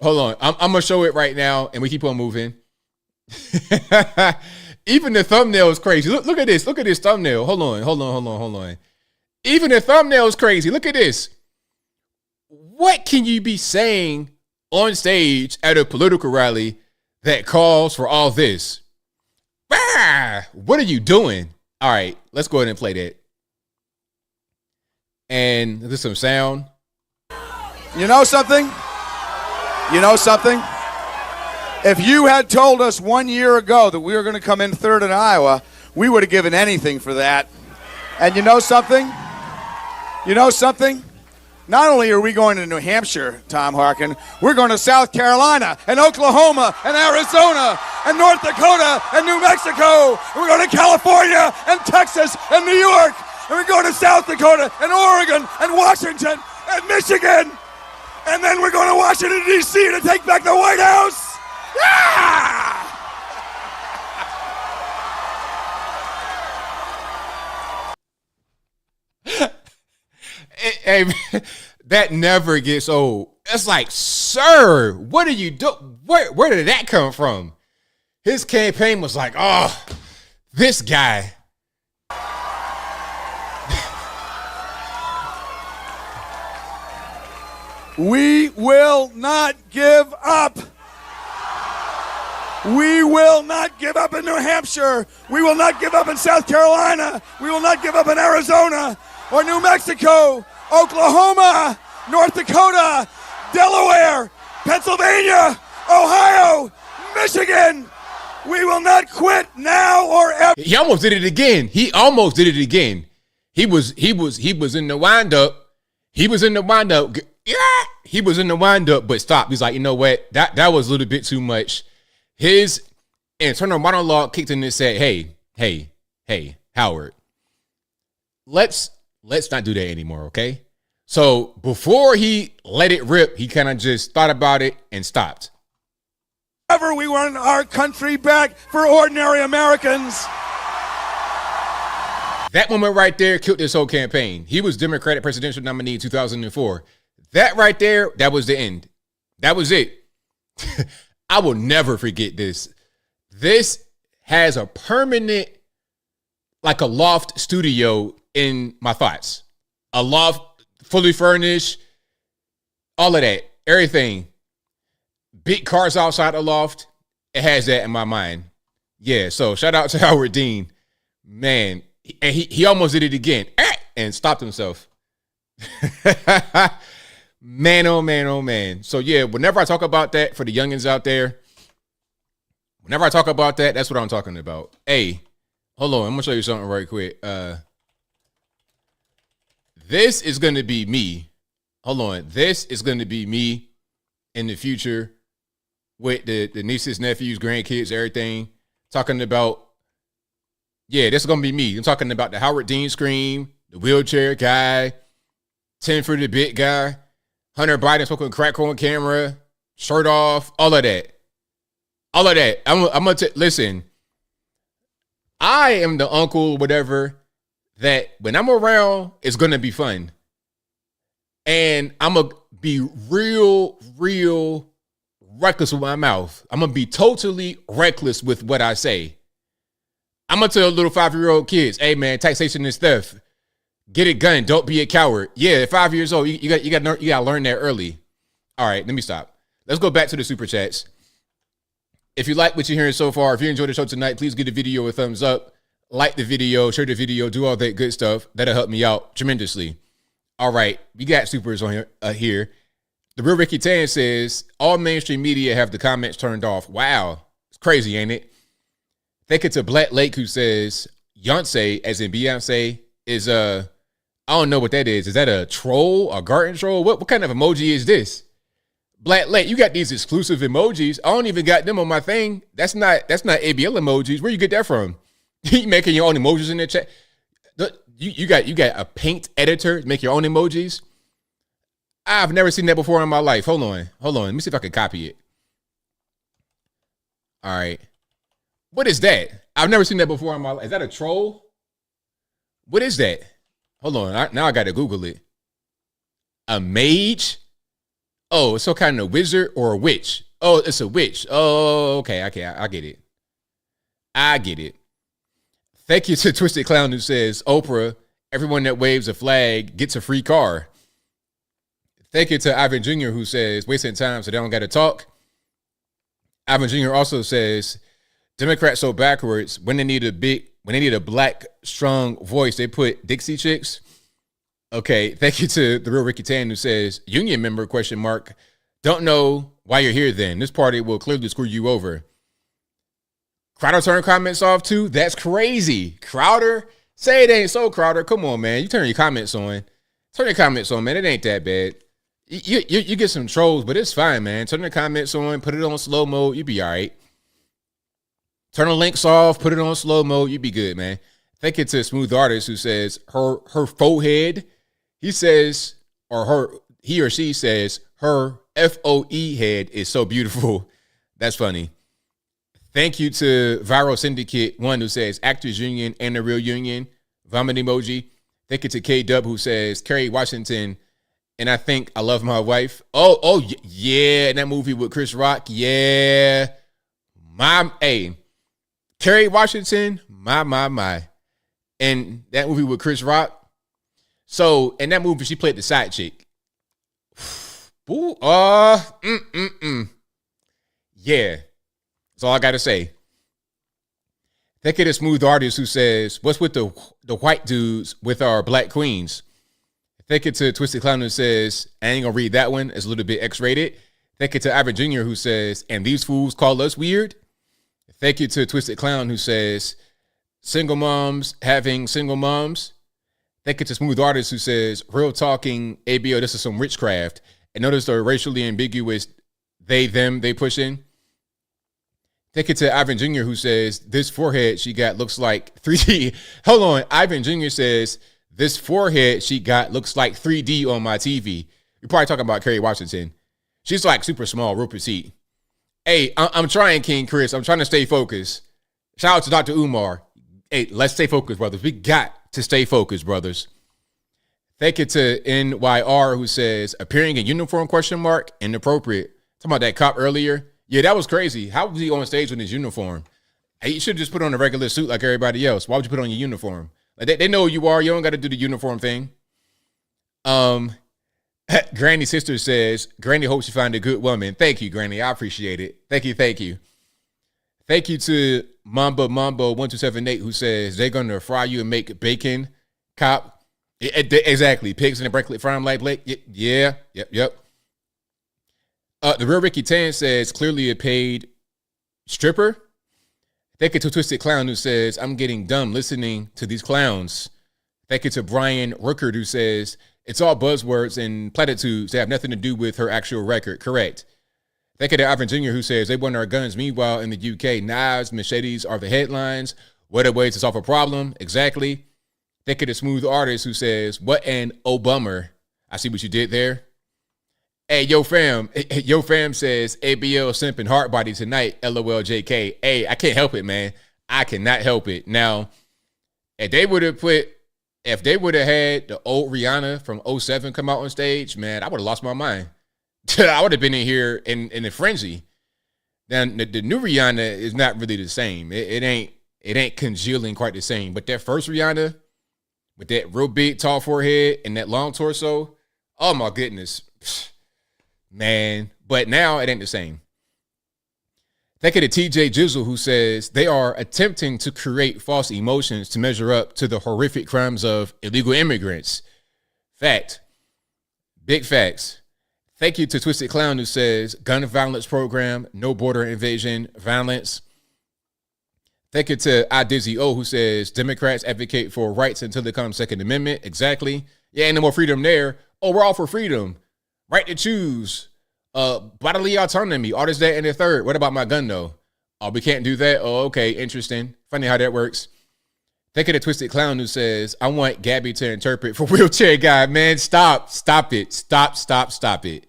Hold on. I'm going to show it right now, and we keep on moving. Even the thumbnail is crazy. Look at this. Look at this thumbnail. Hold on. Even the thumbnail is crazy. Look at this. What can you be saying on stage at a political rally that calls for all this? What are you doing? All right, let's go ahead and play that. And there's some sound. You know something? You know something? If you had told us 1 year ago that we were going to come in third in Iowa, we would have given anything for that. And you know something? You know something? Not only are we going to New Hampshire, Tom Harkin, we're going to South Carolina and Oklahoma and Arizona and North Dakota and New Mexico. And we're going to California and Texas and New York. And we're going to South Dakota and Oregon and Washington and Michigan. And then we're going to Washington, D.C. to take back the White House. Yeah! Hey, man, that never gets old. It's like, sir, what are you doing? Where did that come from? His campaign was like, oh, this guy. We will not give up. We will not give up in New Hampshire. We will not give up in South Carolina. We will not give up in Arizona or New Mexico, Oklahoma, North Dakota, Delaware, Pennsylvania, Ohio, Michigan. We will not quit now or ever. He almost did it again. He almost did it again. He was in the windup. He was in the windup. Yeah, he was in the windup, but stopped. He's like, you know what? That was a little bit too much. His internal monologue kicked in and said, hey, Howard, let's not do that anymore, okay? So before he let it rip, he kind of just thought about it and stopped. Ever we want our country back for ordinary Americans. That moment right there killed this whole campaign. He was Democratic presidential nominee in 2004. That right there, that was the end. That was it. I will never forget this. This has a permanent, like a loft studio in my thoughts. A loft, fully furnished, all of that, everything. Big cars outside the loft. It has that in my mind. Yeah, so shout out to Howard Dean. Man, and he almost did it again and stopped himself. Man, oh man, oh man. So yeah, whenever I talk about that for the youngins out there, whenever I talk about that, that's what I'm talking about. Hey, hold on, I'm gonna show you something right quick. This is gonna be me. Hold on, this is gonna be me in the future with the nieces, nephews, grandkids, everything. Talking about, yeah, this is gonna be me. I'm talking about the Howard Dean scream, the wheelchair guy, 10 for the bit guy. Hunter Biden smoking crack on camera, shirt off, all of that. All of that. I'm going to listen. I am the uncle, whatever, that when I'm around, it's going to be fun. And I'm going to be real reckless with my mouth. I'm going to be totally reckless with what I say. I'm going to tell little 5-year-old kids, hey, man, taxation is theft. Get a gun. Don't be a coward. Yeah, at 5 years old, you got to learn that early. All right, let me stop. Let's go back to the super chats. If you like what you're hearing so far, if you enjoyed the show tonight, please give the video a thumbs up, like the video, share the video, do all that good stuff. That'll help me out tremendously. All right, we got supers on here. The real Ricky Tan says all mainstream media have the comments turned off. Wow, it's crazy, ain't it? Thank you to Black Lake who says Beyonce, as in Beyonce, is I don't know what that is. Is that a troll, a garden troll? What kind of emoji is this? Black Lake, you got these exclusive emojis. I don't even got them on my thing. That's not ABL emojis. Where you get that from? You making your own emojis in the chat? You got a paint editor to make your own emojis? I've never seen that before in my life. Hold on. Let me see if I can copy it. All right. What is that? I've never seen that before in my life. Is that a troll? What is that? Hold on. Now I got to Google it. A mage? Oh, it's some kind of wizard or a witch. Oh, it's a witch. Oh, okay. I get it. I get it. Thank you to Twisted Clown who says, Oprah, everyone that waves a flag gets a free car. Thank you to Ivan Jr. who says, wasting time so they don't got to talk. Ivan Jr. also says, Democrats so backwards when they need a big when they need a black, strong voice, they put Dixie Chicks. Okay, thank you to the real Ricky Tan who says, union member, ? Don't know why you're here then. This party will clearly screw you over. Crowder turned comments off too? That's crazy. Crowder? Say it ain't so, Crowder. Come on, man. You turn your comments on. Turn your comments on, man. It ain't that bad. You get some trolls, but it's fine, man. Turn the comments on, put it on slow mode. You be all right. Turn the links off, put it on slow mode. You be good, man. Thank you to Smooth Artist who says her forehead. He says, he or she says, her FOE head is so beautiful. That's funny. Thank you to Viral Syndicate 1 who says, Actors Union and the Real Union. Vomit emoji. Thank you to K-Dub who says, Kerry Washington, and I think I love my wife. Oh, yeah, in that movie with Chris Rock. Yeah. Kerry Washington, my. And that movie with Chris Rock. So, in that movie, she played the side chick. Ooh, yeah. That's all I got to say. Thank you to Smooth Artist who says, what's with the white dudes with our black queens? Thank you to Twisted Clown who says, I ain't going to read that one. It's a little bit X-rated. Thank you to Ivan Jr. who says, and these fools call us weird. Thank you to Twisted Clown who says, single moms having single moms. Thank you to Smooth Artist who says, real talking, ABL, this is some witchcraft. And notice the racially ambiguous they, them, they push in. Thank you to Ivan Jr. who says, this forehead she got looks like 3D. Hold on. Ivan Jr. says, this forehead she got looks like 3D on my TV. You're probably talking about Kerry Washington. She's like super small, real petite. Hey, I'm trying, King Chris. I'm trying to stay focused. Shout out to Dr. Umar. Hey, let's stay focused, brothers. We got to stay focused, brothers. Thank you to NYR who says, appearing in uniform, ? Inappropriate. Talking about that cop earlier. Yeah, that was crazy. How was he on stage with his uniform? Hey, you should just put on a regular suit like everybody else. Why would you put on your uniform? Like they know who you are. You don't got to do the uniform thing. Granny's sister says, Granny hopes you find a good woman. Thank you, Granny. I appreciate it. Thank you. Thank you to Mambo 1278 who says they're going to fry you and make bacon, cop. Exactly. Pigs in the Berkeley Farm like Blake. Yeah. Yep. The real Ricky Tan says clearly a paid stripper. Thank you to Twisted Clown who says I'm getting dumb listening to these clowns. Thank you to Brian Rookert who says it's all buzzwords and platitudes that have nothing to do with her actual record. Correct. Thank you to Ivan Jr. who says they want our guns. Meanwhile, in the UK, knives, machetes are the headlines. What are ways to solve a problem? Exactly. Thank you to Smooth Artist who says, what an bummer. I see what you did there. Hey, yo fam says ABL simping hard body tonight. LOL JK. Hey, I can't help it, man. I cannot help it. Now, if they would have had the old Rihanna from 07 come out on stage, man, I would have lost my mind. I would have been in here in a frenzy. Now, the new Rihanna is not really the same. It ain't congealing quite the same. But that first Rihanna with that real big, tall forehead and that long torso, oh my goodness. Man, but now it ain't the same. Thank you to TJ Jizzle who says they are attempting to create false emotions to measure up to the horrific crimes of illegal immigrants. Fact. Big facts. Thank you to Twisted Clown who says gun violence program, no border invasion, violence. Thank you to iDizzy who says Democrats advocate for rights until they come Second Amendment. Exactly. Yeah, ain't no more freedom there. Oh, we're all for freedom. Right to choose, bodily autonomy, all this, that, and the third. What about my gun, though? Oh, we can't do that? Oh, okay, interesting. Funny how that works. Thank you to Twisted Clown who says, I want Gabby to interpret for Wheelchair Guy. Man, stop it. Stop it.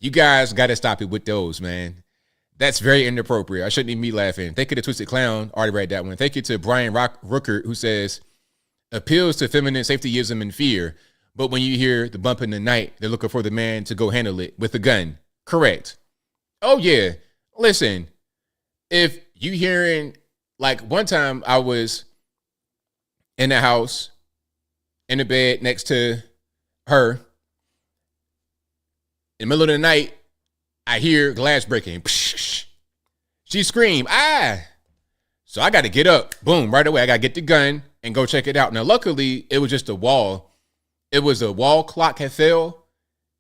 You guys got to stop it with those, man. That's very inappropriate. I shouldn't even be laughing. Thank you to Twisted Clown. Already read that one. Thank you to Brian Rookert who says, appeals to feminine safetyism and fear. But when you hear the bump in the night, they're looking for the man to go handle it with a gun. Correct. Oh, yeah. Listen, if you hearing, like one time I was in the house, in the bed next to her. In the middle of the night, I hear glass breaking. She screamed, ah. So I got to get up, boom, right away. I got to get the gun and go check it out. Now, luckily, it was just a wall. It was a wall clock had fell.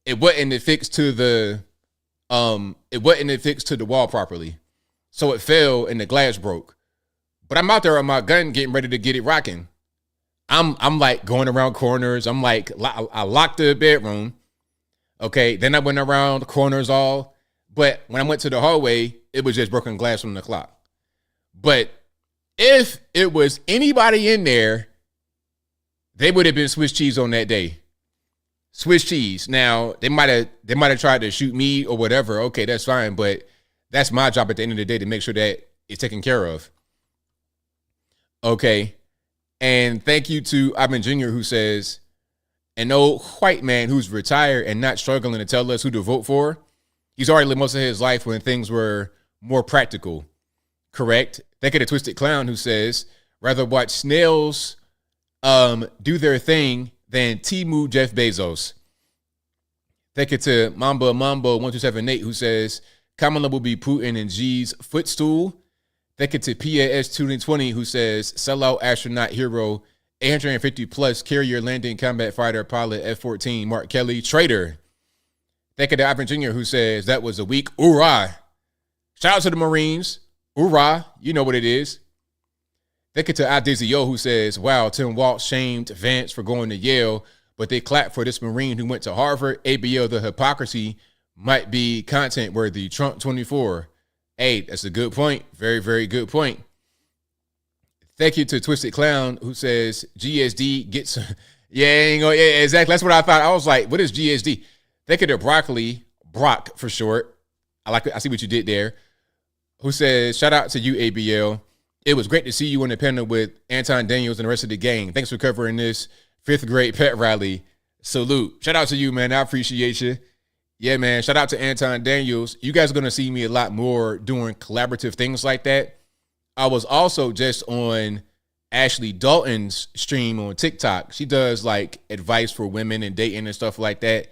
It wasn't affixed to the wall properly. So it fell and the glass broke. But I'm out there on my gun getting ready to get it rocking. I'm like going around corners. I'm like, I locked the bedroom. Okay, then I went around corners all. But when I went to the hallway, it was just broken glass from the clock. But if it was anybody in there, they would have been Swiss cheese on that day. Swiss cheese. Now, they might have tried to shoot me or whatever. Okay, that's fine. But that's my job at the end of the day to make sure that it's taken care of. Okay. And thank you to Ivan Jr. who says, an old white man who's retired and not struggling to tell us who to vote for. He's already lived most of his life when things were more practical. Correct. Thank you to Twisted Clown who says, rather watch snails do their thing than Timu Jeff Bezos. Thank you to Mambo 1278 who says, Kamala will be Putin and G's footstool. Thank you to PAS 220 who says, sellout astronaut hero, 850 plus carrier landing combat fighter pilot F-14 Mark Kelly traitor. Thank you to Ivan Jr. who says, that was a week. Hoorah. Shout out to the Marines. Hoorah. You know what it is. Thank you to Adizio who says, wow, Tim Walz shamed Vance for going to Yale, but they clapped for this Marine who went to Harvard. ABL, the hypocrisy might be content worthy. Trump 24. Hey, that's a good point. Very, very good point. Thank you to Twisted Clown who says GSD gets. Yeah, exactly. That's what I thought. I was like, what is GSD? Thank you to Brock for short. I like it. I see what you did there. Who says, shout out to you, ABL. It was great to see you on the panel with Anton Daniels and the rest of the gang. Thanks for covering this 5th grade pet rally. Salute. Shout out to you, man. I appreciate you. Yeah, man. Shout out to Anton Daniels. You guys are going to see me a lot more doing collaborative things like that. I was also just on Ashley Dalton's stream on TikTok. She does like advice for women and dating and stuff like that.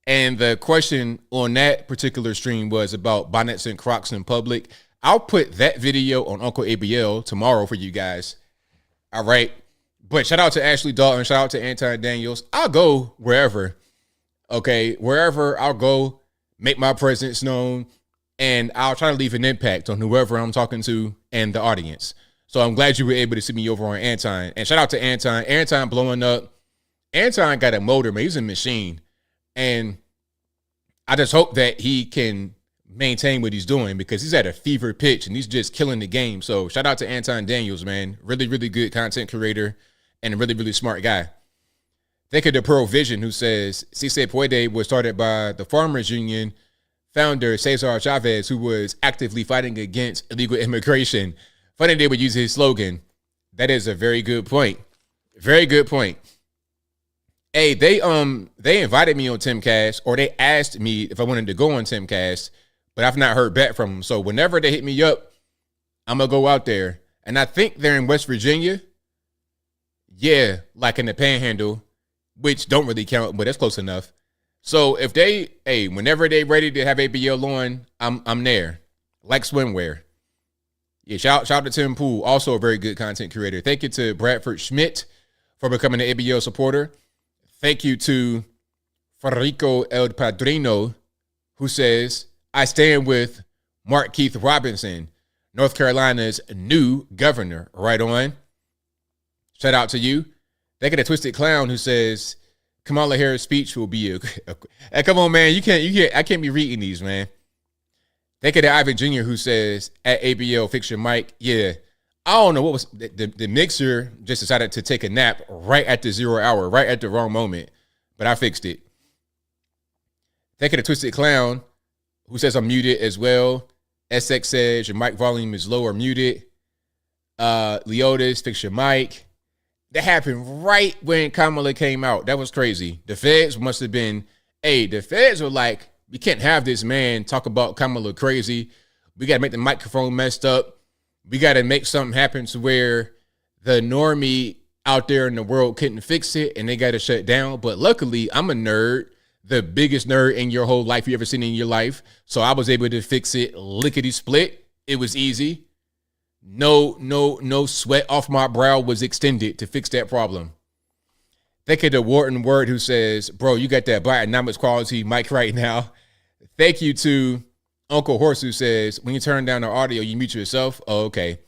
And the question on that particular stream was about bonnets and Crocs in public. I'll put that video on Uncle ABL tomorrow for you guys. All right. But shout out to Ashley Dalton. Shout out to Anton Daniels. I'll go wherever. Okay, wherever I'll go, make my presence known, and I'll try to leave an impact on whoever I'm talking to and the audience. So I'm glad you were able to see me over on Anton. And shout out to Anton. Anton blowing up. Anton got a motor, man. He's a machine. And I just hope that he can maintain what he's doing because he's at a fever pitch and he's just killing the game. So shout out to Anton Daniels, man. Really, really good content creator and a really, really smart guy. Think of the Pearl Vision who says, Si Se Puede was started by the Farmers Union founder Cesar Chavez, who was actively fighting against illegal immigration. Funny they would use his slogan. That is a very good point. Very good point. Hey, they invited me on Timcast, or they asked me if I wanted to go on Timcast, but I've not heard back from them. So whenever they hit me up, I'm going to go out there. And I think they're in West Virginia. Yeah, like in the Panhandle. Which don't really count, but that's close enough. So if whenever they ready to have ABL on, I'm there. Like swimwear. Yeah, shout out to Tim Poole, also a very good content creator. Thank you to Bradford Schmidt for becoming an ABL supporter. Thank you to Federico El Padrino, who says, I stand with Mark Keith Robinson, North Carolina's new governor. Right on. Shout out to you. They got a Twisted Clown who says Kamala Harris' speech will be hey, come on, man. You can't. I can't be reading these, man. They got Ivan Jr. who says at ABL, fix your mic. Yeah, I don't know what was the mixer just decided to take a nap right at the 0 hour, right at the wrong moment, but I fixed it. They got a Twisted Clown who says I'm muted as well. SX says your mic volume is low or muted. Leotis, fix your mic. That happened right when Kamala came out. That was crazy. The feds must have been, the feds were like, we can't have this man talk about Kamala crazy. We got to make the microphone messed up. We got to make something happen to where the normie out there in the world couldn't fix it and they got to shut down. But luckily, I'm a nerd, the biggest nerd in your whole life you ever seen in your life. So I was able to fix it lickety split. It was easy. No sweat off my brow was extended to fix that problem. Thank you to Wharton Word, who says, bro, you got that Bidenomics quality mic right now. Thank you to Uncle Horse, who says, when you turn down the audio, you mute yourself. Oh, okay.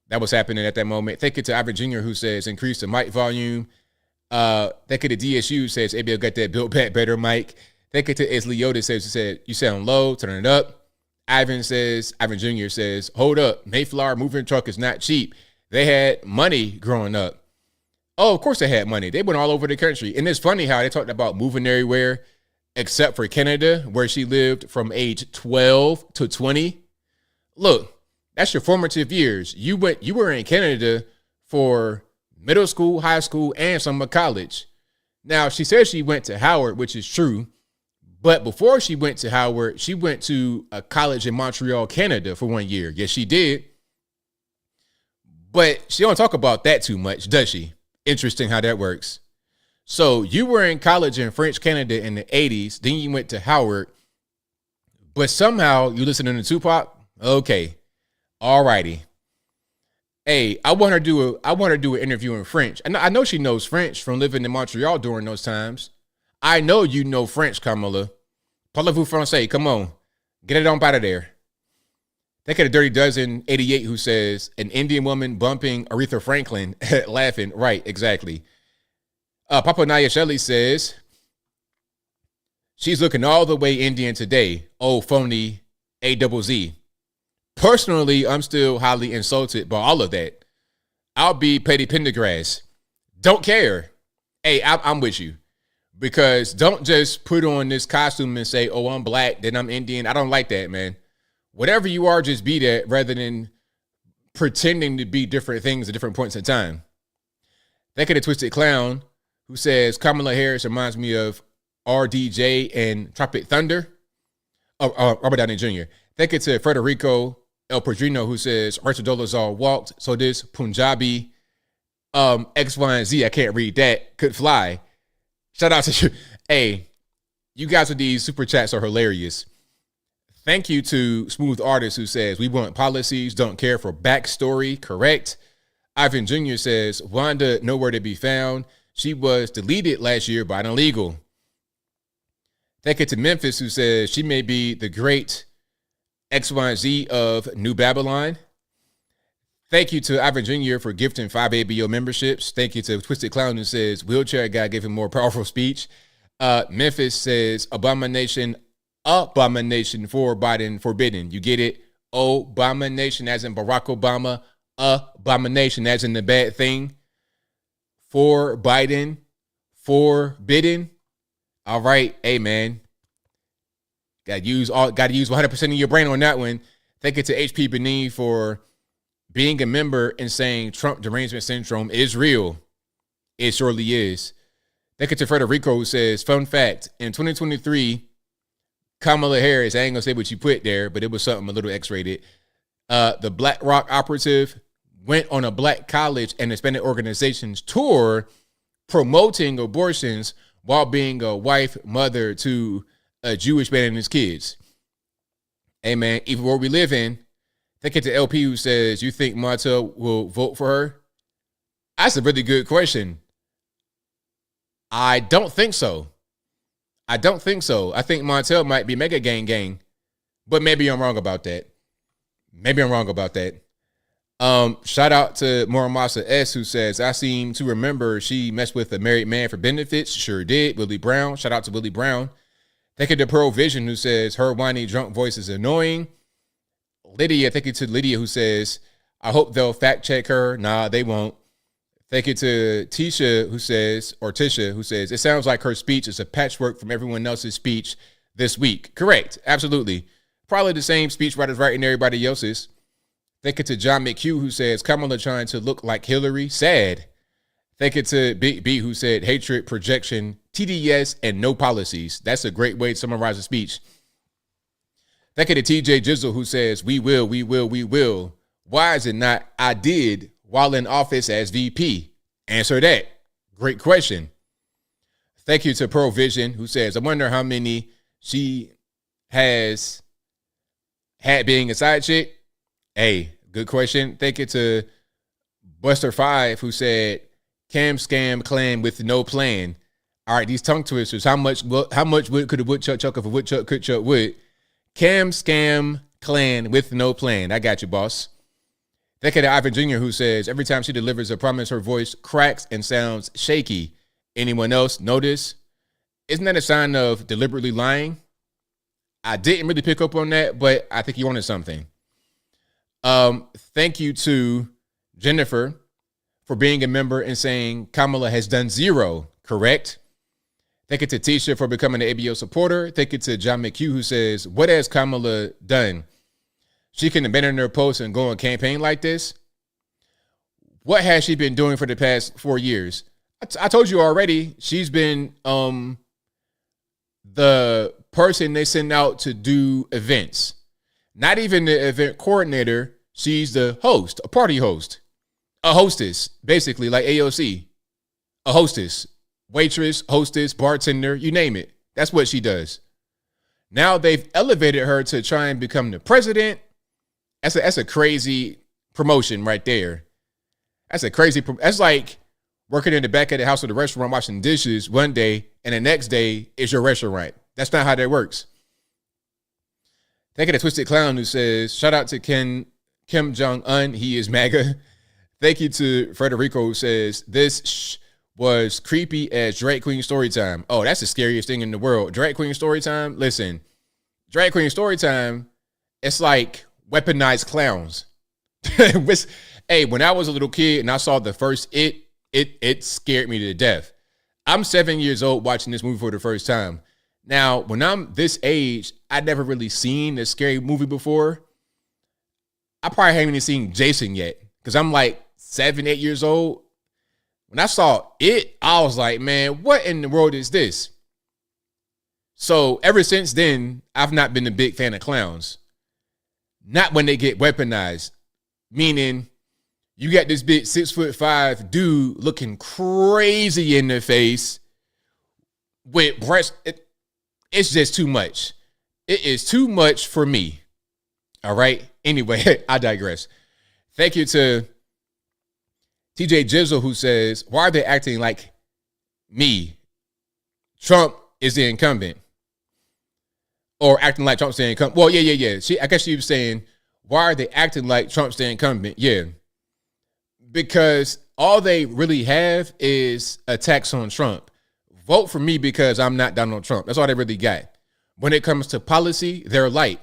That was happening at that moment. Thank you to Ivan Jr., who says, increase the mic volume. Thank you to DSU, who says, ABL got that Built Back Better mic. Thank you to Isley Yoda, said, you sound low, turn it up. Ivan Jr. says, hold up, Mayflower moving truck is not cheap. They had money growing up. Oh, of course they had money. They went all over the country. And it's funny how they talked about moving everywhere except for Canada, where she lived from age 12 to 20. Look, that's your formative years. You were in Canada for middle school, high school, and some of college. Now, she says she went to Howard, which is true. But before she went to Howard, she went to a college in Montreal, Canada for 1 year. Yes, she did. But she don't talk about that too much, does she? Interesting how that works. So you were in college in French Canada in the 80s. Then you went to Howard. But somehow you listening to Tupac? Okay. All righty. Hey, I want her to do an interview in French. And I know she knows French from living in Montreal during those times. I know you know French, Kamala. Parlez-vous français? Come on. Get it on out of there. They could have Dirty Dozen 88 who says, an Indian woman bumping Aretha Franklin, laughing. Right, exactly. Papa Naya Shelley says, she's looking all the way Indian today. Oh, phony AZZ. Personally, I'm still highly insulted by all of that. I'll be Petty Pendergrass. Don't care. Hey, I'm with you. Because don't just put on this costume and say, oh, I'm black, then I'm Indian. I don't like that, man. Whatever you are, just be that rather than pretending to be different things at different points in time. Thank you to Twisted Clown, who says Kamala Harris reminds me of RDJ and Tropic Thunder. Robert Downey Jr. Thank you to Federico El Padrino, who says Archie Dolezal walked, so this Punjabi X, Y, and Z, I can't read that, could fly. Shout out to you. Hey, you guys with these super chats are hilarious. Thank you to Smooth Artist, who says, we want policies, don't care for backstory. Correct. Ivan Jr. says, Wanda nowhere to be found. She was deleted last year by an illegal. Thank you to Memphis, who says, she may be the great X, Y, and Z of New Babylon. Thank you to Ivan Jr. for gifting 5 ABO memberships. Thank you to Twisted Clown, who says, wheelchair guy gave him more powerful speech. Memphis says, abomination for Biden forbidden. You get it? Abomination as in Barack Obama. Abomination as in the bad thing. For Biden forbidden. All right. Hey, man. Got to use 100% of your brain on that one. Thank you to HP Benin for being a member and saying Trump derangement syndrome is real. It surely is. Thank you to Federico, who says, fun fact, in 2023, Kamala Harris, I ain't gonna say what you put there, but it was something a little X-rated. The Black Rock operative went on a black college and Hispanic organizations tour promoting abortions while being a wife, mother to a Jewish man and his kids. Hey, man, even where we live in, thank you to LP, who says, you think Martel will vote for her? That's a really good question. I don't think so. I think Martel might be mega gang, but maybe I'm wrong about that. Shout out to Moramasa S, who says, I seem to remember she messed with a married man for benefits. Sure did. Willie Brown. Shout out to Willie Brown. Thank you to Pearl Vision, who says, her whiny drunk voice is annoying. Lydia, thank you to Lydia, who says, I hope they'll fact check her. Nah, they won't. Thank you to Tisha, who says, it sounds like her speech is a patchwork from everyone else's speech this week. Correct. Absolutely. Probably the same speech writers writing everybody else's. Thank you to John McHugh, who says, Kamala trying to look like Hillary. Sad. Thank you to Big B, who said, hatred, projection, TDS, and no policies. That's a great way to summarize a speech. Thank you to TJ Jizzle, who says, we will. Why is it not I did while in office as VP? Answer that. Great question. Thank you to Pearl Vision, who says, I wonder how many she has had being a side chick. Hey, Good question. Thank you to Buster5, who said, Cam scam clan with no plan. All right, these tongue twisters. How much wood could a woodchuck chuck if a woodchuck could chuck wood? Cam scam clan with no plan. I got you, boss. Thank you to Ivan Jr., who says, every time she delivers a promise, her voice cracks and sounds shaky. Anyone else notice? Isn't that a sign of deliberately lying? I didn't really pick up on that, but I think you wanted something. Thank you to Jennifer for being a member and saying Kamala has done zero, correct? Thank you to Tisha for becoming an ABL supporter. Thank you to John McHugh, who says, what has Kamala done? She can abandon her post and go on campaign like this? What has she been doing for the past 4 years? I told you already, she's been the person they send out to do events. Not even the event coordinator. She's the host, a party host, a hostess, basically like AOC, a hostess, waitress, hostess, bartender, you name it. That's what she does. Now they've elevated her to try and become the president. That's a crazy promotion right there. That's like working in the back of the house or the restaurant washing dishes one day and the next day is your restaurant. That's not how that works. Thank you to Twisted Clown, who says, shout out to Kim Jong-un. He is MAGA. Thank you to Frederico, who says, this was creepy as drag queen story time. Oh, that's the scariest thing in the world. Drag queen story time. Listen, drag queen story time, it's like weaponized clowns. Hey, when I was a little kid and I saw the first it scared me to death. I'm 7 years old watching this movie for the first time. Now, when I'm this age, I'd never really seen a scary movie before. I probably haven't even seen Jason yet because I'm like 7, 8 years old. When I saw it, I was like, man, what in the world is this? So ever since then, I've not been a big fan of clowns. Not when they get weaponized, meaning you got this big 6'5" dude looking crazy in the face with breast. It's just too much. It is too much for me. All right. Anyway, I digress. Thank you to TJ Jizzle, who says, why are they acting like me? Trump is the incumbent. Or acting like Trump's the incumbent. Well, yeah. I guess she was saying, why are they acting like Trump's the incumbent? Yeah. Because all they really have is attacks on Trump. Vote for me because I'm not Donald Trump. That's all they really got. When it comes to policy, they're light.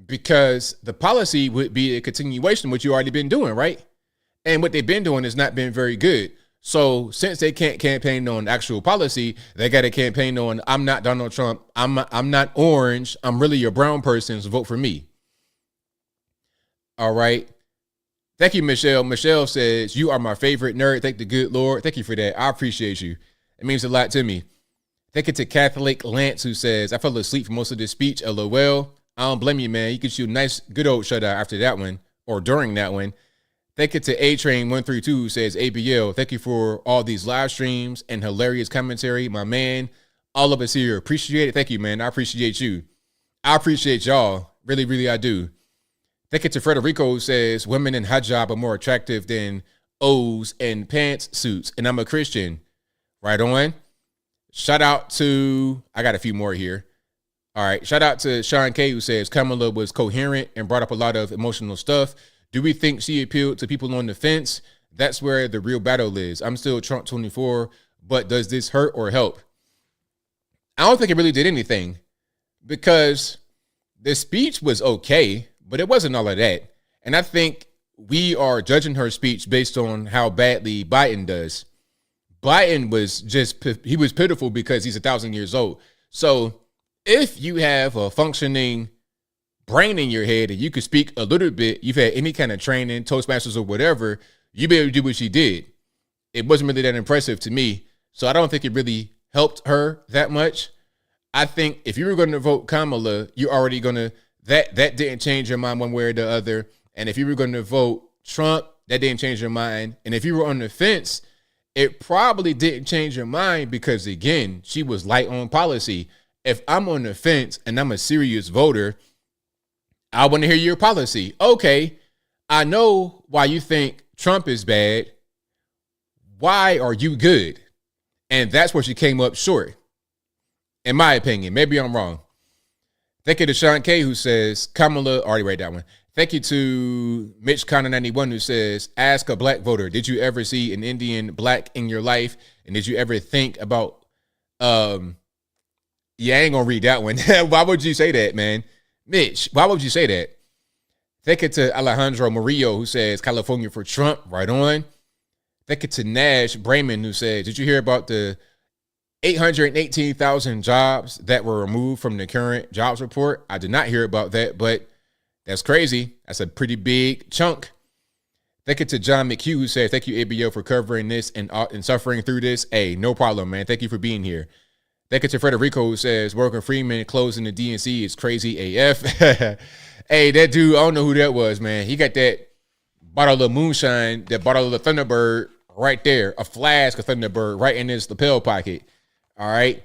Because the policy would be a continuation of what you already been doing, right? And what they've been doing has not been very good. So since they can't campaign on actual policy, they got to campaign on, I'm not Donald Trump. I'm not orange. I'm really a brown person, so vote for me. All right. Thank you, Michelle. Michelle says, you are my favorite nerd. Thank the good Lord. Thank you for that. I appreciate you. It means a lot to me. Thank you to Catholic Lance, who says, I fell asleep for most of this speech. LOL. I don't blame you, man. You could shoot a nice, good old shutout after that one or during that one. Thank you to A-Train132, who says, ABL, thank you for all these live streams and hilarious commentary. My man, all of us here appreciate it. Thank you, man. I appreciate you. I appreciate y'all. Really, really, I do. Thank you to Frederico, who says, women in hijab are more attractive than O's and pantsuits. And I'm a Christian. Right on. Shout out to, I got a few more here. All right. Shout out to Sean K, who says Kamala was coherent and brought up a lot of emotional stuff. Do we think she appealed to people on the fence? That's where the real battle is. I'm still Trump 24, but does this hurt or help? I don't think it really did anything because the speech was okay, but it wasn't all of that. And I think we are judging her speech based on how badly Biden does. Biden was he was pitiful because he's 1,000 years old. So if you have a functioning brain in your head and you could speak a little bit, you've had any kind of training, Toastmasters or whatever, you be able to do what she did. It wasn't really that impressive to me. So I don't think it really helped her that much. I think if you were going to vote Kamala, you're already going to, that didn't change your mind one way or the other. And if you were going to vote Trump, that didn't change your mind. And if you were on the fence, it probably didn't change your mind because, again, she was light on policy. If I'm on the fence and I'm a serious voter, I want to hear your policy. Okay, I know why you think Trump is bad. Why are you good? And that's where she came up short, in my opinion. Maybe I'm wrong. Thank you to Sean K, who says, Kamala, already read that one. Thank you to Mitch Connor 91, who says, ask a black voter, did you ever see an Indian black in your life? And did you ever think about, yeah, I ain't gonna read that one. Why would you say that, man? Mitch, why would you say that? Thank you to Alejandro Murillo, who says, California for Trump, right on. Thank you to Nash Brayman, who says, did you hear about the 818,000 jobs that were removed from the current jobs report? I did not hear about that, but that's crazy. That's a pretty big chunk. Thank you to John McHugh, who says, thank you, ABL, for covering this and suffering through this. Hey, no problem, man. Thank you for being here. Thank you to Federico, who says, Morgan Freeman closing the DNC is crazy AF. Hey, that dude, I don't know who that was, man. He got that bottle of moonshine, that bottle of Thunderbird right there, a flask of Thunderbird right in his lapel pocket. All right.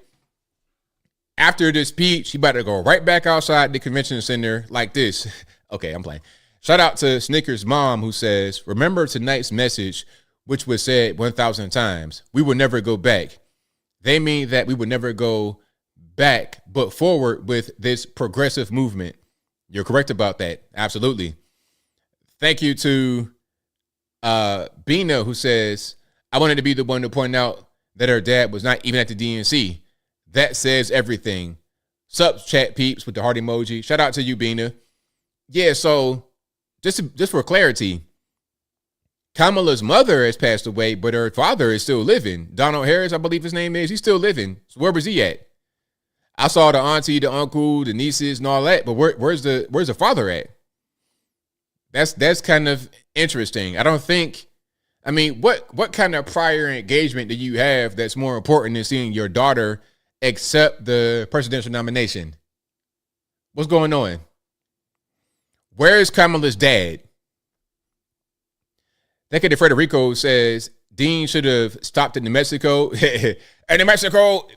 After this speech, he about to go right back outside the convention center like this. Okay, I'm playing. Shout out to Snickers' mom, who says, remember tonight's message, which was said 1,000 times. We will never go back. They mean that we would never go back, but forward with this progressive movement. You're correct about that. Absolutely. Thank you to Bina, who says, I wanted to be the one to point out that her dad was not even at the DNC. That says everything. Sup, chat peeps, with the heart emoji. Shout out to you, Bina. Yeah, so just for clarity, Kamala's mother has passed away, but her father is still living. Donald Harris, I believe his name is. He's still living. So where was he at? I saw the auntie, the uncle, the nieces, and all that, but where's the father at? That's kind of interesting. I don't think. I mean, what kind of prior engagement do you have that's more important than seeing your daughter accept the presidential nomination? What's going on? Where is Kamala's dad? Thank you to Federico, says Dean should have stopped in New Mexico. And New Mexico,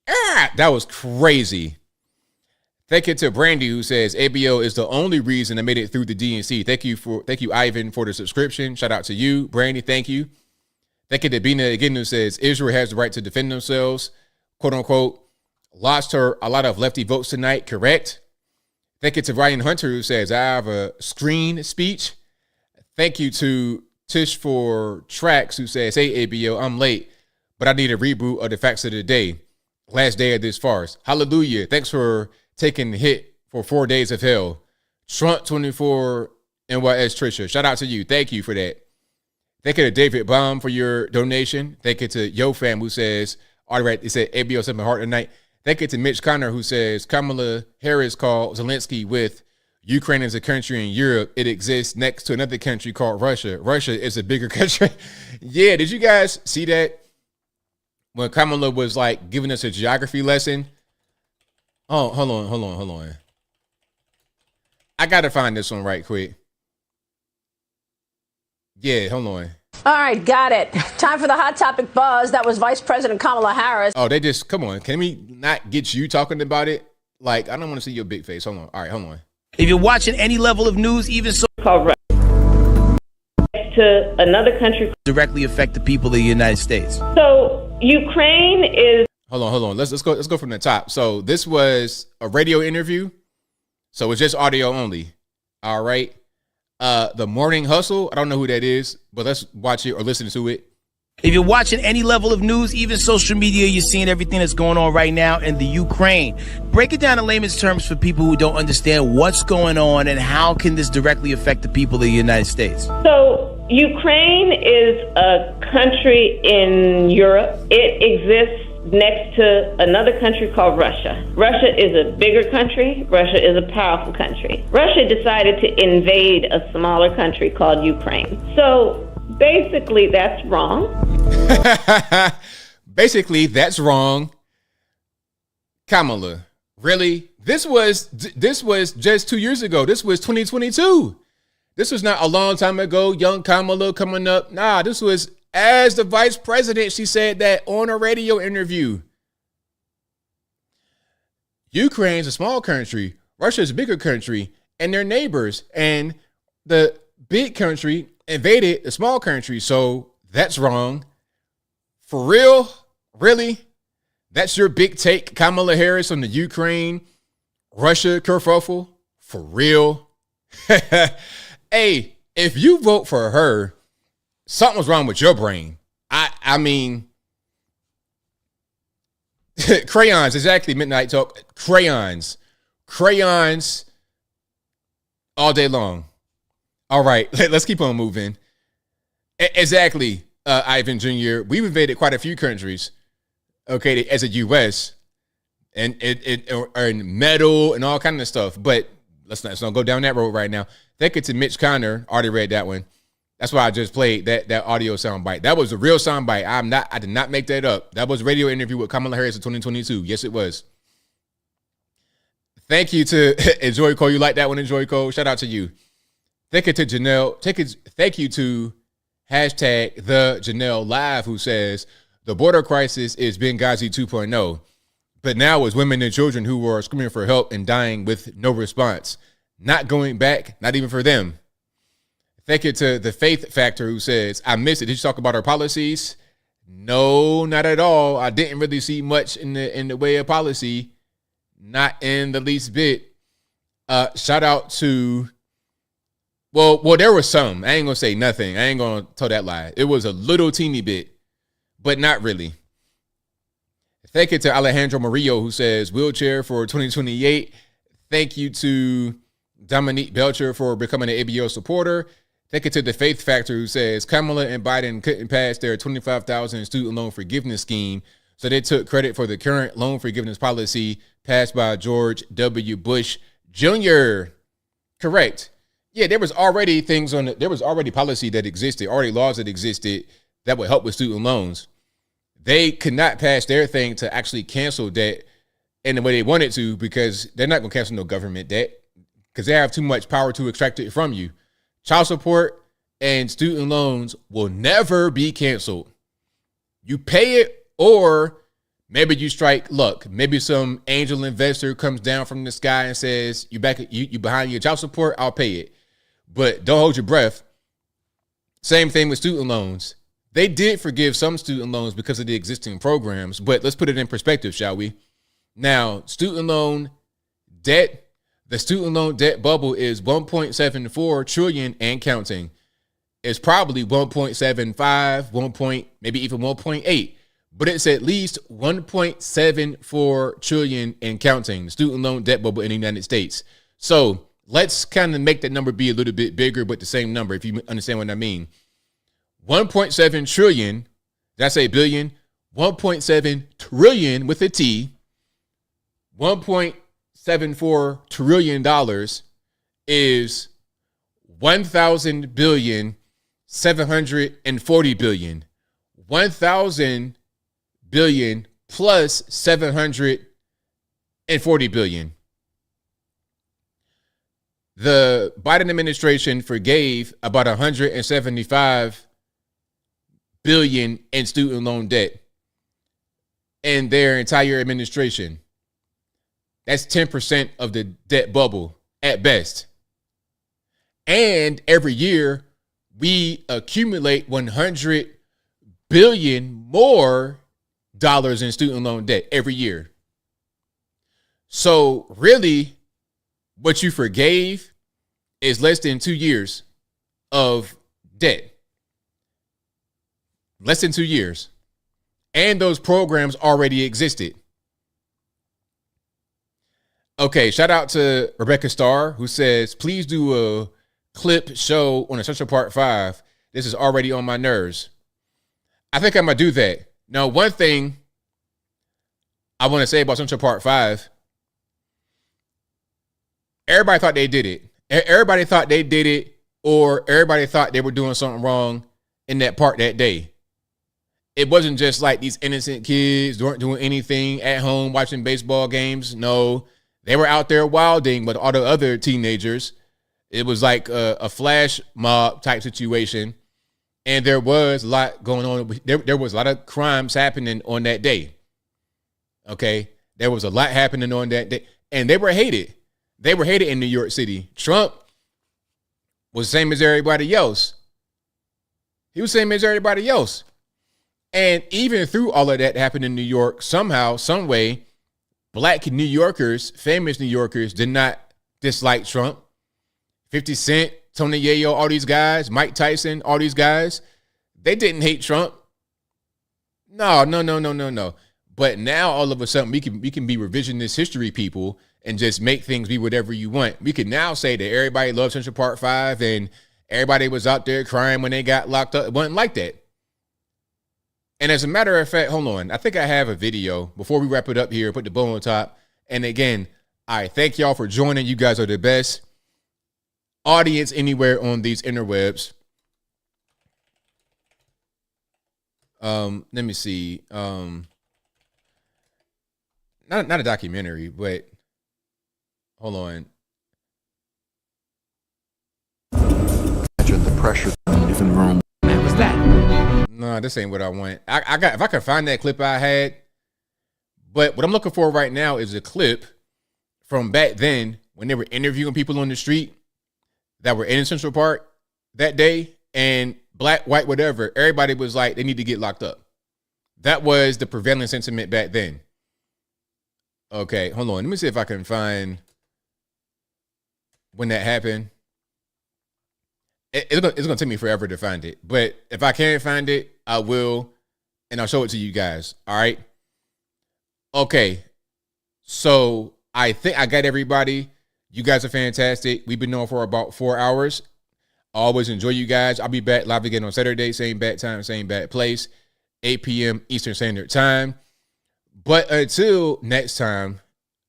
that was crazy. Thank you to Brandy, who says ABL is the only reason I made it through the DNC. Thank you, Ivan, for the subscription. Shout out to you, Brandy. Thank you. Thank you to Bina again, who says Israel has the right to defend themselves, quote unquote. Lost her a lot of lefty votes tonight. Correct. Thank you to Ryan Hunter, who says I have a screen speech. Thank you to Tish for Tracks, who says, hey, ABL, I'm late, but I need a reboot of the facts of the day. Last day of this farce. Hallelujah. Thanks for taking the hit for 4 days of hell. Trump 24 NYS Trisha. Shout out to you. Thank you for that. Thank you to David Baum for your donation. Thank you to Yo Fam, who says, all right, he said ABL something hard tonight. Thank you to Mitch Connor, who says Kamala Harris called Zelensky with Ukraine is a country in Europe. It exists next to another country called Russia. Russia is a bigger country. Yeah, did you guys see that? When Kamala was like giving us a geography lesson. Oh, hold on. I got to find this one right quick. Yeah, hold on. All right, got it. Time for the Hot Topic Buzz. That was Vice President Kamala Harris. Oh, they just, come on. Can we not get you talking about it? Like, I don't want to see your big face. Hold on. All right, hold on. If you're watching any level of news, even so correct to another country directly affect the people of the United States. So Ukraine is. Hold on. Let's go from the top. So this was a radio interview. So it's just audio only. All right. The Morning Hustle. I don't know who that is, but let's watch it or listen to it. If you're watching any level of news, even social media, you're seeing everything that's going on right now in the Ukraine. Break it down in layman's terms for people who don't understand what's going on and how can this directly affect the people of the United States. So Ukraine is a country in Europe. It exists next to another country called Russia. Russia is a bigger country. Russia is a powerful country. Russia decided to invade a smaller country called Ukraine. So basically, that's wrong. Basically, that's wrong. Kamala, really? This was just 2 years ago. This was 2022. This was not a long time ago. Young Kamala coming up. Nah, this was as the vice president. She said that on a radio interview. Ukraine's a small country. Russia's a bigger country, and they're neighbors. And the big country invaded a small country. So that's wrong. For real? Really? That's your big take, Kamala Harris, on the Ukraine-Russia kerfuffle? For real? Hey, if you vote for her, something's wrong with your brain. I mean, crayons, exactly, Midnight Talk. Crayons all day long. All right, let's keep on moving. Exactly, Ivan Jr. We've invaded quite a few countries, okay, as a U.S., and metal and all kind of stuff. But let's not go down that road right now. Thank you to Mitch Connor. Already read that one. That's why I just played that audio soundbite. That was a real soundbite. I did not make that up. That was a radio interview with Kamala Harris in 2022. Yes, it was. Thank you to Enjoy Cole. You like that one, Enjoy Cole? Shout out to you. Thank you to Janelle. Thank you to hashtag the Janelle Live, who says the border crisis is Benghazi 2.0. But now it's women and children who are screaming for help and dying with no response. Not going back, not even for them. Thank you to the Faith Factor, who says, I missed it. Did you talk about our policies? No, not at all. I didn't really see much in the way of policy. Not in the least bit. Shout out to, well, there was some. I ain't gonna say nothing. I ain't gonna tell that lie. It was a little teeny bit, but not really. Thank you to Alejandro Murillo, who says wheelchair for 2028. Thank you to Dominique Belcher for becoming an ABL supporter. Thank you to the Faith Factor, who says Kamala and Biden couldn't pass their $25,000 student loan forgiveness scheme, so they took credit for the current loan forgiveness policy passed by George W. Bush Jr. Correct. Yeah, there was already there was already policy that existed, already laws that existed that would help with student loans. They could not pass their thing to actually cancel debt in the way they wanted to, because they're not going to cancel no government debt because they have too much power to extract it from you. Child support and student loans will never be canceled. You pay it, or maybe you strike luck. Maybe some angel investor comes down from the sky and says, you behind your child support, I'll pay it. But don't hold your breath. Same thing with student loans. They did forgive some student loans because of the existing programs, but let's put it in perspective, shall we? Now, student loan debt, the student loan debt bubble is 1.74 trillion and counting. It's probably 1.75, maybe even 1.8, but it's at least 1.74 trillion and counting, the student loan debt bubble in the United States. So let's kind of make that number be a little bit bigger, but the same number, if you understand what I mean. 1.7 trillion, did I say billion? 1.7 trillion with a T, $1.74 trillion is 1,000 billion, 740 billion. 1,000 billion plus 740 billion. The Biden administration forgave about 175 billion in student loan debt in their entire administration. That's 10% of the debt bubble at best. And every year we accumulate 100 billion more dollars in student loan debt every year. So really, what you forgave is less than 2 years of debt. Less than 2 years. And those programs already existed. Okay, shout out to Rebecca Starr, who says, please do a clip show on Essential Part 5. This is already on my nerves. I think I'm going to do that. Now, one thing I want to say about Essential Part 5, everybody thought they did it. Everybody thought they did it, or everybody thought they were doing something wrong in that part that day. It wasn't just like these innocent kids weren't doing anything at home watching baseball games. No, they were out there wilding with all the other teenagers. It was like a flash mob type situation. And there was a lot going on. There was a lot of crimes happening on that day. Okay. There was a lot happening on that day. And they were hated. They were hated in New York City. Trump was the same as everybody else. He was the same as everybody else. And even through all of that happened in New York, somehow, some way, black New Yorkers, famous New Yorkers, did not dislike Trump. 50 Cent, Tony Yayo, all these guys, Mike Tyson, all these guys, they didn't hate Trump. No. But now all of a sudden we can be revisionist history people and just make things be whatever you want. We can now say that everybody loves Central Park 5 and everybody was out there crying when they got locked up. It wasn't like that. And as a matter of fact, hold on. I think I have a video before we wrap it up here, put the bow on top. And again, I thank y'all for joining. You guys are the best audience anywhere on these interwebs. Let me see. Not a documentary, but hold on. Imagine the pressure if in the room. Man, what's that? No, this ain't what I want. I got, if I can find that clip I had, but what I'm looking for right now is a clip from back then when they were interviewing people on the street that were in Central Park that day, and black, white, whatever, everybody was like, they need to get locked up. That was the prevailing sentiment back then. Okay, hold on. Let me see if I can find when that happened. It's gonna take me forever to find it, but if I can't find it, I will, and I'll show it to you guys. All right. Okay. So I think I got everybody. You guys are fantastic. We've been on for about 4 hours. I always enjoy you guys. I'll be back live again on Saturday, same bat time, same bat place, 8 p.m. Eastern Standard Time. But until next time,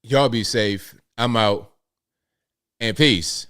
y'all be safe. I'm out, and peace.